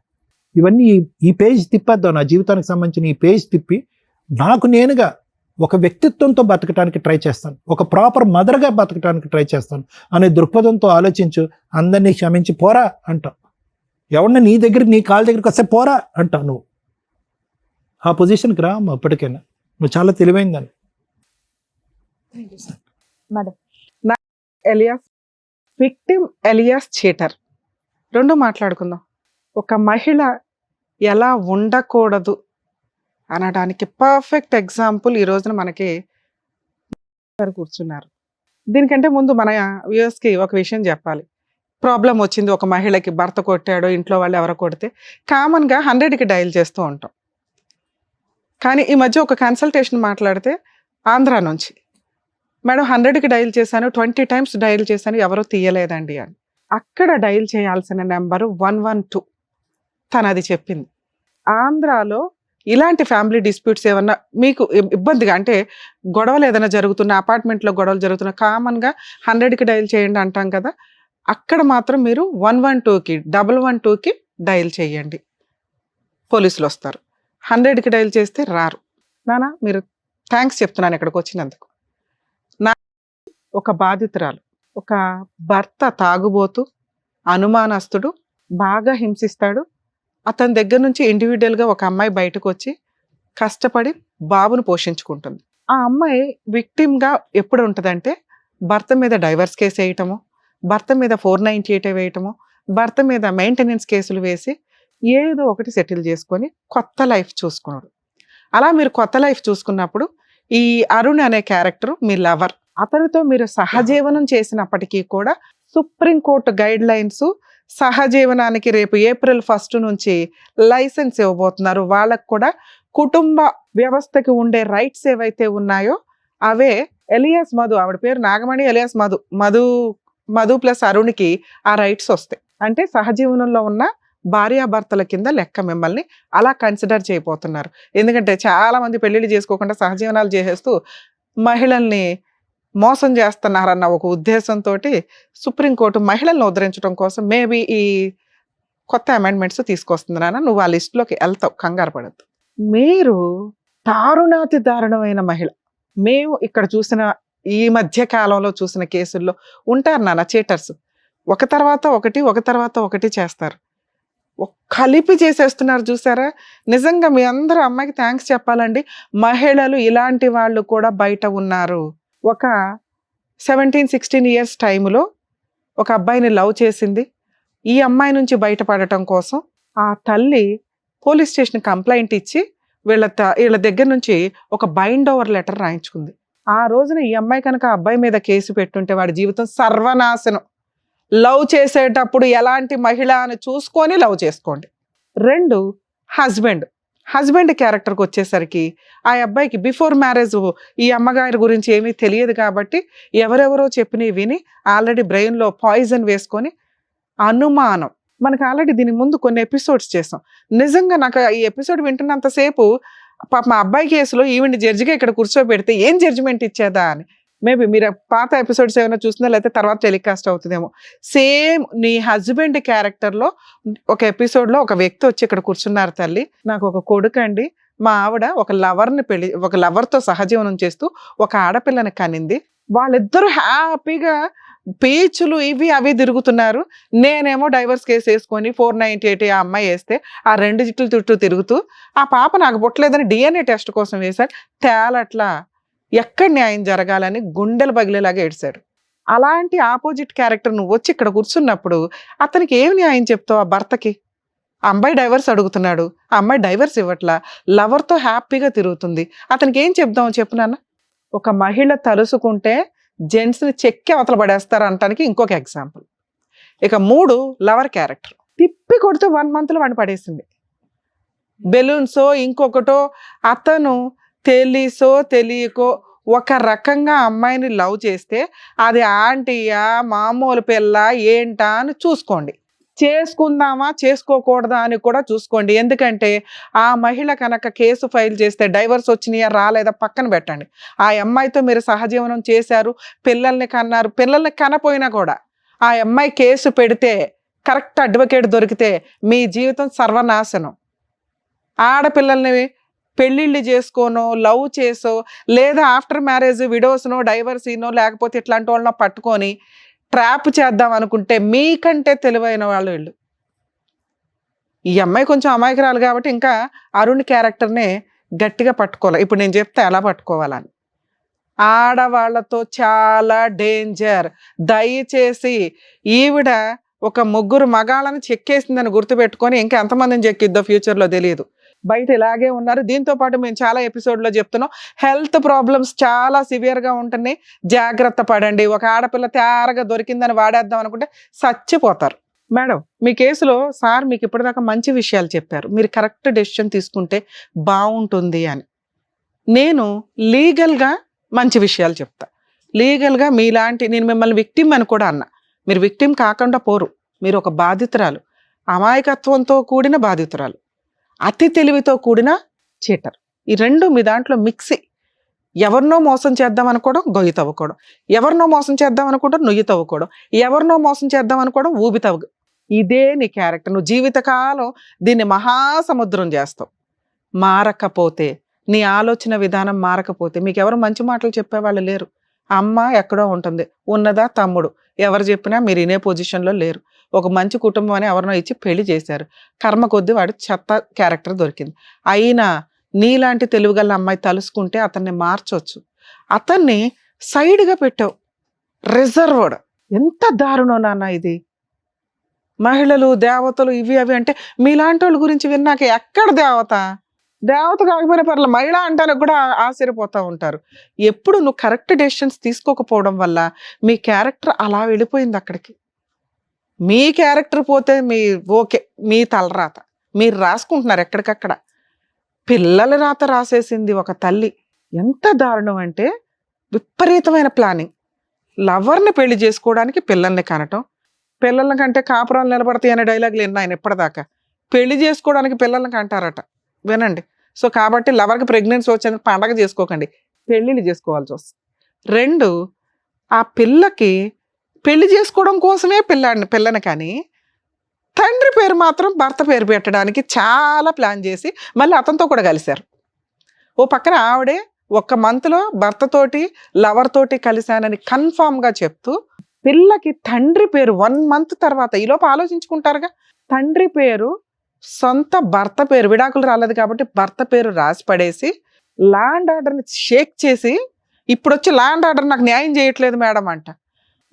ఇవన్నీ ఈ పేజ్ తిప్పేద్దాం, నా జీవితానికి సంబంధించిన ఈ పేజ్ తిప్పి నాకు నేనుగా ఒక వ్యక్తిత్వంతో బతకడానికి ట్రై చేస్తాను, ఒక ప్రాపర్ మదర్గా బతకడానికి ట్రై చేస్తాను అనే దృక్పథంతో ఆలోచించు. అందరినీ క్షమించి పోరా అంటావు, ఎవరన్నా నీ దగ్గరికి నీ కాళ్ళ దగ్గరికి వస్తే పోరా అంటావు. నువ్వు ఆ పొజిషన్కి రా అప్పటికైనా, నువ్వు చాలా తెలివైందని. Madam, alias victim, alias cheater, రెండు మాట్లాడుకుందాం. ఒక మహిళ ఎలా ఉండకూడదు అనడానికి పర్ఫెక్ట్ ఎగ్జాంపుల్ ఈ రోజున మనకి కూర్చున్నారు. దీనికంటే ముందు మన వ్యూయర్స్కి ఒక విషయం చెప్పాలి. ప్రాబ్లం వచ్చింది ఒక మహిళకి, భర్త కొట్టాడో ఇంట్లో వాళ్ళు ఎవరో కొడితే కామన్గా 100కి డయల్ చేస్తూ ఉంటాం. కానీ ఈ మధ్య ఒక కన్సల్టేషన్ మాట్లాడితే ఆంధ్రా నుంచి, మేడం 100కి డయల్ చేశాను, 20 టైమ్స్ డయల్ చేశాను, ఎవరో తీయలేదండి అని. అక్కడ డయల్ చేయాల్సిన నెంబరు 112 తను అది చెప్పింది. ఆంధ్రాలో ఇలాంటి ఫ్యామిలీ డిస్ప్యూట్స్ ఏమన్నా మీకు ఇబ్బందిగా, అంటే గొడవలు ఏదైనా జరుగుతున్న, అపార్ట్మెంట్లో గొడవలు జరుగుతున్న, కామన్గా 100కి డయల్ చేయండి అంటాం కదా, అక్కడ మాత్రం మీరు 112కి 112కి డయల్ చేయండి, పోలీసులు వస్తారు. 100కి డయల్ చేస్తే రారు. నానా మీరు థ్యాంక్స్ చెప్తున్నాను ఇక్కడికి వచ్చినందుకు. నా ఒక బాధితురాలు, ఒక భర్త తాగుబోతూ, అనుమానస్తుడు, బాగా హింసిస్తాడు. అతని దగ్గర నుంచి ఇండివిజువల్గా ఒక అమ్మాయి బయటకు వచ్చి కష్టపడి బాబును పోషించుకుంటుంది. ఆ అమ్మాయి విక్టిమ్గా ఎప్పుడు ఉంటుందంటే భర్త మీద డైవర్స్ కేసు వేయటము, భర్త మీద 498 వేయటము, భర్త మీద మెయింటెనెన్స్ కేసులు వేసి ఏదో ఒకటి సెటిల్ చేసుకొని కొత్త లైఫ్ చూసుకున్నాడు. అలా మీరు కొత్త లైఫ్ చూసుకున్నప్పుడు ఈ అరుణ్ అనే క్యారెక్టర్ మీ లవర్, అతనితో మీరు సహజీవనం చేసినప్పటికీ కూడా సుప్రీంకోర్టు గైడ్ లైన్స్ సహజీవనానికి రేపు April 1 నుంచి లైసెన్స్ ఇవ్వబోతున్నారు. వాళ్ళకు కూడా కుటుంబ వ్యవస్థకి ఉండే రైట్స్ ఏవైతే ఉన్నాయో అవే ఎలియాస్ మధు, ఆవిడ పేరు నాగమణి, ఎలియాస్ మధు ప్లస్ అరుణ్కి ఆ రైట్స్ వస్తాయి. అంటే సహజీవనంలో ఉన్న భార్యాభర్తల కింద లెక్క మిమ్మల్ని అలా కన్సిడర్ చేయబోతున్నారు. ఎందుకంటే చాలా మంది పెళ్లిళ్ళు చేసుకోకుండా సహజీవనాలు చేసేస్తూ మహిళల్ని మోసం చేస్తున్నారన్న ఒక ఉద్దేశంతో సుప్రీంకోర్టు మహిళలను ఉద్ధరించడం కోసం మేబీ ఈ కొత్త అమెండ్మెంట్స్ తీసుకొస్తున్నారన్న, నువ్వు ఆ లిస్టులోకి వెళ్తావు, కంగారు పడద్దు. మీరు దారుణాతి దారుణమైన మహిళ. మేము ఇక్కడ చూసిన ఈ మధ్య కాలంలో చూసిన కేసుల్లో ఉంటారు నాన్న చీటర్స్, ఒక తర్వాత ఒకటి చేస్తారు, కలిపి చేసేస్తున్నారు చూసారా. నిజంగా మీ అందరూ అమ్మాయికి థ్యాంక్స్ చెప్పాలండి. మహిళలు ఇలాంటి వాళ్ళు కూడా బయట ఉన్నారు. ఒక 17-16 ఇయర్స్ టైంలో ఒక అబ్బాయిని లవ్ చేసింది. ఈ అమ్మాయి నుంచి బయటపడటం కోసం ఆ తల్లి పోలీస్ స్టేషన్ కంప్లైంట్ ఇచ్చి వీళ్ళ దగ్గర నుంచి ఒక బైండ్ ఓవర్ లెటర్ రాయించుకుంది. ఆ రోజున ఈ అమ్మాయి కనుక ఆ అబ్బాయి మీద కేసు పెట్టుంటే వాడి జీవితం సర్వనాశనం. లవ్ చేసేటప్పుడు ఎలాంటి మహిళ అని చూసుకొని లవ్ చేసుకోండి. 2, హస్బెండ్ క్యారెక్టర్కి వచ్చేసరికి ఆ అబ్బాయికి బిఫోర్ మ్యారేజ్ ఈ అమ్మగారి గురించి ఏమీ తెలియదు కాబట్టి ఎవరెవరో చెప్పినవి విని ఆల్రెడీ బ్రెయిన్లో పాయిజన్ వేసుకొని అనుమానం. మనకు ఆల్రెడీ దీని ముందు కొన్ని ఎపిసోడ్స్ చేసాం. నిజంగా నాకు ఈ ఎపిసోడ్ వింటున్నంతసేపు పాప మా అబ్బాయి కేసులో ఈవిని జడ్జిగా ఇక్కడ కూర్చోబెడితే ఏం జడ్జిమెంట్ ఇచ్చేదా అని. మేబీ మీరు పాత ఎపిసోడ్స్ ఏమైనా చూసినా లేకపోతే తర్వాత టెలికాస్ట్ అవుతుందేమో. సేమ్ నీ హస్బెండ్ క్యారెక్టర్లో ఒక ఎపిసోడ్లో ఒక వ్యక్తి వచ్చి ఇక్కడ కూర్చున్నారు. తల్లి, నాకు ఒక కొడుకు అండి, మా ఆవిడ ఒక లవర్తో సహజీవనం చేస్తూ ఒక ఆడపిల్లని కనింది. వాళ్ళిద్దరూ హ్యాపీగా బీచ్లు ఇవి అవి తిరుగుతున్నారు. నేనేమో డైవర్స్ కేసు వేసుకొని 498 ఆ అమ్మాయి వేస్తే ఆ 2 జిట్లు చుట్టూ తిరుగుతూ ఆ పాప నాకు పుట్టలేదని DNA టెస్ట్ కోసం వేశాడు. తేలట్లా, ఎక్కడ న్యాయం జరగాలని గుండెలు పగిలేలాగా ఏడ్చాడు. అలాంటి ఆపోజిట్ క్యారెక్టర్ నువ్వు వచ్చి ఇక్కడ కూర్చున్నప్పుడు అతనికి ఏం న్యాయం చెప్తావు? ఆ భర్తకి ఆ అమ్మాయి డైవర్స్ అడుగుతున్నాడు, ఆ అమ్మాయి డైవర్స్ ఇవ్వట్లా, లవర్తో హ్యాపీగా తిరుగుతుంది, అతనికి ఏం చెప్దాం చెప్పు నాన్న? ఒక మహిళ తలుసుకుంటే జెంట్స్ని చెక్కి అవతల పడేస్తారు అనటానికి ఇంకొక ఎగ్జాంపుల్. ఇక 3 లవర్ క్యారెక్టర్. తిప్పి కొడితే 1 monthలో వాడిని పడేసింది. బెలూన్సో ఇంకొకటో, అతను తెలిసో తెలియకో ఒక రకంగా అమ్మాయిని లవ్ చేస్తే అది ఆంటీయా మామూలు పిల్ల ఏంటా అని చూసుకోండి. చేసుకుందామా చేసుకోకూడదా అని కూడా చూసుకోండి. ఎందుకంటే ఆ మహిళ కనుక కేసు ఫైల్ చేస్తే డైవర్స్ వచ్చినాయా రాలేదా పక్కన పెట్టండి. ఆ అమ్మాయితో మీరు సహజీవనం చేశారు, పిల్లల్ని కన్నారు, పిల్లల్ని కనపోయినా కూడా ఆ అమ్మాయి కేసు పెడితే కరెక్ట్ అడ్వకేట్ దొరికితే మీ జీవితం సర్వనాశనం. ఆడపిల్లల్ని పెళ్ళిళ్ళు చేసుకోనో లవ్ చేసో లేదా ఆఫ్టర్ మ్యారేజ్ విడోస్నో డైవర్సీనో లేకపోతే ఇట్లాంటి వాళ్ళనో పట్టుకొని ట్రాప్ చేద్దాం అనుకుంటే మీకంటే తెలివైన వాళ్ళు వీళ్ళు. ఈ అమ్మాయి కొంచెం అమాయకురాలు కాబట్టి ఇంకా అరుణ్ క్యారెక్టర్నే గట్టిగా పట్టుకోవాలి. ఇప్పుడు నేను చెప్తే ఎలా పట్టుకోవాలని. ఆడవాళ్లతో చాలా డేంజర్. దయచేసి ఈవిడ ఒక 3 మగాళ్ళని చెక్కేసిందని గుర్తుపెట్టుకొని ఇంకా ఎంతమందిని చెక్కిద్దో ఫ్యూచర్లో తెలియదు. బయట ఇలాగే ఉన్నారు. దీంతో పాటు మేము చాలా ఎపిసోడ్లో చెప్తున్నాం, హెల్త్ ప్రాబ్లమ్స్ చాలా సివియర్గా ఉంటున్నాయి, జాగ్రత్త పడండి. ఒక ఆడపిల్ల తయారుగా దొరికిందని వాడేద్దాం అనుకుంటే చచ్చిపోతారు. మేడం, మీ కేసులో సార్ మీకు ఇప్పటిదాకా మంచి విషయాలు చెప్పారు, మీరు కరెక్ట్ డెసిషన్ తీసుకుంటే బాగుంటుంది అని. నేను లీగల్గా మంచి విషయాలు చెప్తా. లీగల్గా మీలాంటి, నేను మిమ్మల్ని విక్టిమ్ అని కూడా అన్నా, మీరు విక్టిమ్ కాకుండా పోరు, మీరు ఒక బాధితురాలు, అమాయకత్వంతో కూడిన బాధితురాలు, అతి తెలివితో కూడిన చీటర్. ఈ 2 మీ దాంట్లో మిక్సీ. ఎవరినో మోసం చేద్దాం అనుకోవడం గొయ్యి తవ్వుకోవడం, ఎవరినో మోసం చేద్దాం అనుకోవడం నుయ్యి తవ్వుకోవడం, ఎవరినో మోసం చేద్దాం అనుకోవడం ఊబి తవ్వు. ఇదే నీ క్యారెక్టర్. నువ్వు జీవితకాలం దీన్ని మహాసముద్రం చేస్తావు. మారకపోతే, నీ ఆలోచన విధానం మారకపోతే, మీకు ఎవరు మంచి మాటలు చెప్పేవాళ్ళు లేరు. అమ్మ ఎక్కడో ఉంటుంది, ఉన్నదా తమ్ముడు, ఎవరు చెప్పినా మీరు ఇనే పొజిషన్లో లేరు. ఒక మంచి కుటుంబం అని ఎవరినో ఇచ్చి పెళ్లి చేశారు, కర్మ కొద్దీ వాడు చెత్త క్యారెక్టర్ దొరికింది. అయినా నీలాంటి తెలివిగల అమ్మాయి తలుసుకుంటే అతన్ని మార్చొచ్చు. అతన్ని సైడ్గా పెట్టావు, రిజర్వ్డ్. ఎంత దారుణం నాన్న ఇది. మహిళలు దేవతలు ఇవి అవి అంటే మీలాంటి వాళ్ళ గురించి విన్నాక ఎక్కడ దేవత కాకపోయినా పర్లేదు, మహిళ అంటానికి కూడా ఆశ్చర్యపోతూ ఉంటారు. ఎప్పుడు నువ్వు కరెక్ట్ డెసిషన్స్ తీసుకోకపోవడం వల్ల మీ క్యారెక్టర్ అలా వెళ్ళిపోయింది అక్కడికి. మీ క్యారెక్టర్ పోతే మీ ఓకే, మీ తలరాత మీరు రాసుకుంటున్నారు ఎక్కడికక్కడ. పిల్లల రాత రాసేసింది ఒక తల్లి. ఎంత దారుణం అంటే విపరీతమైన ప్లానింగ్. లవర్ని పెళ్లి చేసుకోవడానికి పిల్లల్ని కనటం, పిల్లల కంటే కాపురాలు నిలబడతాయి అనే డైలాగులు విన్నాయన ఇప్పటిదాకా. పెళ్లి చేసుకోవడానికి పిల్లల్ని కంటారట, వినండి. సో కాబట్టి లవర్కి ప్రెగ్నెన్సీ వచ్చేందుకు పండగ చేసుకోకండి, పెళ్ళిళ్ళు చేసుకోవాల్సి వస్తుంది. 2, ఆ పిల్లకి పెళ్లి చేసుకోవడం కోసమే పిల్లని కానీ తండ్రి పేరు మాత్రం భర్త పేరు పెట్టడానికి చాలా ప్లాన్ చేసి మళ్ళీ అతనితో కూడా కలిశారు. ఓ పక్కన ఆవిడే 1 monthలో భర్తతోటి లవర్ తోటి కలిశానని కన్ఫామ్గా చెప్తూ పిల్లకి తండ్రి పేరు 1 month తర్వాత, ఈలోపు ఆలోచించుకుంటారుగా, తండ్రి పేరు సొంత భర్త పేరు, విడాకులు రాలేదు కాబట్టి భర్త పేరు రాసి పడేసి ల్యాండ్ ఆర్డర్ని షేక్ చేసి ఇప్పుడు వచ్చి ల్యాండ్ ఆర్డర్ నాకు న్యాయం చేయట్లేదు మేడం అంట.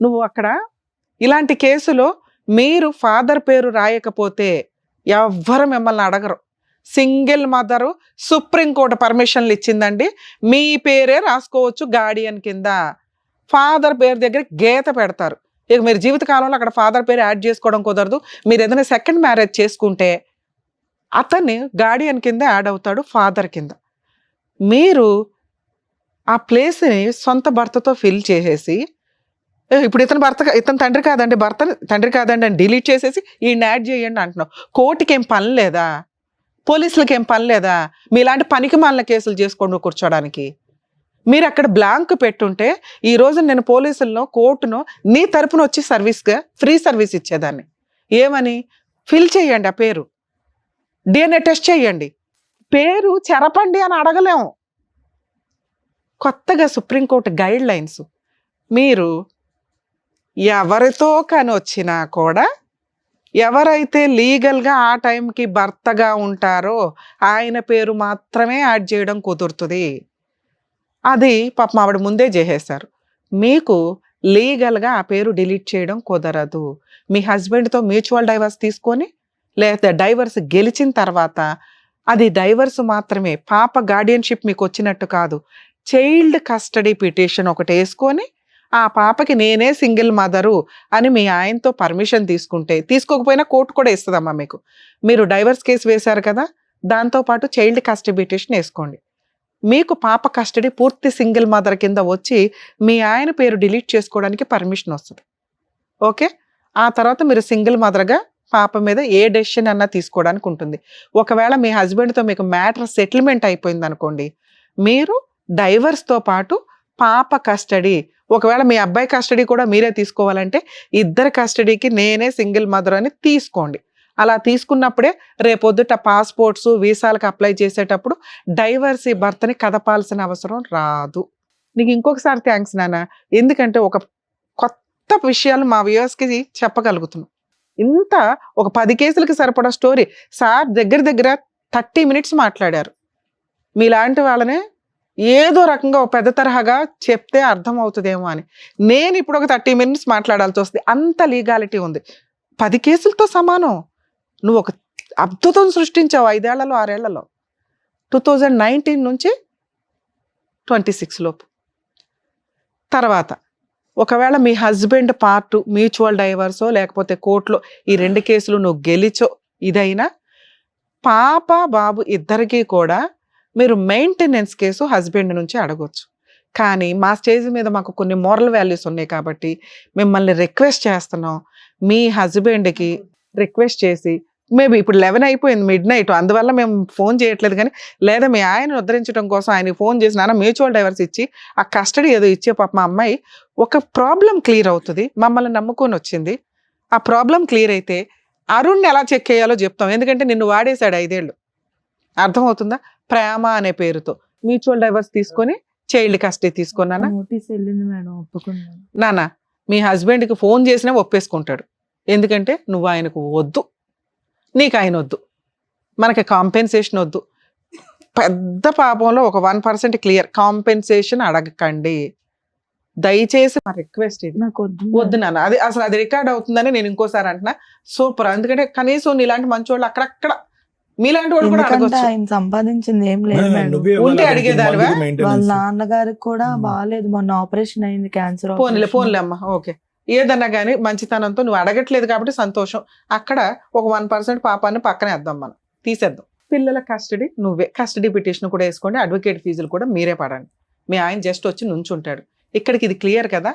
నువ్వు అక్కడ ఇలాంటి కేసులో మీరు ఫాదర్ పేరు రాయకపోతే ఎవ్వరు మిమ్మల్ని అడగరు. సింగిల్ మదరు సుప్రీంకోర్టు పర్మిషన్లు ఇచ్చిందండి, మీ పేరే రాసుకోవచ్చు గార్డియన్ కింద. ఫాదర్ పేరు దగ్గర గీత పెడతారు. ఇక మీరు జీవితకాలంలో అక్కడ ఫాదర్ పేరు యాడ్ చేసుకోవడం కుదరదు. మీరు ఏదైనా సెకండ్ మ్యారేజ్ చేసుకుంటే అతన్ని గార్డియన్ కింద యాడ్ అవుతాడు, ఫాదర్ కింద. మీరు ఆ ప్లేస్ని సొంత భర్తతో ఫిల్ చేసేసి ఇప్పుడు ఇతను తండ్రి కాదండి, తండ్రి కాదండి అని డిలీట్ చేసేసి ఈయన యాడ్ చేయండి అంటున్నావు. కోర్టుకి ఏం పని లేదా, పోలీసులకి ఏం పని లేదా, మీలాంటి పనికి మాలిన కేసులు చేసుకోండి కూర్చోడానికి. మీరు అక్కడ బ్లాంక్ పెట్టుంటే ఈరోజు నేను పోలీసులను కోర్టును నీ తరపున వచ్చి సర్వీస్గా ఫ్రీ సర్వీస్ ఇచ్చేదాన్ని. ఏమని ఫిల్ చేయండి, ఆ పేరు DNA టెస్ట్ చేయండి, పేరు చెరపండి అని అడగలేము. కొత్తగా సుప్రీంకోర్టు గైడ్ లైన్స్, మీరు ఎవరితో కానీ వచ్చినా కూడా ఎవరైతే లీగల్గా ఆ టైంకి భర్తగా ఉంటారో ఆయన పేరు మాత్రమే యాడ్ చేయడం కుదురుతుంది. అది పాపం ఆవిడ ముందే చేసేశారు. మీకు లీగల్గా ఆ పేరు డిలీట్ చేయడం కుదరదు. మీ హస్బెండ్తో మ్యూచువల్ డైవర్స్ తీసుకొని లేదా డైవర్స్ గెలిచిన తర్వాత అది డైవర్స్ మాత్రమే, పాప గార్డియన్షిప్ మీకు వచ్చినట్టు కాదు. చైల్డ్ కస్టడీ పిటిషన్ ఒకటి వేసుకొని ఆ పాపకి నేనే సింగిల్ మదరు అని మీ ఆయనతో పర్మిషన్ తీసుకుంటే, తీసుకోకపోయినా కోర్టు కూడా ఇస్తుందమ్మా మీకు. మీరు డైవర్స్ కేసు వేశారు కదా, దాంతోపాటు చైల్డ్ కస్టడీ పిటిషన్ వేసుకోండి. మీకు పాప కస్టడీ పూర్తి సింగిల్ మదర్ కింద వచ్చి మీ ఆయన పేరు డిలీట్ చేసుకోవడానికి పర్మిషన్ వస్తుంది. ఓకే, ఆ తర్వాత మీరు సింగిల్ మదర్గా పాప మీద ఏ డెసిషన్ అన్నా తీసుకోవడానికి ఉంటుంది. ఒకవేళ మీ హస్బెండ్తో మీకు మ్యాటర్ సెటిల్మెంట్ అయిపోయింది అనుకోండి, మీరు డైవర్స్తో పాటు పాప కస్టడీ, ఒకవేళ మీ అబ్బాయి కస్టడీ కూడా మీరే తీసుకోవాలంటే ఇద్దరి కస్టడీకి నేనే సింగిల్ మదర్ అని తీసుకోండి. అలా తీసుకున్నప్పుడే రేపొద్దుట పాస్పోర్ట్స్ వీసాలకు అప్లై చేసేటప్పుడు డైవర్సీ భర్తని కదపాల్సిన అవసరం రాదు. నీకు ఇంకొకసారి థ్యాంక్స్ నాన్న, ఎందుకంటే ఒక కొత్త విషయాలు మా వ్యూవర్స్కి చెప్పగలుగుతున్నాం. ఇంత ఒక 10 కేసులకి సరిపడా స్టోరీ సార్ దగ్గర 30 minutes మాట్లాడారు. మీలాంటి వాళ్ళనే ఏదో రకంగా ఒక పెద్ద తరహాగా చెప్తే అర్థం అవుతుందేమో అని. నేను ఇప్పుడు ఒక 30 minutes మాట్లాడాల్సి వస్తుంది, అంత లీగాలిటీ ఉంది. 10 కేసులతో సమానం. నువ్వు ఒక అద్భుతం సృష్టించావు 5 ఏళ్లలో 6 ఏళ్లలో. 2019 నుంచి 26 లోపు. తర్వాత ఒకవేళ మీ హస్బెండ్ పార్ట్ మ్యూచువల్ డైవర్సో లేకపోతే కోర్టులో ఈ 2 కేసులు నువ్వు గెలిచో ఇదైనా, పాప బాబు ఇద్దరికీ కూడా మీరు మెయింటెనెన్స్ కేసు హస్బెండ్ నుంచి అడగొచ్చు. కానీ మా స్టేజ్ మీద మాకు కొన్ని మోరల్ వాల్యూస్ ఉన్నాయి కాబట్టి మిమ్మల్ని రిక్వెస్ట్ చేస్తున్నాం, మీ హస్బెండ్కి రిక్వెస్ట్ చేసి, మేబీ ఇప్పుడు 11 అయిపోయింది midnight, అందువల్ల మేము ఫోన్ చేయట్లేదు, కానీ లేదా మీ ఆయన ఉద్ధరించడం కోసం ఆయనకి ఫోన్ చేసి నాన్న మ్యూచువల్ డైవర్స్ ఇచ్చి ఆ కస్టడీ ఏదో ఇచ్చే పాప మా అమ్మాయి ఒక ప్రాబ్లం క్లియర్ అవుతుంది, మమ్మల్ని నమ్ముకొని వచ్చింది, ఆ ప్రాబ్లం క్లియర్ అయితే అరుణ్ని ఎలా చెక్ చేయాలో చెప్తాం. ఎందుకంటే నిన్ను వాడేశాడు 5 ఏళ్ళు, అర్థమవుతుందా? ప్రేమ అనే పేరుతో మ్యూచువల్ డైవర్స్ తీసుకొని చైల్డ్ కస్టడీ తీసుకున్నానా? నోటీస్ వెళ్ళింది మేడం, ఒప్పుకున్నాను. నాన్న మీ హస్బెండ్కి ఫోన్ చేసినా ఒప్పేసుకుంటాడు, ఎందుకంటే నువ్వు ఆయనకు వద్దు, నీకు ఆయన వద్దు, మనకి కాంపెన్సేషన్ వద్దు. పెద్ద పాపంలో ఒక 1% క్లియర్, కాంపెన్సేషన్ అడగకండి దయచేసి, మా రిక్వెస్ట్ ఇది. నాకు వద్దు నాన్న, అది అసలు అది రికార్డ్ అవుతుందని నేను ఇంకోసారి అంటున్నా. సూపర్, ఎందుకంటే కనీసం నీలాంటి మంచి వాళ్ళు అక్కడక్కడ మీలాంటి వాళ్ళు కూడా ఎందుకంటే అడగొచ్చు. ఆయన సంపాదించింది ఏం లేదు మేడం. నువ్వే ఉంటే అడిగేదానివా? వాళ్ళ నాన్నగారికి కూడా బాగాలేదు, మొన్న ఆపరేషన్ అయింది, క్యాన్సర్. పోన్లే అమ్మ, ఓకే. ఏదన్నా కానీ మంచితనంతో నువ్వు అడగట్లేదు కాబట్టి సంతోషం. అక్కడ ఒక 1% పాపాన్ని పక్కనే వేద్దాం, మనం తీసేద్దాం. పిల్లల కస్టడీ నువ్వే, కస్టడీ పిటిషన్ కూడా వేసుకోండి, అడ్వకేట్ ఫీజులు కూడా మీరే పడండి. మీ ఆయన జస్ట్ వచ్చి నుంచుంటాడు. ఇక్కడికి ఇది క్లియర్ కదా.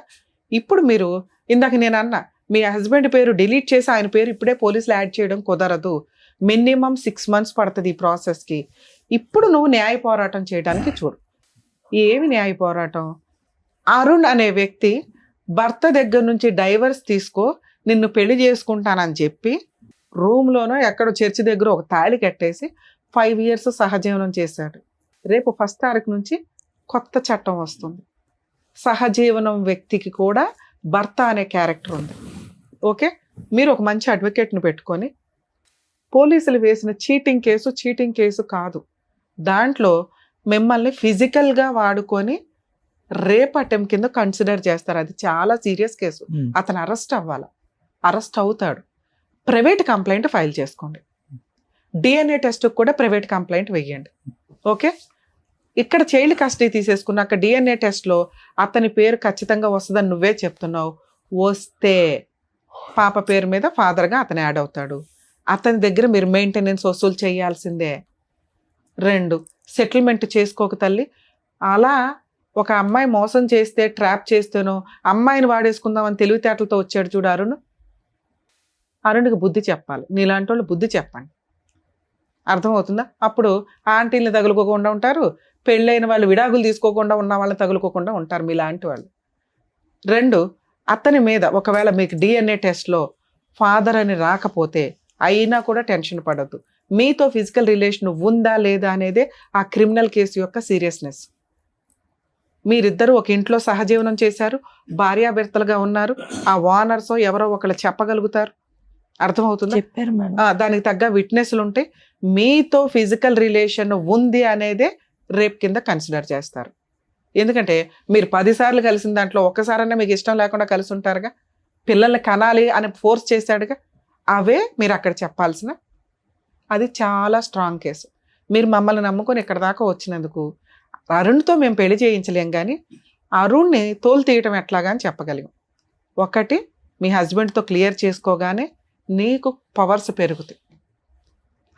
ఇప్పుడు మీరు ఇందాక నేను అన్నా, మీ హస్బెండ్ పేరు డిలీట్ చేసి ఆయన పేరు ఇప్పుడే పోలీసులు యాడ్ చేయడం కుదరదు, మినిమం 6 months పడుతుంది ఈ ప్రాసెస్కి. ఇప్పుడు నువ్వు న్యాయ పోరాటం చేయడానికి చూడు. ఏమి న్యాయ పోరాటం? అరుణ్ అనే వ్యక్తి భర్త దగ్గర నుంచి డైవర్స్ తీసుకో, నిన్ను పెళ్లి చేసుకుంటానని చెప్పి రూమ్లోనో ఎక్కడో చర్చి దగ్గర ఒక తాళి కట్టేసి 5 years సహజీవనం చేశాడు. రేపు 1st తారీఖు నుంచి కొత్త చట్టం వస్తుంది. సహజీవనం వ్యక్తికి కూడా భర్త అనే క్యారెక్టర్ ఉంది. ఓకే, మీరు ఒక మంచి అడ్వకేట్ని పెట్టుకొని, పోలీసులు వేసిన చీటింగ్ కేసు కాదు, దాంట్లో మిమ్మల్ని ఫిజికల్గా వాడుకొని రేప్ అటెంప్ట్ కింద కన్సిడర్ చేస్తారు. అది చాలా సీరియస్ కేసు. అతను అరెస్ట్ అవ్వాలి, అరెస్ట్ అవుతాడు. ప్రైవేట్ కంప్లైంట్ ఫైల్ చేసుకోండి, DNA టెస్ట్కి కూడా ప్రైవేట్ కంప్లైంట్ వేయండి. ఓకే, ఇక్కడ చైల్డ్ కస్టడీ తీసేసుకున్నాక DNA టెస్ట్లో అతని పేరు ఖచ్చితంగా వస్తుందని నువ్వే చెప్తున్నావు. వస్తే పాప పేరు మీద ఫాదర్గా అతను యాడ్ అవుతాడు. అతని దగ్గర మీరు మెయింటెనెన్స్ వసూలు చేయాల్సిందే. 2, సెటిల్మెంట్ చేసుకోక తల్లి. అలా ఒక అమ్మాయి మోసం చేస్తే, ట్రాప్ చేస్తేనో అమ్మాయిని వాడేసుకుందామని తెలివితేటలతో వచ్చాడు చూడు అరుణ్. అరుణ్కి బుద్ధి చెప్పాలి, నీలాంటి వాళ్ళు బుద్ధి చెప్పండి, అర్థమవుతుందా? అప్పుడు ఆంటీని తగులుకోకుండా ఉంటారు, పెళ్ళైన వాళ్ళు విడాకులు తీసుకోకుండా ఉన్న వాళ్ళని తగులుకోకుండా ఉంటారు మీలాంటి వాళ్ళు. 2, అతని మీద ఒకవేళ మీకు DNA టెస్ట్లో ఫాదర్ అని రాకపోతే అయినా కూడా టెన్షన్ పడద్దు. మీతో ఫిజికల్ రిలేషన్ ఉందా లేదా అనేదే ఆ క్రిమినల్ కేసు యొక్క సీరియస్నెస్. మీరిద్దరూ ఒక ఇంట్లో సహజీవనం చేశారు, భార్యాభర్తలుగా ఉన్నారు, ఆ ఓనర్సో ఎవరో ఒకళ్ళు చెప్పగలుగుతారు, అర్థమవుతుందా? చెప్పారు మేడం. దానికి తగ్గ విట్నెస్లు ఉంటే మీతో ఫిజికల్ రిలేషన్ ఉంది అనేదే రేప్ కింద కన్సిడర్ చేస్తారు. ఎందుకంటే మీరు 10 సార్లు కలిసిన దాంట్లో ఒక్కసారన్నా మీకు ఇష్టం లేకుండా కలిసి ఉంటారుగా, పిల్లల్ని కనాలి అని ఫోర్స్ చేశాడుగా, అవే మీరు అక్కడ చెప్పాల్సిన. అది చాలా స్ట్రాంగ్ కేసు. మీరు మమ్మల్ని నమ్ముకొని ఇక్కడ దాకా వచ్చినందుకు అరుణ్తో మేము పెళ్లి చేయించలేం, కానీ అరుణ్ని తోలు తీయటం ఎట్లాగా అని చెప్పగలిగాం. ఒకటి, మీ హస్బెండ్తో క్లియర్ చేసుకోగానే నీకు పవర్స్ పెరుగుతాయి.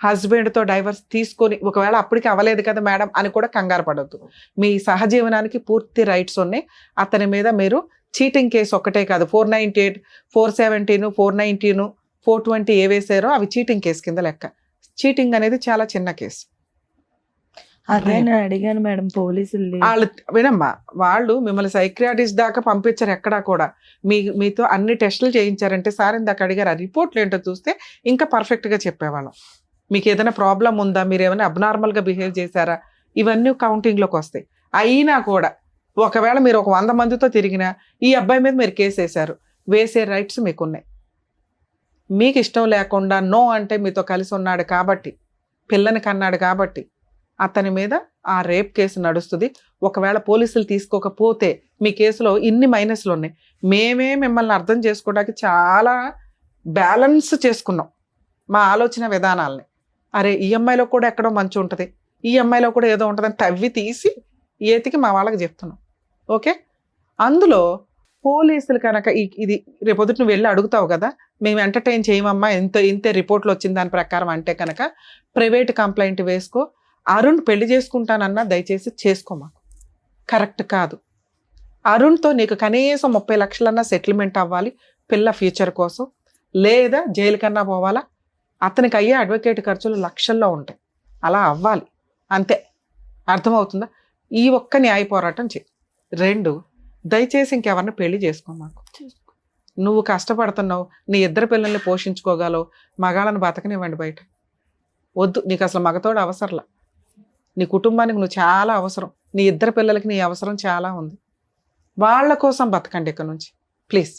హస్బెండ్తో డైవర్స్ తీసుకొని ఒకవేళ అప్పటికి అవ్వలేదు కదా మేడం అని కూడా కంగారు పడొద్దు. మీ సహజీవనానికి పూర్తి రైట్స్ ఉన్నాయి. అతని మీద మీరు చీటింగ్ కేసు ఒక్కటే కాదు, 498, 417, 419, 420 ఏ వేసారో అవి చీటింగ్ కేసు కింద లెక్క. చీటింగ్ అనేది చాలా చిన్న కేసు. అదే నేను అడిగాను మేడం పోలీసులు. వాళ్ళు వినమ్మా, వాళ్ళు మిమ్మల్ని సైక్రియాటిస్ట్ దాకా పంపించారు ఎక్కడా కూడా. మీతో అన్ని టెస్టులు చేయించారంటే సార్ ఇందాక అడిగారు, ఆ రిపోర్ట్లు ఏంటో చూస్తే ఇంకా పర్ఫెక్ట్గా చెప్పేవాళ్ళం. మీకు ఏదైనా ప్రాబ్లం ఉందా, మీరు ఏమైనా అబ్నార్మల్గా బిహేవ్ చేశారా, ఇవన్నీ కౌంటింగ్లోకి వస్తాయి. అయినా కూడా ఒకవేళ మీరు ఒక 100 మందితో తిరిగినా ఈ అబ్బాయి మీద మీరు కేసు వేశారు, వేసే రైట్స్ మీకున్నాయి. మీకు ఇష్టం లేకుండా నో అంటే మీతో కలిసి ఉన్నాడు కాబట్టి, పిల్లని కన్నాడు కాబట్టి అతని మీద ఆ రేప్ కేసు నడుస్తుంది. ఒకవేళ పోలీసులు తీసుకోకపోతే మీ కేసులో ఇన్ని మైనస్లు ఉన్నాయి. మేమే మిమ్మల్ని అర్థం చేసుకోవడానికి చాలా బ్యాలెన్స్ చేసుకున్నాం మా ఆలోచన విధానాలని. అరే ఈ అమ్మాయిలో కూడా ఎక్కడో మంచి ఉంటుంది, ఈ అమ్మాయిలో కూడా ఏదో ఉంటుందని తవ్వి తీసి ఏతికి మా వాళ్ళకి చెప్తున్నాం. ఓకే, అందులో పోలీసులు కనుక ఇది రేపొద్దుట నువ్వు వెళ్ళి అడుగుతావు కదా, మేము ఎంటర్టైన్ చేయమమ్మా, ఇంతే రిపోర్ట్లు వచ్చిన దాని ప్రకారం అంటే కనుక ప్రైవేట్ కంప్లైంట్ వేసుకో. అరుణ్ పెళ్లి చేసుకుంటానన్నా దయచేసి చేసుకో, మాకు కరెక్ట్ కాదు. అరుణ్తో నీకు కనీసం 30 లక్షలన్నా సెటిల్మెంట్ అవ్వాలి పిల్ల ఫ్యూచర్ కోసం, లేదా జైలు కన్నా పోవాలా. అతనికి అయ్యే అడ్వకేట్ ఖర్చులు లక్షల్లో ఉంటాయి, అలా అవ్వాలి అంతే. అర్థమవుతుందా? ఈ ఒక్క న్యాయ పోరాటం చేయి. 2, దయచేసి ఇంకెవరిని పెళ్లి చేసుకో మాకు. నువ్వు కష్టపడుతున్నావు, నీ 2 పిల్లల్ని పోషించుకోగలవు, మగాళ్ళని బతకనివ్వండి బయట. వద్దు, నీకు అసలు మగతోడు అవసరంలా. నీ కుటుంబానికి నువ్వు చాలా అవసరం, నీ 2 పిల్లలకి నీ అవసరం చాలా ఉంది. వాళ్ళ కోసం బతకండి ఇక్కడ నుంచి ప్లీజ్.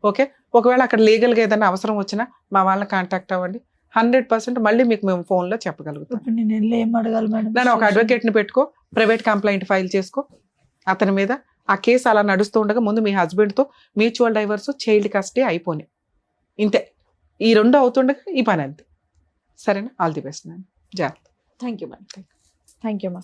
ఓకే, ఒకవేళ అక్కడ లీగల్గా ఏదైనా అవసరం వచ్చినా మా వాళ్ళని కాంటాక్ట్ అవ్వండి. 100% మళ్ళీ మీకు మేము ఫోన్లో చెప్పగలుగుతాం. ఇప్పుడు నేను వెళ్ళి ఏం అడగాలి మేడం? నేను ఒక అడ్వకేట్ని పెట్టుకో, ప్రైవేట్ కంప్లైంట్ ఫైల్ చేసుకో అతని మీద. ఆ కేసు అలా నడుస్తూ ఉండగా ముందు మీ హస్బెండ్తో మ్యూచువల్ డైవర్స్, చైల్డ్ కస్టడీ అయిపోయి ఇంతే. ఈ 2 అవుతుండగా ఈ పని అంతే. సరేనా? ఆల్ ది బెస్ట్ నేను. జాగ్రత్త. Thank you madam. Thank you మా.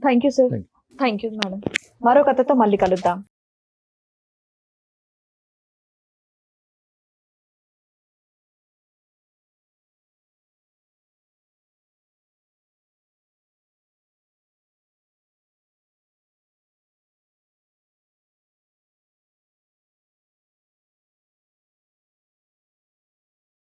Thank you sir. Thank you. Thank you madam. మరో కథతో మళ్ళీ కలుద్దాం.